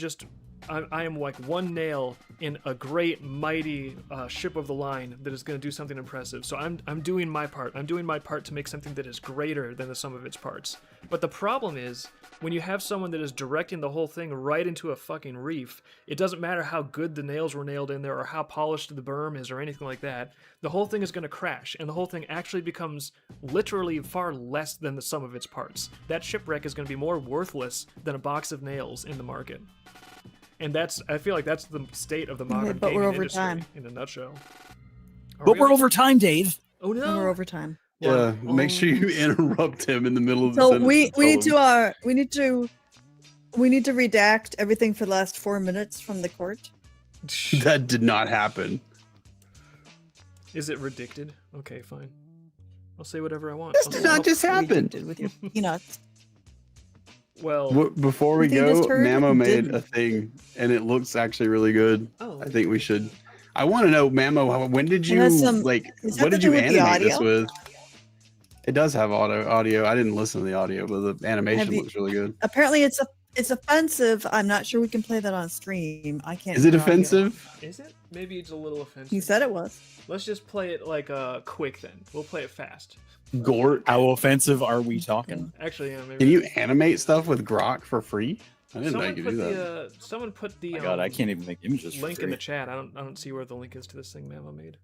like one nail in a great, mighty ship of the line that is going to do something impressive. So I'm doing my part. I'm doing my part to make something that is greater than the sum of its parts. But the problem is, when you have someone that is directing the whole thing right into a fucking reef, it doesn't matter how good the nails were nailed in there or how polished the berm is or anything like that. The whole thing is going to crash, and the whole thing actually becomes literally far less than the sum of its parts. That shipwreck is going to be more worthless than a box of nails in the market. And I feel like that's the state of the modern but we're gaming over industry time. in a nutshell. But we're over time, Dave. Oh And no! we're over time. Yeah, make sure you interrupt him in the middle of the So sentence. we and need tell to we need to redact everything for the last 4 minutes from the court. him that did not happen. Is it redacted? Okay, fine. I'll say whatever I want. This I'll did say- not just happen. Redacted with your peanuts. Well, Before we You go, just heard Mamo it made didn't. a thing, and it looks actually really good. oh, I think we should. I want to know, Mamo, when did you has some- like? is that What to did do you with the animate this audio? with? It does have audio. I didn't listen to the audio, but the animation you- looks really good. Apparently it's offensive. I'm not sure we can play that on stream. I can't. Is it hear audio. offensive? is it? Maybe it's a little offensive. He said it was. Let's just play it like quick then. We'll play it fast. Gort. How offensive are we talking? Actually, yeah, maybe. Can you animate stuff with Grok for free? I didn't know you Someone could put do that. the someone put the Oh my God, I can't even make images. For link in free. the chat. I don't see where the link is to this thing Mamo made.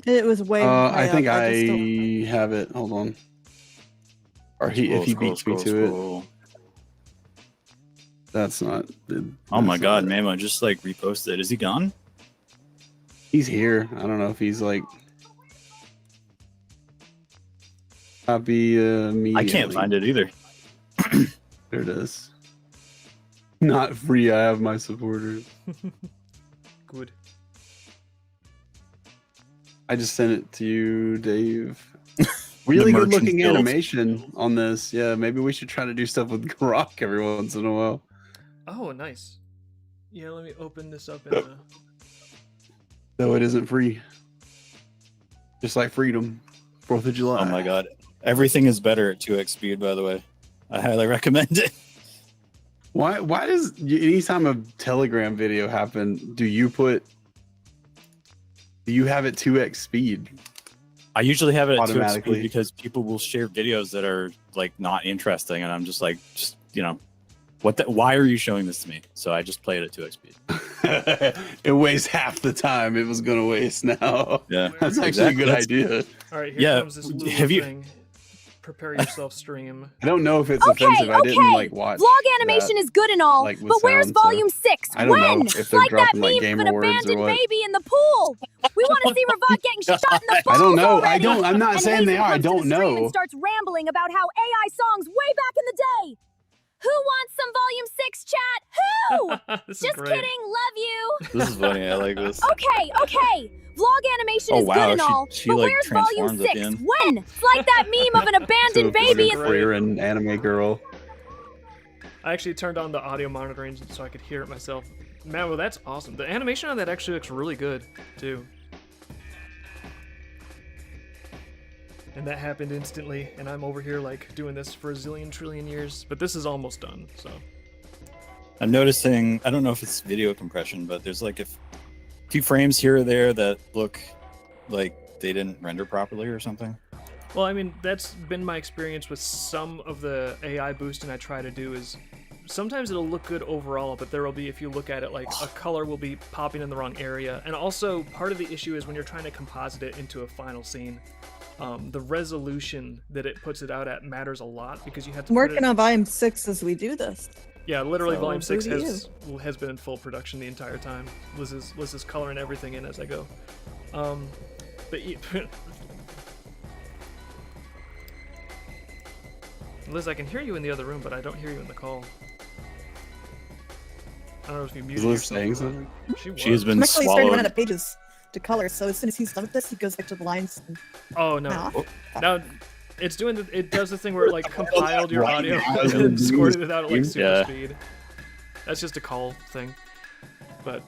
It was way. I high think up. I just don't- have it. Hold on. Or if he beats me to it, that's not. Oh my that's God, not it. Mamo just like reposted. Is he gone? He's here. I don't know if he's like. Copy me. I can't find it either. There it is. Not free. I have my supporters. Good. I just sent it to you, Dave. Really The good Merchant looking Guild. animation on this. Yeah, maybe we should try to do stuff with Grok every once in a while. Oh, nice. Yeah, let me open this up. Though it isn't free. Just like freedom. 4th of July. Oh my God, everything is better at 2x speed. By the way, I highly recommend it. Why does anytime a Telegram video happen, do you have it 2x speed? I usually have it at 2x Automatically. speed because people will share videos that are like not interesting, and I'm just like, why are you showing this to me? So I just play it at 2x speed. It wastes half the time it was gonna waste now. Yeah, That's actually Exactly. a good That's- idea. All right, here Yeah, comes this little have you- thing. Prepare yourself, stream. I don't know if it's Okay, offensive. I didn't okay. like watch. Vlog animation that. is good and all, like, with but where's sound, so volume 6? I don't know When? if they're Like that dropping, like, meme Game of an Awards or abandoned what. baby in the pool. We want to see Ravad getting shot in the balls I don't know. already. I'm not And saying they Hazen are. I comes to the don't stream know. And starts rambling about how AI songs way back in the day. Who wants some volume 6 chat? Who? This is Just great. kidding. Love you. This is funny. I like this. Okay. Vlog animation Oh, is wow, good and all, she, but like, where's volume transforms at 6? the end. When? It's like that meme of an To a abandoned baby in fucking career in anime girl. I actually turned on the audio monitoring so I could hear it myself. Man, well, that's awesome. The animation on that actually looks really good, too. And that happened instantly, and I'm over here, like, doing this for a zillion trillion years. But this is almost done, so. I'm noticing, I don't know if it's video compression, but there's like a few frames here or there that look like they didn't render properly or something. Well, I mean, that's been my experience with some of the AI boosting I try to do is sometimes it'll look good overall, but there will be, if you look at it, like a color will be popping in the wrong area. And also, part of the issue is when you're trying to composite it into a final scene, the resolution that it puts it out at matters a lot because you have to I'm put working it, on volume 6 as we do this. Yeah, literally So, volume 6 who do has been in full production the entire time. Liz is coloring everything in as I go. But Liz, I can hear you in the other room, but I don't hear you in the call. I don't know if you muted Is Liz yourself saying or something? not. She She has was. been I'm actually starting to run swallowed. out of pages. to color. So as soon as he's done with this, he goes back to the lines. And Oh no! off. Now it's doing it does the thing where it like compiled your audio and scored it out at like super speed. That's just a call thing. But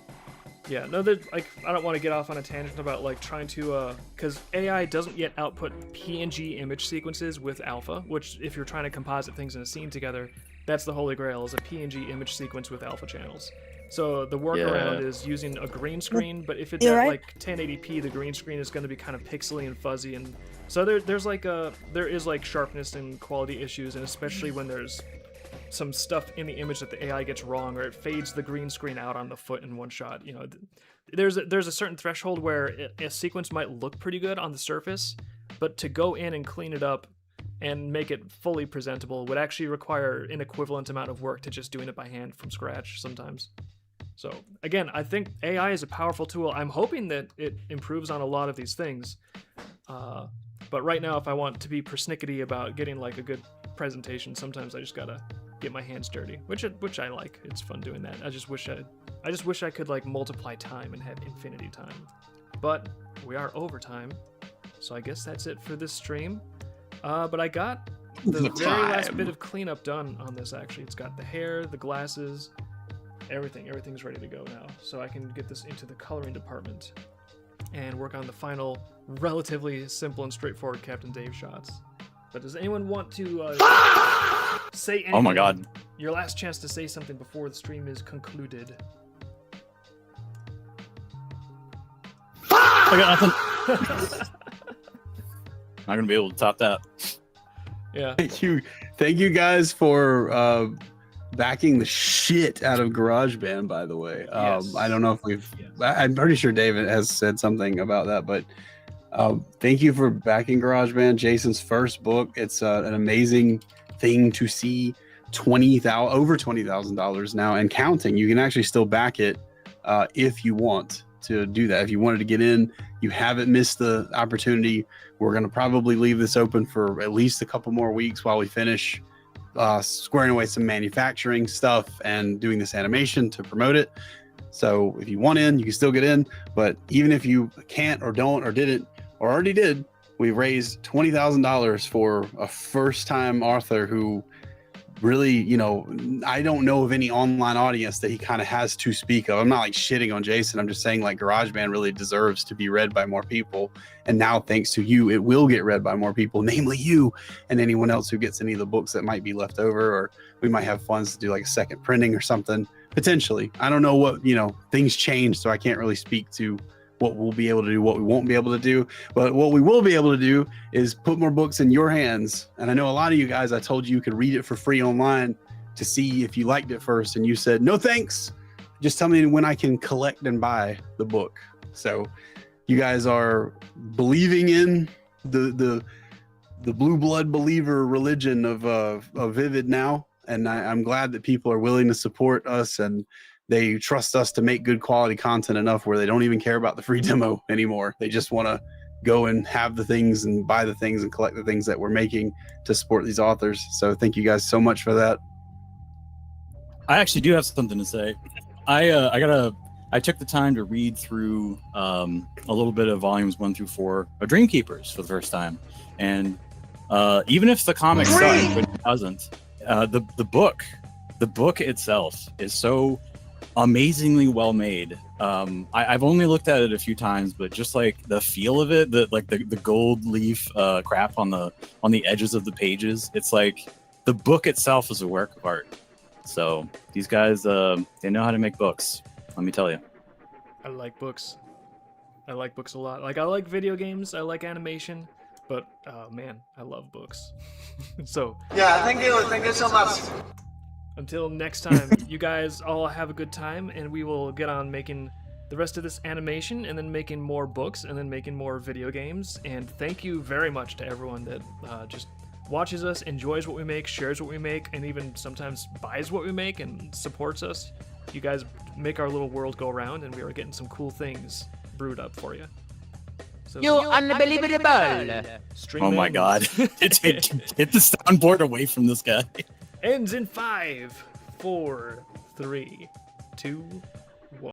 yeah, no, like I don't want to get off on a tangent about like trying to because AI doesn't yet output PNG image sequences with alpha, which if you're trying to composite things in a scene together, that's the holy grail, is a PNG image sequence with alpha channels. So the workaround is using a green screen, but if it's at like 1080p, the green screen is going to be kind of pixely and fuzzy, and so there is like sharpness and quality issues, and especially when there's some stuff in the image that the AI gets wrong, or it fades the green screen out on the foot in one shot. You know, there's a certain threshold where a sequence might look pretty good on the surface, but to go in and clean it up and make it fully presentable would actually require an equivalent amount of work to just doing it by hand from scratch sometimes. So again, I think AI is a powerful tool. I'm hoping that it improves on a lot of these things. But right now, if I want to be persnickety about getting like a good presentation, sometimes I just gotta get my hands dirty, which I like. It's fun doing that. I just wish I could like multiply time and have infinity time. But we are over time, so I guess that's it for this stream. But I got the very last bit of cleanup done on this. Actually, it's got the hair, the glasses. Everything's ready to go now, so I can get this into the coloring department and work on the final, relatively simple and straightforward Captain Dave shots. But does anyone want to say anything? Oh my god. Your last chance to say something before the stream is concluded. I got nothing. Not gonna be able to top that. Yeah. Thank you guys for backing the shit out of GarageBand, by the way. Yes. I don't know if I'm pretty sure David has said something about that, but thank you for backing GarageBand, Jason's first book. It's an amazing thing to see. Over $20,000 now and counting. You can actually still back it if you want to do that. If you wanted to get in, you haven't missed the opportunity. We're going to probably leave this open for at least a couple more weeks while we finish squaring away some manufacturing stuff and doing this animation to promote it. So if you want in, you can still get in. But even if you can't or don't or didn't or already did, we raised $20,000 for a first-time author who really, you know, I don't know of any online audience that he kind of has to speak of. I'm not like shitting on Jason. I'm just saying like GarageBand really deserves to be read by more people. And now thanks to you, it will get read by more people, namely you and anyone else who gets any of the books that might be left over, or we might have funds to do like a second printing or something. Potentially. I don't know what, you know, things change, so I can't really speak to what we'll be able to do, what we won't be able to do. But what we will be able to do is put more books in your hands. And I know a lot of you guys, I told you could read it for free online to see if you liked it first. And you said, no, thanks. Just tell me when I can collect and buy the book. So you guys are believing in the blue blood believer religion of Vivid now. And I'm glad that people are willing to support us and they trust us to make good quality content enough where they don't even care about the free demo anymore. They just want to go and have the things and buy the things and collect the things that we're making to support these authors. So thank you guys so much for that. I actually do have something to say. I took the time to read through a little bit of volumes 1 through 4 of Dreamkeepers for the first time. And even if the comic sucks, which it doesn't, the book itself is so amazingly well made. I've only looked at it a few times, but just like the feel of it, the gold leaf crap on the edges of the pages, it's like the book itself is a work of art. So these guys, they know how to make books. Let me tell you. I like books. I like books a lot. Like I like video games. I like animation. But man, I love books. So yeah, thank you so much. Until next time, you guys all have a good time, and we will get on making the rest of this animation, and then making more books, and then making more video games. And thank you very much to everyone that just watches us, enjoys what we make, shares what we make, and even sometimes buys what we make and supports us. You guys make our little world go around, and we are getting some cool things brewed up for you. So, you unbelievable! Stream oh my ends. god. Get the soundboard away from this guy. Ends in 5, 4, 3, 2,